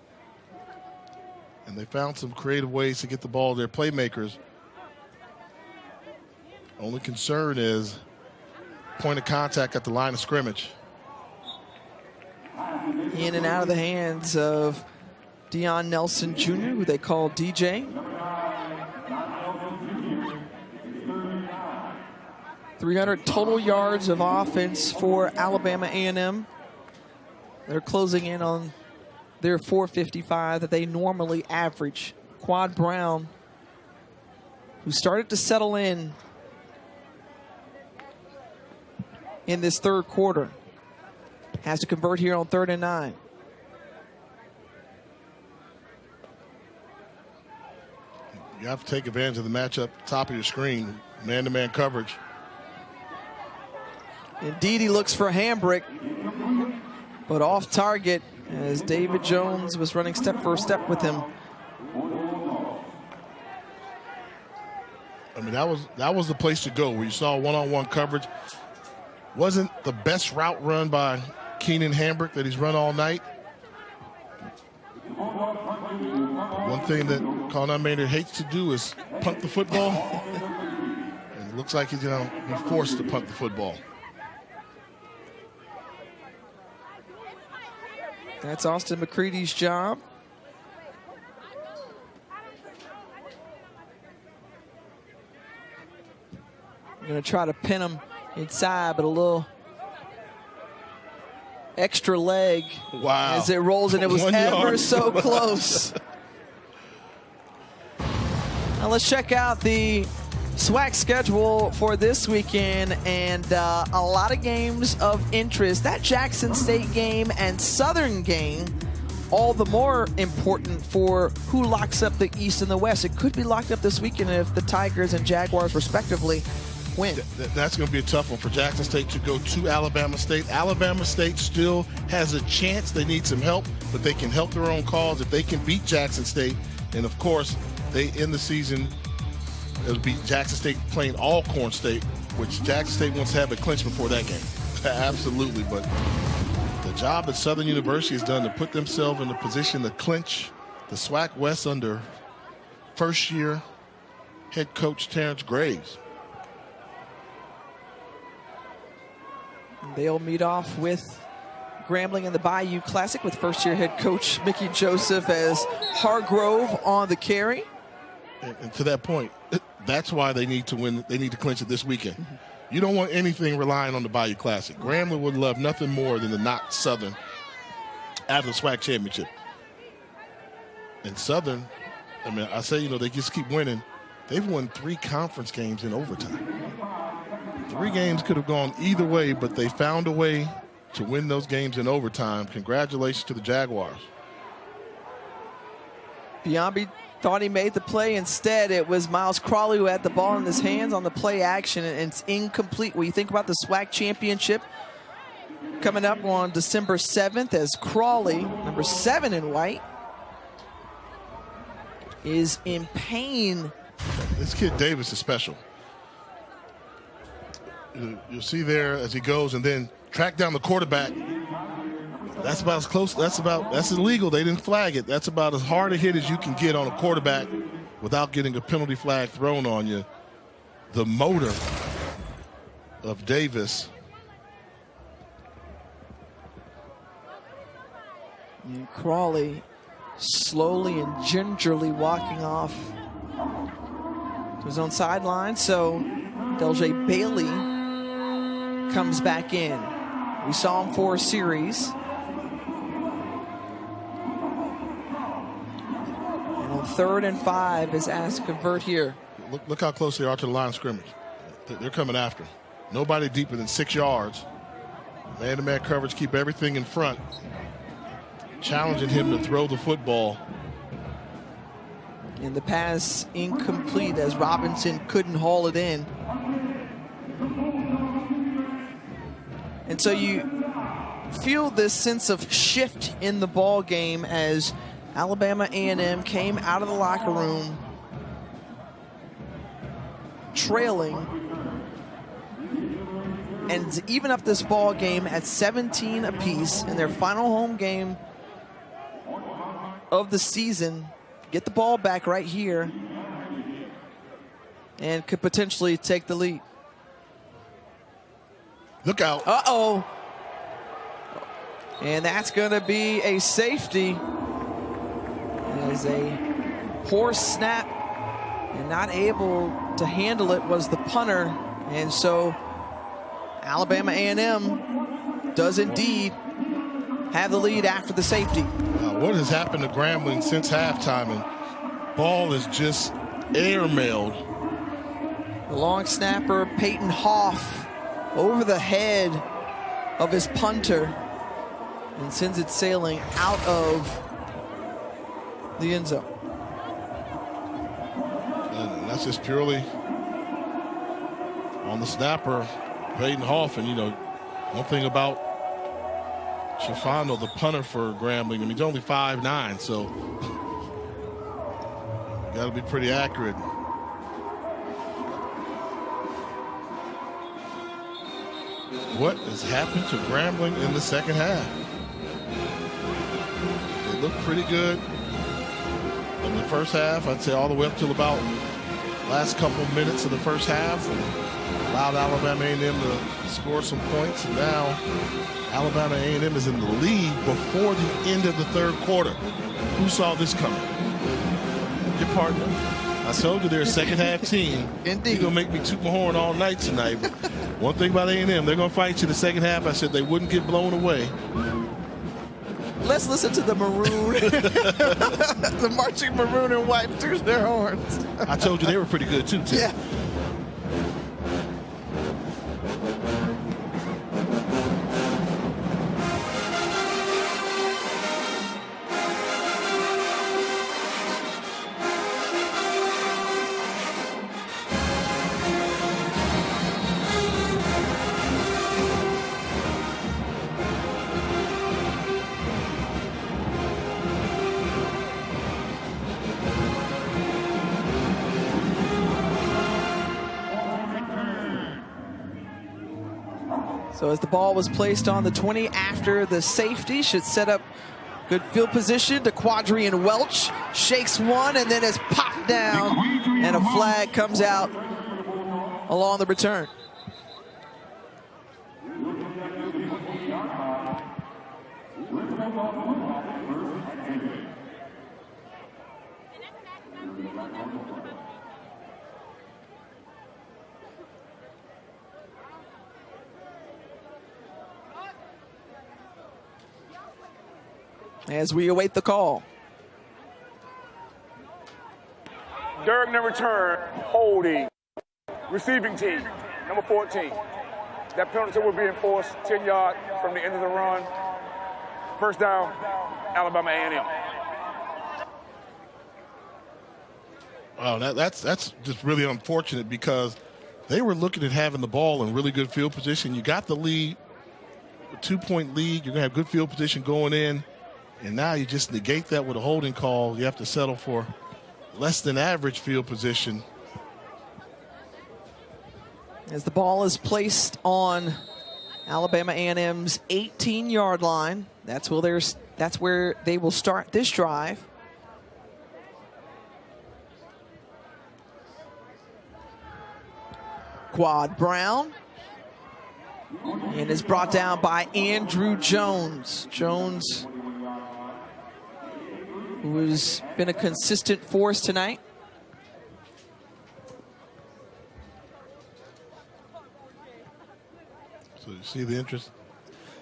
S2: And they found some creative ways to get the ball to their playmakers. Only concern is point of contact at the line of scrimmage.
S1: In and out of the hands of Deion Nelson Jr., who they call DJ. 300 total yards of offense for Alabama A&M. They're closing in on their 455 that they normally average. Quad Brown, who started to settle in this third quarter, has to convert here on 3rd and 9.
S2: You have to take advantage of the matchup, top of your screen, man-to-man coverage.
S1: Indeed, he looks for Hambrick, but off target as David Jones was running step for step with him.
S2: I mean, that was the place to go where you saw one-on-one coverage. Wasn't the best route run by Keenan Hambrick that he's run all night. One thing that Colin Maynard hates to do is punt the football. And it looks like he's going to be forced to punt the football.
S1: That's Austin McCready's job. I'm going to try to pin him inside, but a little extra leg as it rolls, and it was ever so close. Now let's check out the SWAC schedule for this weekend, and a lot of games of interest. That Jackson State game and Southern game, all the more important for who locks up the East and the West. It could be locked up this weekend if the Tigers and Jaguars respectively win.
S2: That's going to be a tough one for Jackson State to go to Alabama State. Alabama State still has a chance. They need some help, but they can help their own cause if they can beat Jackson State. And of course, they end the season, it'll be Jackson State playing Alcorn State, which Jackson State wants to have a clinch before that game. Absolutely, but the job that Southern University has done to put themselves in a position to clinch the SWAC West under first-year head coach Terrence Graves.
S1: They'll meet off with Grambling in the Bayou Classic with first-year head coach Mickey Joseph as Hargrove on the carry.
S2: And to that point, that's why they need to win. They need to clinch it this weekend. You don't want anything relying on the Bayou Classic. Grambling would love nothing more than to knock Southern out of the SWAC championship. And Southern I mean, I say, they just keep winning. They've won 3 conference games in overtime. 3 games could have gone either way, but they found a way to win those games in overtime. Congratulations to the Jaguars.
S1: Biombi thought he made the play. Instead, it was Miles Crawley who had the ball in his hands on the play action, and it's incomplete. When you think about the SWAC championship coming up on December 7th, as Crawley, number 7 in white, is in pain.
S2: This kid Davis is special. You'll see there as he goes and then track down the quarterback. That's about as close. That's illegal. They didn't flag it. That's about as hard a hit as you can get on a quarterback without getting a penalty flag thrown on you. The motor of Davis.
S1: And Crawley slowly and gingerly walking off to his own sideline. So Del'Jay Bailey comes back in. We saw him for a series. And on 3rd and 5 is asked to convert here.
S2: Look how close they are to the line of scrimmage. They're coming after him. Nobody deeper than 6 yards. Man-to-man coverage, keep everything in front. Challenging him to throw the football.
S1: And the pass incomplete as Robinson couldn't haul it in. And so you feel this sense of shift in the ball game as Alabama A&M came out of the locker room trailing and even up this ball game at 17 apiece in their final home game of the season. Get the ball back right here and could potentially take the lead.
S2: Look out.
S1: Uh-oh. And that's going to be a safety. As a poor snap and not able to handle it was the punter. And so Alabama A&M does indeed have the lead after the safety.
S2: What has happened to Grambling since halftime? And ball is just airmailed.
S1: The long snapper, Peyton Hoff, over the head of his punter and sends it sailing out of the end zone.
S2: And that's just purely on the snapper, Peyton Hoff. And, one thing about Schifano, the punter for Grambling, he's only 5'9", so you got to be pretty accurate. What has happened to Grambling in the second half? They look pretty good in the first half. I'd say all the way up till about last couple of minutes of the first half, and allowed Alabama A&M to score some points. And now Alabama A&M is in the lead before the end of the third quarter. Who saw this coming? Your partner. I told you they're a second half team.
S1: Indeed.
S2: You're going to make me toot my horn all night tonight. But one thing about A&M, they're going to fight you the second half. I said they wouldn't get blown away.
S1: Let's listen to the maroon, the marching maroon and white toot their horns.
S2: I told you they were pretty good too, Tim.
S1: Yeah. So as the ball was placed on the 20 after the safety, should set up good field position to Quadrian Welch. Shakes one and then is popped down, and a flag comes out along the return. As we await the call.
S3: during the return, holding, receiving team, number 14. That penalty will be enforced 10 yards from the end of the run. First down, Alabama A&M.
S2: Wow, that's just really unfortunate because they were looking at having the ball in really good field position. You got the lead, a 2-point lead. You're going to have good field position going in. And now you just negate that with a holding call. You have to settle for less than average field position.
S1: As the ball is placed on Alabama A&M's 18-yard line, that's where they will start this drive. Quad Brown, and is brought down by Andrew Jones. Jones, who has been a consistent force tonight.
S2: So you see the interest,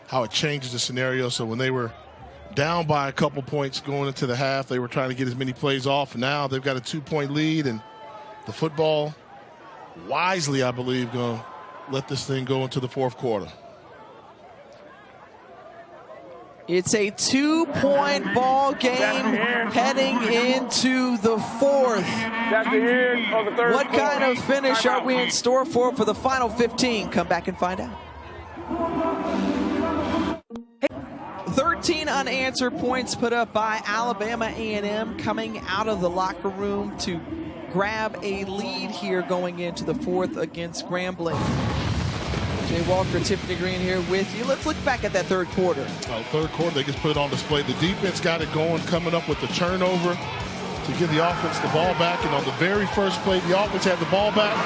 S2: how it changes the scenario. So when they were down by a couple points going into the half, they were trying to get as many plays off. Now they've got a 2-point lead, and the football wisely, I believe, going to let this thing go into the fourth quarter.
S1: It's a 2-point ball game heading into the fourth.
S3: That's the end of the third
S1: What kind of finish are we in store for the final 15? Come back and find out. 13 unanswered points put up by Alabama A&M coming out of the locker room to grab a lead here going into the fourth against Grambling. Jay Walker, Tiffany Green here with you. Let's look back at that third quarter.
S2: Third quarter, they just put it on display. The defense got it going, coming up with the turnover to give the offense the ball back. And on the very first play, the offense had the ball back.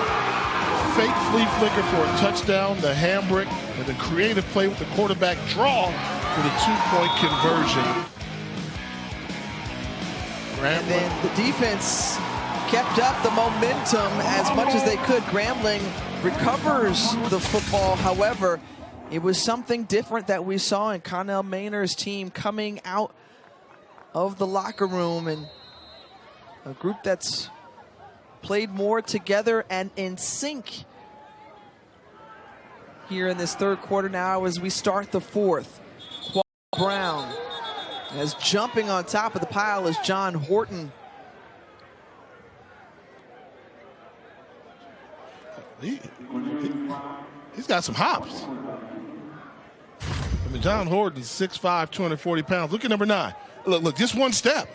S2: Fake flea flicker for a touchdown, the handbrake, and the creative play with the quarterback draw for the 2-point conversion.
S1: And then the defense kept up the momentum as much as they could. Grambling recovers the football. However, it was something different that we saw in Connell Maynard's team coming out of the locker room, and a group that's played more together and in sync here in this third quarter now as we start the fourth. Quad Brown, as jumping on top of the pile is John Horton.
S2: He's got some hops. I mean, John Horton's 6'5", 240 pounds. Look at number 9. Look, just one step.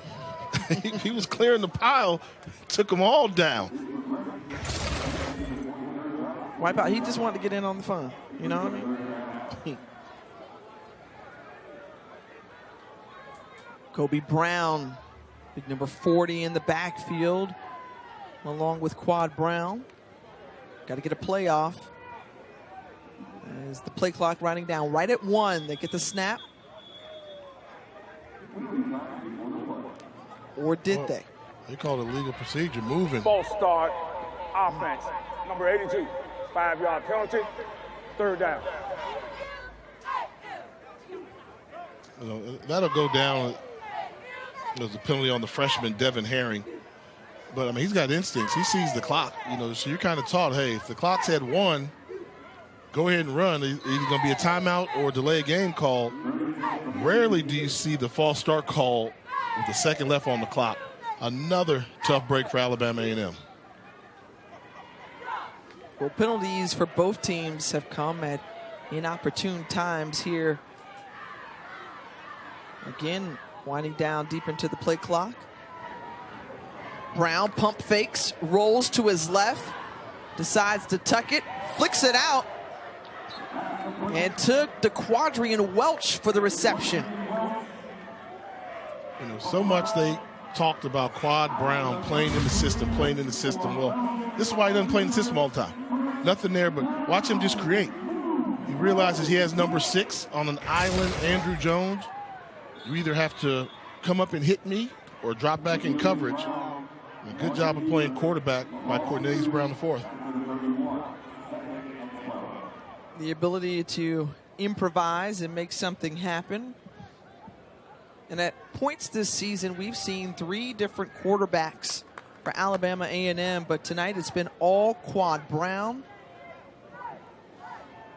S2: He was clearing the pile, took them all down.
S1: Wipeout, he just wanted to get in on the fun. You know what I mean? Kobe Brown, big number 40 in the backfield, along with Quad Brown. Got to get a play off. As the play clock running down right at 1, they get the snap. Or did they?
S2: They called it legal procedure, moving.
S3: False start, offense, number 82, 5-yard penalty, third down.
S2: That'll go down as a penalty on the freshman, Devin Herring. But, I mean, he's got instincts. He sees the clock, so you're kind of taught, hey, if the clock's at 1, go ahead and run. Either going to be a timeout or a delay game call. Rarely do you see the false start call with the second left on the clock. Another tough break for Alabama A&M.
S1: Well, penalties for both teams have come at inopportune times here. Again, winding down deep into the play clock. Brown pump fakes, rolls to his left, decides to tuck it, flicks it out, and took the Quadrian Welch for the reception.
S2: So much they talked about Quad Brown playing in the system. Well, this is why he doesn't play in the system all the time. Nothing there, but watch him just create. He realizes he has number 6 on an island, Andrew Jones. You either have to come up and hit me or drop back in coverage. A good job of playing quarterback by Cornelius Brown IV.
S1: The ability to improvise and make something happen. And at points this season, we've seen 3 different quarterbacks for Alabama A&M, but tonight it's been all Quad Brown.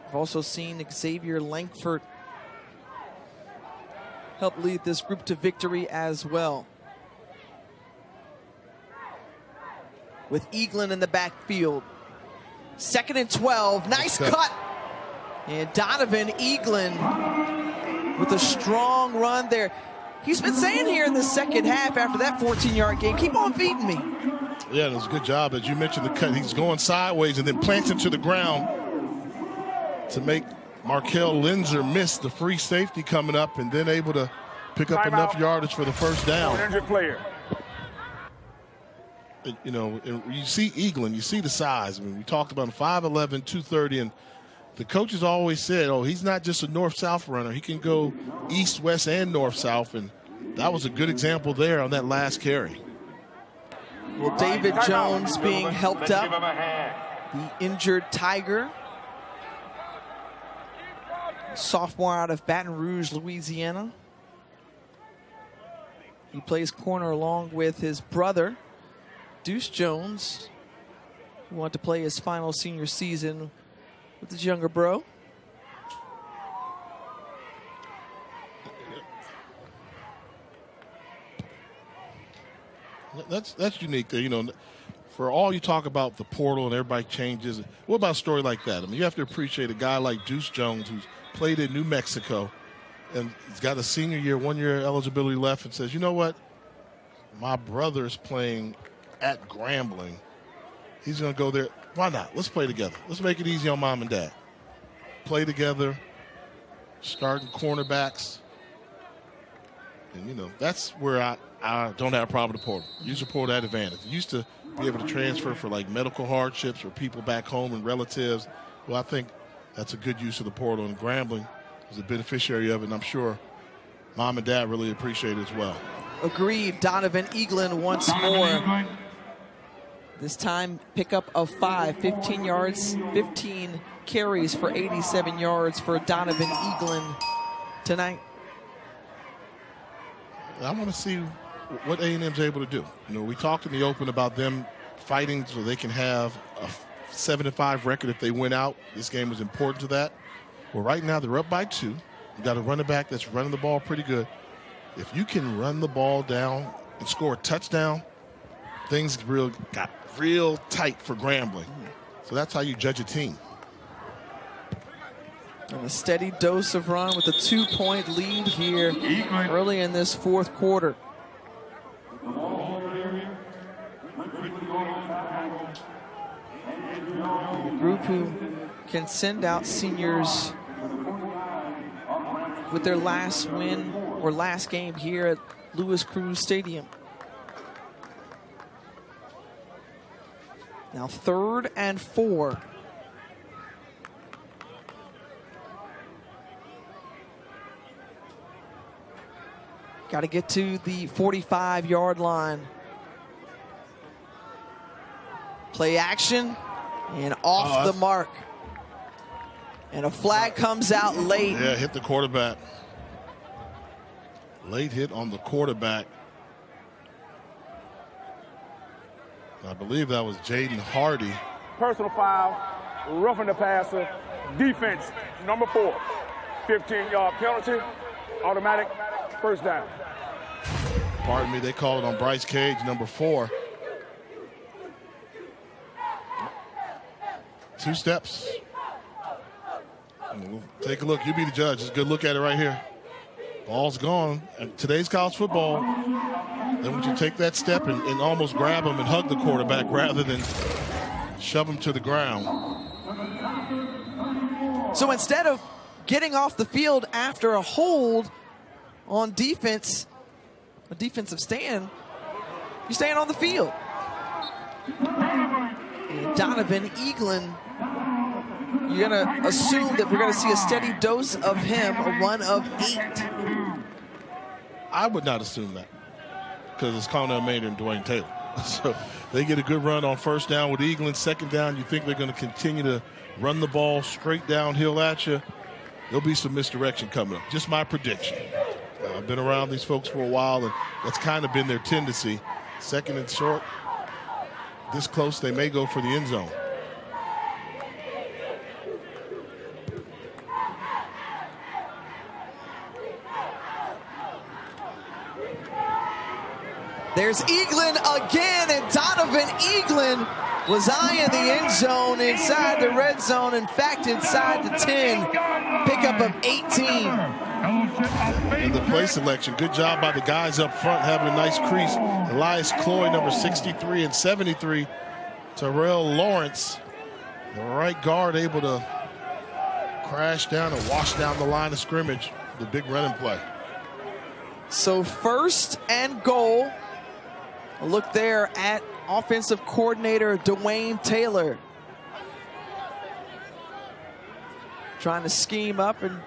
S1: I've also seen Xavier Langford help lead this group to victory as well. With Eaglin in the backfield. 2nd and 12, nice cut. And Donovan Eaglin with a strong run there. He's been saying here in the second half after that 14-yard game, keep on beating me.
S2: Yeah, it was a good job. As you mentioned, the cut, he's going sideways and then plants it to the ground to make Markel Linzer miss the free safety coming up, and then able to pick up enough yardage for the first down.
S3: Injured player.
S2: You know, you see Eaglin, you see the size. I mean, we talked about him, 5'11", 230, and the coaches always said, oh, he's not just a north-south runner. He can go east, west, and north-south, and that was a good example there on that last carry.
S1: Well, David Jones being helped up, the injured Tiger. Sophomore out of Baton Rouge, Louisiana. He plays corner along with his brother, Deuce Jones, who wanted to play his final senior season with his younger bro.
S2: That's unique there, you know. For all you talk about the portal and everybody changes, what about a story like that? I mean, you have to appreciate a guy like Deuce Jones who's played in New Mexico and he's got a senior year, 1 year eligibility left, and says, you know what? My brother's playing at Grambling. He's going to go there. Why not? Let's play together. Let's make it easy on mom and dad. Play together, starting cornerbacks. And, you know, that's where I don't have a problem with the portal. Use the portal at advantage. You used to be able to transfer for, like, medical hardships or people back home and relatives. Well, I think that's a good use of the portal, and Grambling is a beneficiary of it, and I'm sure mom and dad really appreciate it as well.
S1: Agreed. Donovan Eaglin once more. This time, pickup of 5, 15 yards, 15 carries for 87 yards for Donovan Eaglin tonight.
S2: I want to see what A&M's able to do. You know, we talked in the open about them fighting so they can have a 7-5 record if they win out. This game was important to that. Well, right now they're up by 2. You got a running back that's running the ball pretty good. If you can run the ball down and score a touchdown, things got real tight for Grambling. So that's how you judge a team.
S1: And a steady dose of run with a 2-point lead here early in this fourth quarter. The group who can send out seniors with their last win or last game here at Louis Cruz Stadium. Now 3rd and 4. Got to get to the 45-yard line. Play action and off the mark. And a flag comes out late.
S2: Yeah, hit the quarterback. Late hit on the quarterback. I believe that was Jaden Hardy.
S3: Personal foul, roughing the passer, defense, number 4. 15-yard penalty, automatic, first down.
S2: Pardon me, they call it on Bryce Cage, number 4. 2 steps. We'll take a look. You be the judge. Just a good look at it right here. Ball's gone. And today's college football, they want you to take that step and almost grab him and hug the quarterback rather than shove him to the ground.
S1: So instead of getting off the field after a hold on defense, a defensive stand, you're staying on the field. And Donovan Eaglin, you're going to assume that we're going to see a steady dose of him, a run of 8.
S2: I would not assume that because it's Connell Maynard and Dwayne Taylor. So they get a good run on first down with Eaglin. Second down, you think they're going to continue to run the ball straight downhill at you. There'll be some misdirection coming up. Just my prediction. I've been around these folks for a while, and that's kind of been their tendency. Second and short, this close, they may go for the end zone.
S1: There's Eaglin again, and Donovan Eaglin was eyeing the end zone inside the red zone. In fact, inside the 10, pickup of 18.
S2: And the play selection, good job by the guys up front having a nice crease. Elias Cloy, number 63 and 73. Terrell Lawrence, the right guard, able to crash down and wash down the line of scrimmage. The big running play.
S1: So 1st and goal. A look there at offensive coordinator Dwayne Taylor. Trying to scheme up and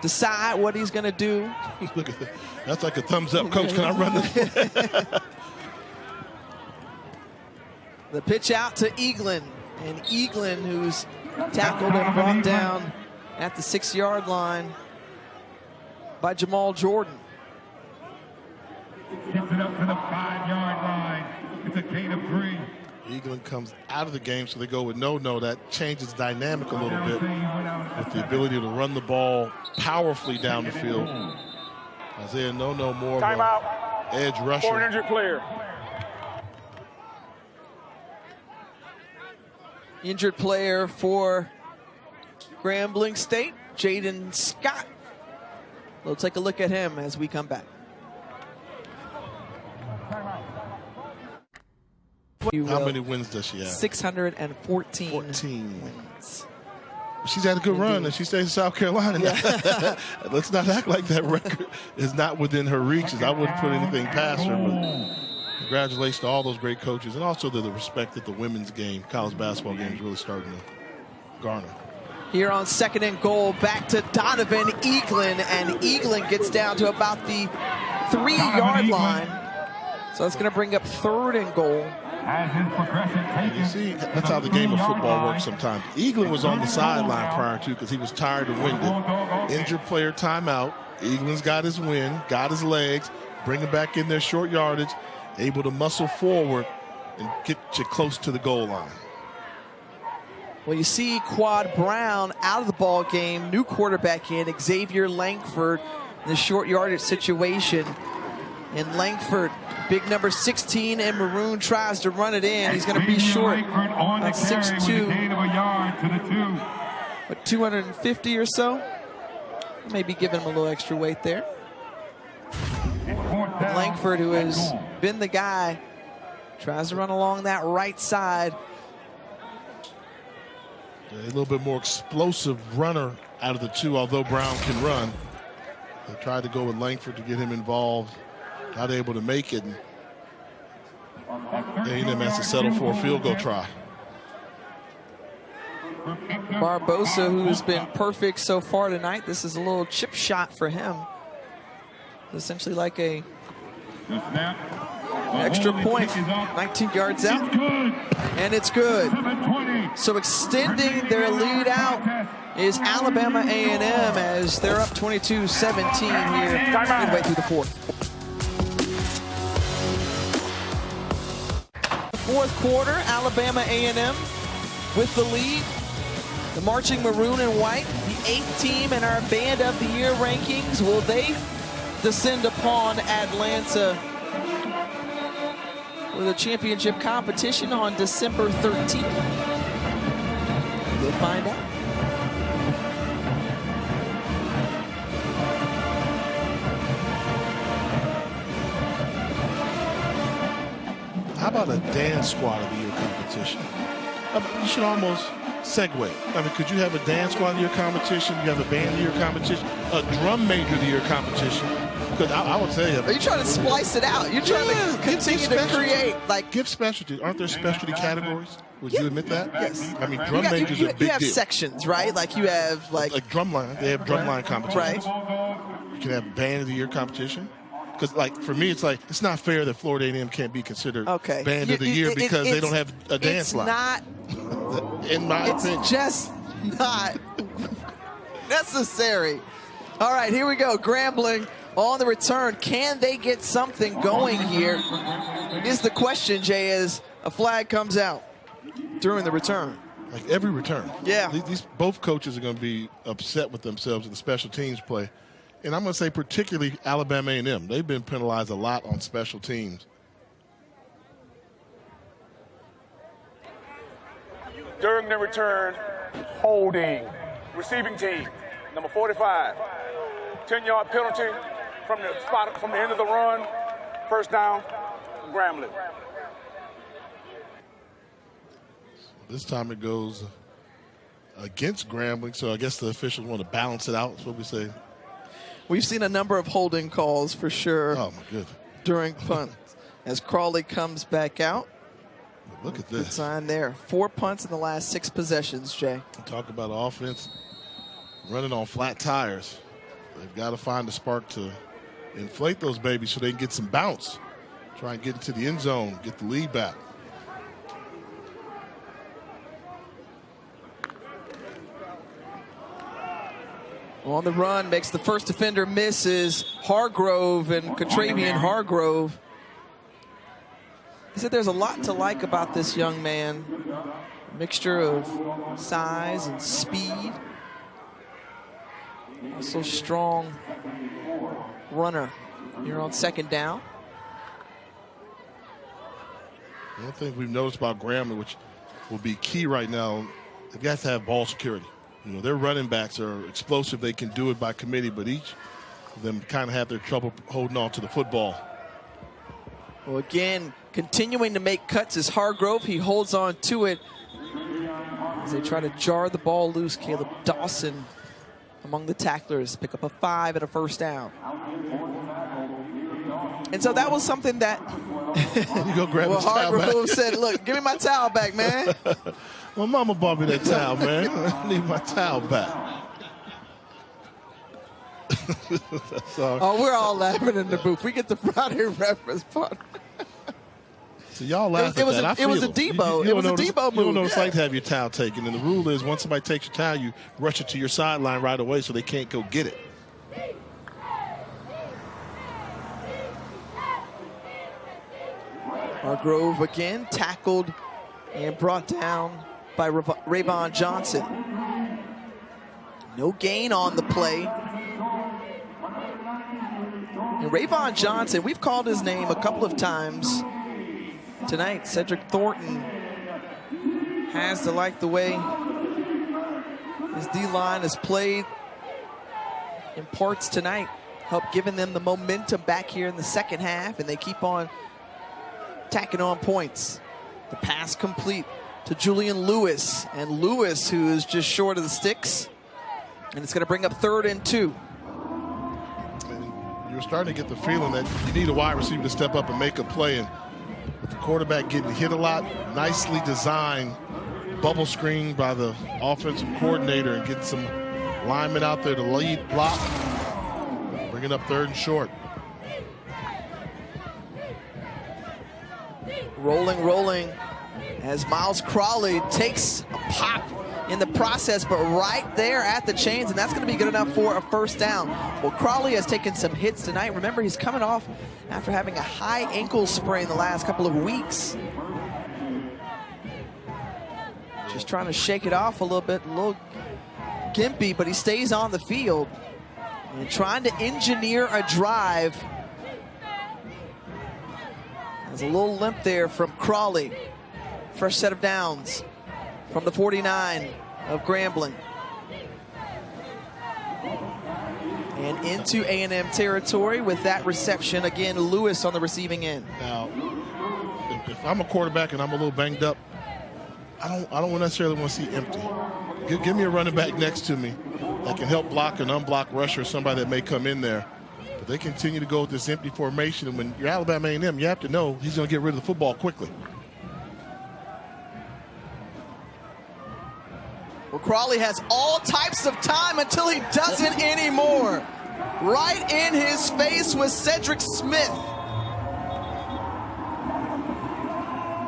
S1: decide what he's going to do.
S2: Look at that. That's like a thumbs up, coach. Can I run this?
S1: The pitch out to Eaglin. And Eaglin, who's tackled and brought down at the 6-yard line by Jamal Jordan.
S5: Gets it up to the 5-yard line. It's a gain of 3.
S2: Eaglin comes out of the game, so they go with no. That changes dynamic a little bit with the ability to run the ball powerfully down the field. Isaiah No more of an edge rusher.
S3: For an injured player.
S1: Injured player for Grambling State, Jaden Scott. We'll take a look at him as we come back.
S2: How many wins does she have?
S1: 614
S2: wins. She's had a good run, and she stays in South Carolina. Yeah. Let's not act like that record is not within her reaches. I wouldn't put anything past her, but congratulations to all those great coaches, and also to the respect that the women's game, college basketball game, is really starting to garner.
S1: Here on 2nd and goal, back to Donovan Eaglin, and Eaglin gets down to about the 3-yard line. So that's going to bring up 3rd and goal.
S2: And you see, that's how the game of football works sometimes. Eaglin was on the sideline prior to because he was tired and winded. Injured player timeout. Eaglin's got his win, got his legs, bring him back in there short yardage, able to muscle forward and get you close to the goal line.
S1: Well, you see Quad Brown out of the ball game, new quarterback in, Xavier Langford in the short yardage situation. And Langford, big number 16 in maroon, tries to run it in. He's going to be short, about 6'2", what, 250 or so. Maybe giving him a little extra weight there. But Langford, who has been the guy, tries to run along that right side.
S2: A little bit more explosive runner out of the two, although Brown can run. They tried to go with Langford to get him involved. Not able to make it. A&M has to settle for a field goal try.
S1: Barbosa, who has been perfect so far tonight, this is a little chip shot for him. Essentially like a extra point, 19 yards out, and it's good. So extending their lead out is Alabama A&M as they're up 22-17 here midway through the 4th. Fourth quarter, Alabama A&M with the lead. The marching maroon and white, the 8th team in our Band of the Year rankings. Will they descend upon Atlanta with a championship competition on December 13th? We'll find out.
S2: How about a dance squad of the year competition? You should almost segue. I mean, could you have a dance squad of the year competition? You have a band of the year competition, a drum major of the year competition. Because I would tell you.
S1: Are you trying to splice it out? You're trying to continue to create like
S2: give specialty. Aren't there specialty categories? Would you admit that?
S1: Yes.
S2: I mean, drum majors are a big deal.
S1: You have sections, right? Like you have like
S2: drumline. They have drumline competitions.
S1: Right.
S2: You can have band of the year competition. Because, like, for me, it's like, it's not fair that Florida A&M can't be considered band of the year because they don't have a dance line.
S1: It's not,
S2: in my opinion.
S1: It's just not necessary. All right, here we go. Grambling on the return. Can they get something going here? Is the question, Jay, is a flag comes out during the return.
S2: Like every return.
S1: Yeah.
S2: These both coaches are going to be upset with themselves in the special teams play. And I'm going to say particularly Alabama A&M. They've been penalized a lot on special teams.
S3: During the return, holding. Receiving team, number 45. 10-yard penalty from the spot, from the end of the run. First down, Grambling.
S2: This time it goes against Grambling, so I guess the officials want to balance it out. That's what we say.
S1: We've seen a number of holding calls for sure.
S2: Oh, my goodness.
S1: During punt as Crawley comes back out.
S2: Look at this.
S1: Good sign there. 4 punts in the last 6 possessions, Jay.
S2: Talk about offense running on flat tires. They've got to find a spark to inflate those babies so they can get some bounce. Try and get into the end zone, get the lead back.
S1: On the run, makes the first defender miss is Hargrove, and Catravian Hargrove. He said there's a lot to like about this young man. A mixture of size and speed. Also strong runner here on second down.
S2: One thing we've noticed about Grambling, which will be key right now, they've got to have ball security. You know, their running backs are explosive. They can do it by committee, but each of them kind of have their trouble holding on to the football.
S1: Well, again, continuing to make cuts is Hargrove. He holds on to it as they try to jar the ball loose. Caleb Dawson among the tacklers, pick up a 5 and a first down. And so that was something that
S2: you go grab
S1: well,
S2: his towel
S1: Hargrove
S2: back.
S1: said, look, give me my towel back, man.
S2: Well, mama bought me that towel, man. I need my towel back.
S1: Oh, we're all laughing in the booth. We get the Friday reference part.
S2: So y'all laugh
S1: It was
S2: at that.
S1: it was a Debo. It was a Debo move.
S2: You don't know what it's like to have your towel taken. And the rule is once somebody takes your towel, you rush it to your sideline right away so they can't go get it.
S1: Hargrove again tackled and brought down by Rayvon Johnson. No gain on the play. And Rayvon Johnson, we've called his name a couple of times tonight. Cedric Thornton has to like the way his D-line has played in parts tonight. Help giving them the momentum back here in the second half, and they keep on tacking on points. The pass complete to Julian Lewis, and Lewis, who is just short of the sticks, and it's going to bring up 3rd and 2.
S2: And you're starting to get the feeling that you need a wide receiver to step up and make a play, and with the quarterback getting hit a lot, nicely designed bubble screen by the offensive coordinator and getting some linemen out there to lead block, bringing up 3rd and short.
S1: Rolling as Miles Crawley takes a pop in the process, but right there at the chains, and that's going to be good enough for a first down. Well, Crawley has taken some hits tonight. Remember, he's coming off after having a high ankle sprain the last couple of weeks. Just trying to shake it off a little bit, a little gimpy, but he stays on the field and trying to engineer a drive. There's a little limp there from Crawley. Fresh set of downs from the 49 of Grambling. And into A&M territory with that reception. Again, Lewis on the receiving end.
S2: Now, if I'm a quarterback and I'm a little banged up, I don't necessarily want to see empty. Give me a running back next to me that can help block an unblocked rusher or somebody that may come in there. But they continue to go with this empty formation, and when you're Alabama A&M, you have to know he's going to get rid of the football quickly.
S1: Well, Crawley has all types of time until he doesn't anymore. Right in his face with Cedric Smith.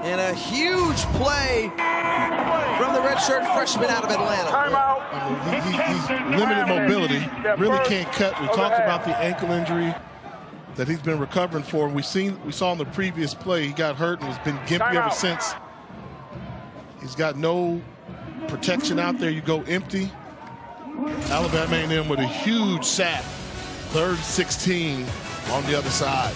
S1: And a huge play from the redshirt freshman out of Atlanta.
S3: Timeout.
S2: I mean, he's limited mobility, really can't cut. We talked about the ankle injury that he's been recovering for. We saw in the previous play he got hurt and has been gimpy ever since. He's got no protection out there. You go empty. Alabama A&M with a huge sack. 3rd 16 on the other side.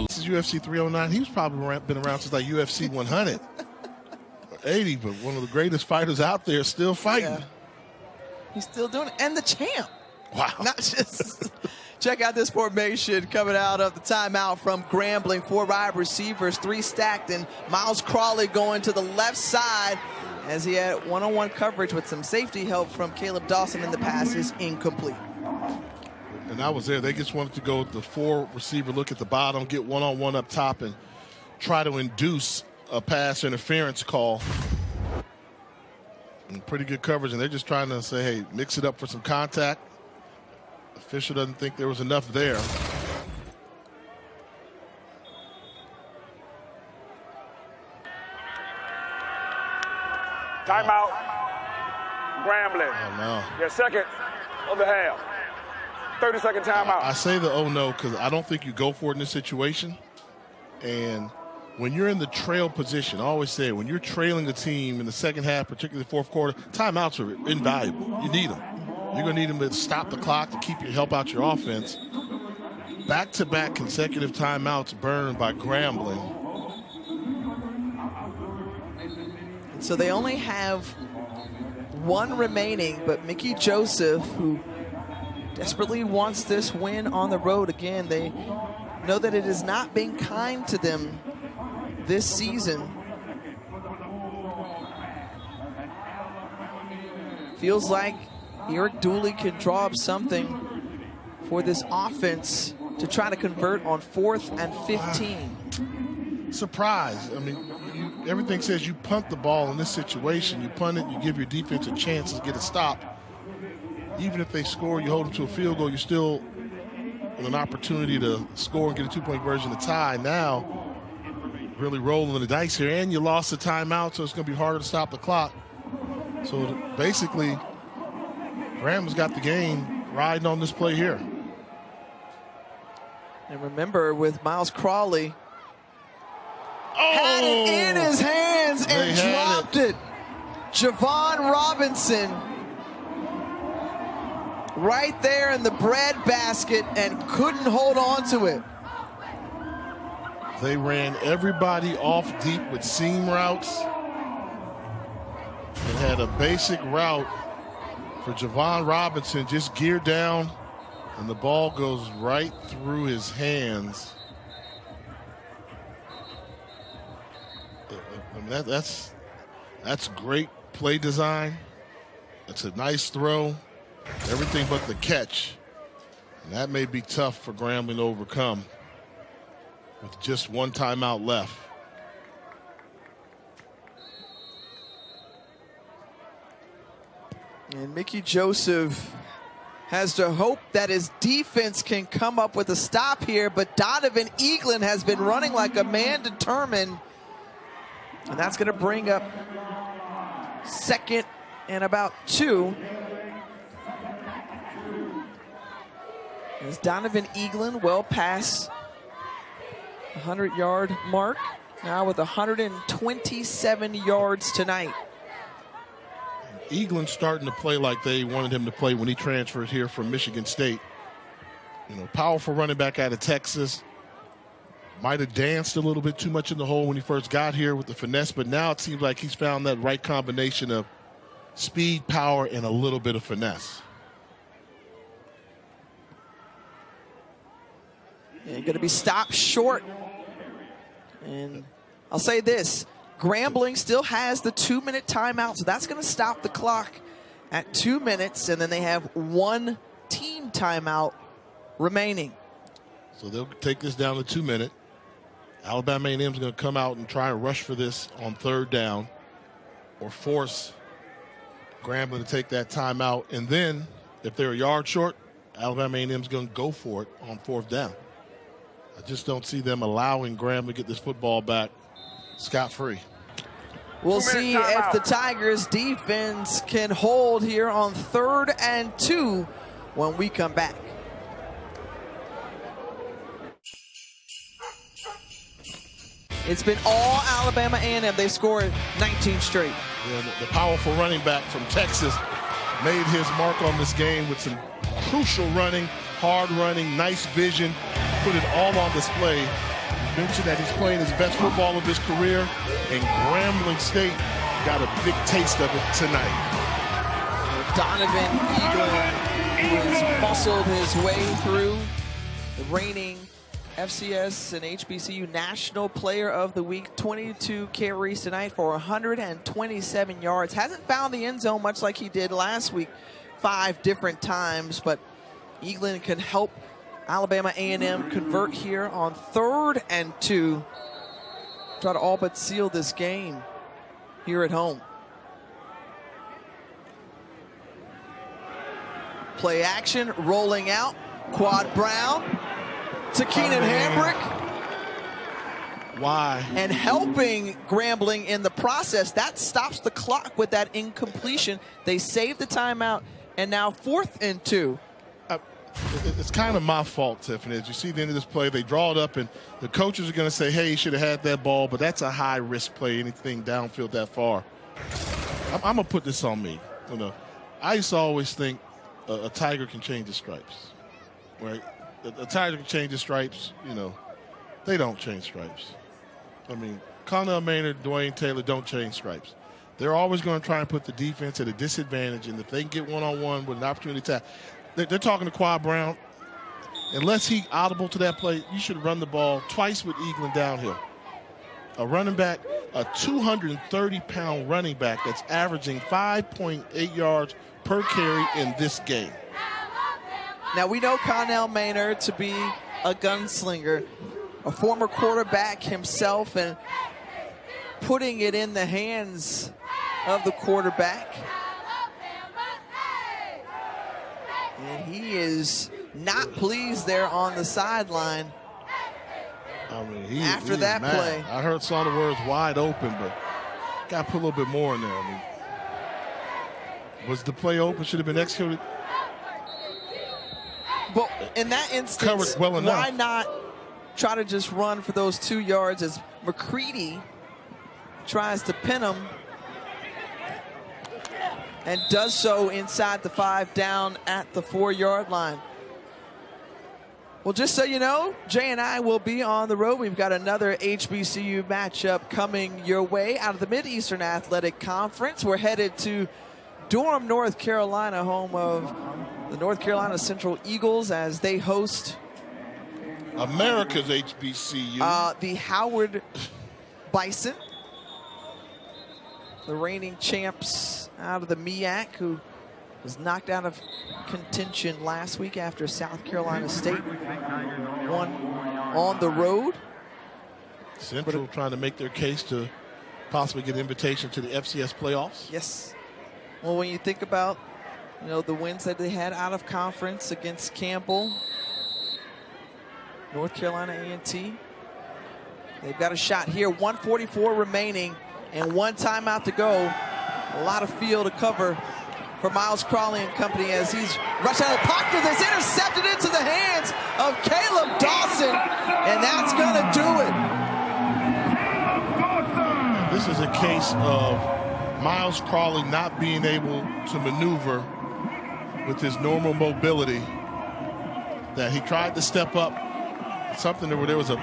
S2: This is UFC 309. He's probably been around since like UFC 100 or 80, but one of the greatest fighters out there, still fighting.
S1: Yeah. He's still doing it, and the champ.
S2: Wow.
S1: Not just. Check out this formation coming out of the timeout from Grambling. 4 wide receivers, 3 stacked, and Miles Crawley going to the left side as he had one-on-one coverage with some safety help from Caleb Dawson, and the pass is incomplete.
S2: And I was there. They just wanted to go with the 4 receiver look at the bottom, get one-on-one up top, and try to induce a pass interference call. And pretty good coverage, and they're just trying to say, hey, mix it up for some contact. Official doesn't think there was enough there.
S3: Timeout. Grambling.
S2: Oh, no.
S3: Your second of the half. 30-second timeout.
S2: I say the oh no because I don't think you go for it in this situation. And when you're in the trail position, I always say when you're trailing a team in the second half, particularly the fourth quarter, timeouts are invaluable. You need them. You're going to need them to stop the clock to help out your offense. Back-to-back consecutive timeouts burned by Grambling.
S1: So they only have 1 remaining, but Mickey Joseph, who desperately wants this win on the road again, they know that it has not been kind to them this season. Feels like Eric Dooley can draw up something for this offense to try to convert on 4th and 15.
S2: Surprise. I mean, everything says you punt the ball in this situation. You punt it, you give your defense a chance to get a stop. Even if they score, you hold them to a field goal, you're still with an opportunity to score and get a 2-point version of tie. Now, really rolling the dice here, and you lost the timeout, so it's going to be harder to stop the clock. So basically, Graham's got the game riding on this play here.
S1: And remember, with Miles Crawley, had it in his hands and dropped it. Javon Robinson right there in the bread basket and couldn't hold on to it.
S2: They ran everybody off deep with seam routes and had a basic route for Javon Robinson, just geared down, and the ball goes right through his hands. I mean, that's great play design. It's a nice throw. Everything but the catch. And that may be tough for Grambling to overcome with just 1 timeout left.
S1: And Mickey Joseph has to hope that his defense can come up with a stop here, but Donovan Eaglin has been running like a man determined. And that's going to bring up 2nd and about 2. As Donovan Eaglin well past the 100-yard mark, now with 127 yards tonight.
S2: Eaglin's starting to play like they wanted him to play when he transferred here from Michigan State. You know, powerful running back out of Texas. Might have danced a little bit too much in the hole when he first got here with the finesse, but now it seems like he's found that right combination of speed, power, and a little bit of finesse.
S1: And going to be stopped short. And I'll say this, Grambling still has the 2-minute timeout, so that's going to stop the clock at 2 minutes, and then they have 1 team timeout remaining.
S2: So they'll take this down to 2 minutes. Alabama A&M is going to come out and try and rush for this on 3rd down or force Grambling to take that timeout. And then if they're a yard short, Alabama A&M is going to go for it on 4th down. I just don't see them allowing Grambling to get this football back scot-free.
S1: We'll see if the Tigers defense can hold here on 3rd and 2 when we come back. It's been all Alabama A&M. They scored 19 straight.
S2: Yeah, the powerful running back from Texas made his mark on this game with some crucial running, hard running, nice vision, put it all on display. You mentioned that he's playing his best football of his career, and Grambling State got a big taste of it tonight.
S1: Donovan Eaglin, who has muscled his way through, the reigning FCS and HBCU National Player of the Week, 22 carries tonight for 127 yards. Hasn't found the end zone much like he did last week 5 different times, but Eaglin can help Alabama A&M convert here on 3rd and 2. Try to all but seal this game here at home. Play action, rolling out, Quad Brown to Keenan Hambrick.
S2: Why?
S1: And helping Grambling in the process. That stops the clock with that incompletion. They save the timeout, and now 4th and 2.
S2: It's kind of my fault, Tiffany. As you see the end of this play, they draw it up, and the coaches are going to say, hey, you should have had that ball, but that's a high-risk play, anything downfield that far. I'm going to put this on me. You know, I used to always think a Tiger can change his stripes, right? A Tiger can change his stripes. You know, they don't change stripes. I mean, Connell Maynard, Dwayne Taylor don't change stripes. They're always going to try and put the defense at a disadvantage, and if they can get one-on-one with an opportunity to they're talking to Quad Brown. Unless he audible to that play, you should run the ball twice with Eaglin downhill. A running back, a 230-pound running back that's averaging 5.8 yards per carry in this game.
S1: Now, we know Connell Maynard to be a gunslinger, a former quarterback himself, and putting it in the hands of the quarterback. And he is not pleased there on the sideline.
S2: I mean,
S1: after that play.
S2: I heard some of the words wide open, but got to put a little bit more in there. I mean, was the play open? Should have been executed.
S1: But in that instance,
S2: well
S1: why not try to just run for those 2 yards as McCready tries to pin him and does so inside the 5 down at the 4-yard line. Well, just so you know, Jay and I will be on the road. We've got another HBCU matchup coming your way out of the Mid-Eastern Athletic Conference. We're headed to Durham, North Carolina, home of the North Carolina Central Eagles, as they host
S2: America's HBCU.
S1: the Howard Bison, the reigning champs out of the MEAC, who was knocked out of contention last week after South Carolina State won on the road.
S2: Central trying to make their case to possibly get an invitation to the FCS playoffs.
S1: Yes. Well, when you think about, you know, the wins that they had out of conference against Campbell, North Carolina A&T, they've got a shot here. 1:44 remaining and 1 timeout to go. A lot of field to cover for Miles Crawley and company as he's rushed out of the pocket. That's intercepted into the hands of Caleb Dawson, and that's going to do it.
S2: This is a case of Miles Crawley not being able to maneuver with his normal mobility, that he tried to step up, something where there was a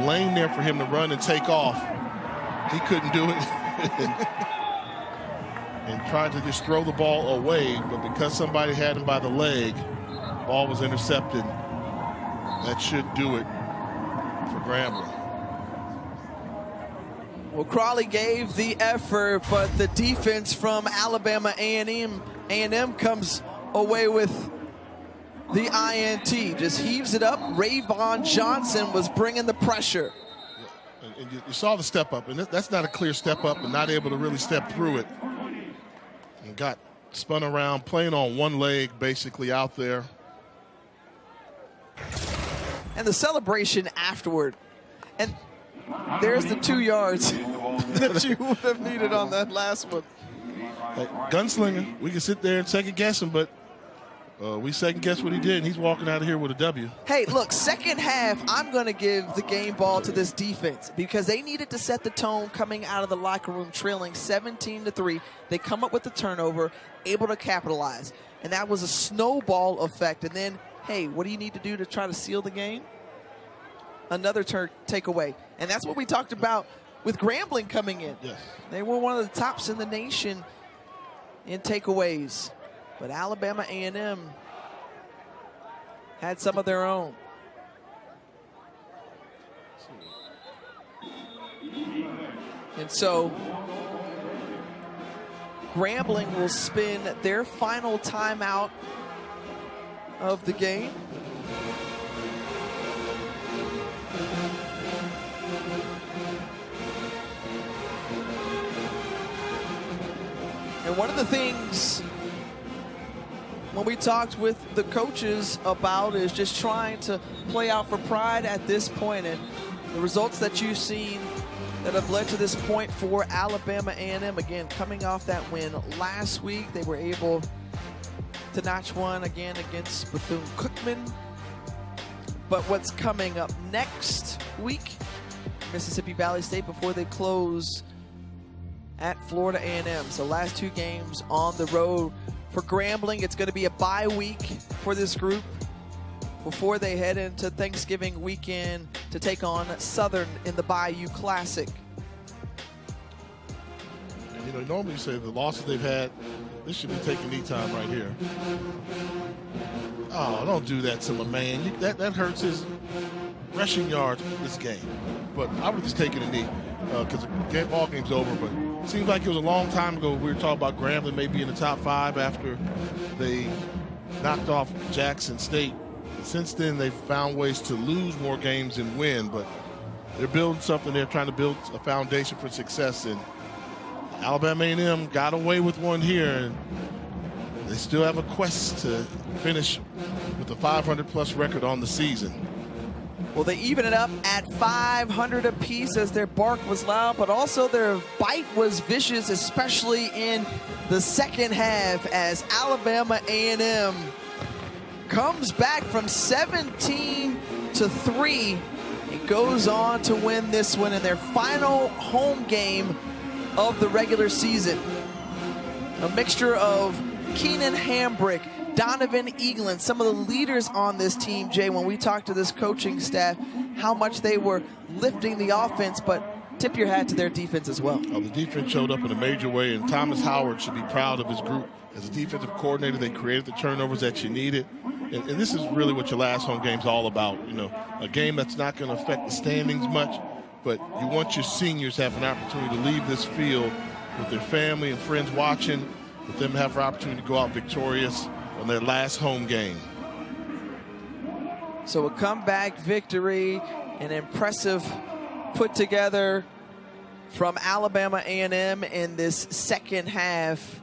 S2: lane there for him to run and take off. He couldn't do it. And tried to just throw the ball away, but because somebody had him by the leg, ball was intercepted. That should do it for Grambling.
S1: Well, Crawley gave the effort, but the defense from Alabama A&M comes away with the INT. Just heaves it up. Rayvon Johnson was bringing the pressure.
S2: Yeah. And you saw the step up, and that's not a clear step up, and not able to really step through it. And got spun around, playing on one leg, basically out there.
S1: And the celebration afterward. And there's the 2 yards that you would have needed on that last one.
S2: Hey, gunslinger, we can sit there and second guess him, but we second guess what he did, and he's walking out of here with a W.
S1: Hey, look, second half, I'm going to give the game ball to this defense because they needed to set the tone coming out of the locker room trailing 17-3. They come up with the turnover, able to capitalize, and that was a snowball effect. And then, hey, what do you need to do to try to seal the game? Another takeaway. And that's what we talked about with Grambling coming in.
S2: Yes.
S1: They were one of the tops in the nation in takeaways. But Alabama A&M had some of their own. And so Grambling will spin their final timeout of the game. And one of the things when we talked with the coaches about is just trying to play out for pride at this point, and the results that you've seen that have led to this point for Alabama A&M, again, coming off that win last week. They were able to notch one again against Bethune-Cookman. But what's coming up next week, Mississippi Valley State, before they close at Florida A&M. So last 2 games on the road for Grambling. It's going to be a bye week for this group before they head into Thanksgiving weekend to take on Southern in the Bayou Classic.
S2: And, you know, normally you say the losses they've had, this should be taking knee time right here. Oh, don't do that to my man. That hurts his rushing yards this game. But I would just taken a knee because the ball game's over. But it seems like it was a long time ago we were talking about Grambling maybe in the top 5 after they knocked off Jackson State. And since then, they've found ways to lose more games than win. But they're building something. They're trying to build a foundation for success. And Alabama A&M got away with one here. And they still have a quest to finish with a 500-plus record on the season.
S1: Well, they even it up at 500 apiece as their bark was loud, but also their bite was vicious, especially in the second half as Alabama A&M comes back from 17-3 and goes on to win this one in their final home game of the regular season. A mixture of Keenan Hambrick, Donovan Eaglin, some of the leaders on this team, Jay, when we talked to this coaching staff, how much they were lifting the offense, but tip your hat to their defense as well.
S2: The defense showed up in a major way, and Thomas Howard should be proud of his group. As a defensive coordinator, they created the turnovers that you needed. And this is really what your last home game's all about. You know, a game that's not going to affect the standings much, but you want your seniors to have an opportunity to leave this field with their family and friends watching, with them have an opportunity to go out victorious on their last home game.
S1: So a comeback victory, an impressive put together from Alabama A&M in this second half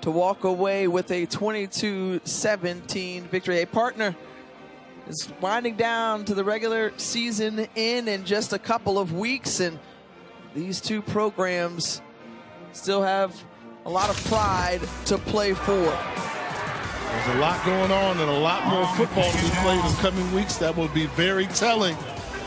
S1: to walk away with a 22-17 victory. A partner is winding down to the regular season in just a couple of weeks, and these two programs still have a lot of pride to play for.
S2: There's a lot going on and a lot more football to be played in coming weeks that will be very telling.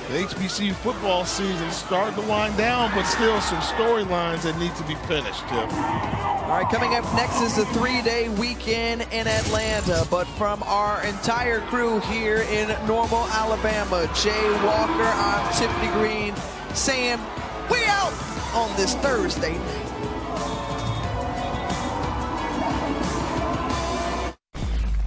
S2: The HBCU football season starting to wind down, but still some storylines that need to be finished, Tim.
S1: All right, coming up next is the 3-day weekend in Atlanta. But from our entire crew here in Normal, Alabama, Jay Walker, I'm Tiffany Green, saying we out on this Thursday night.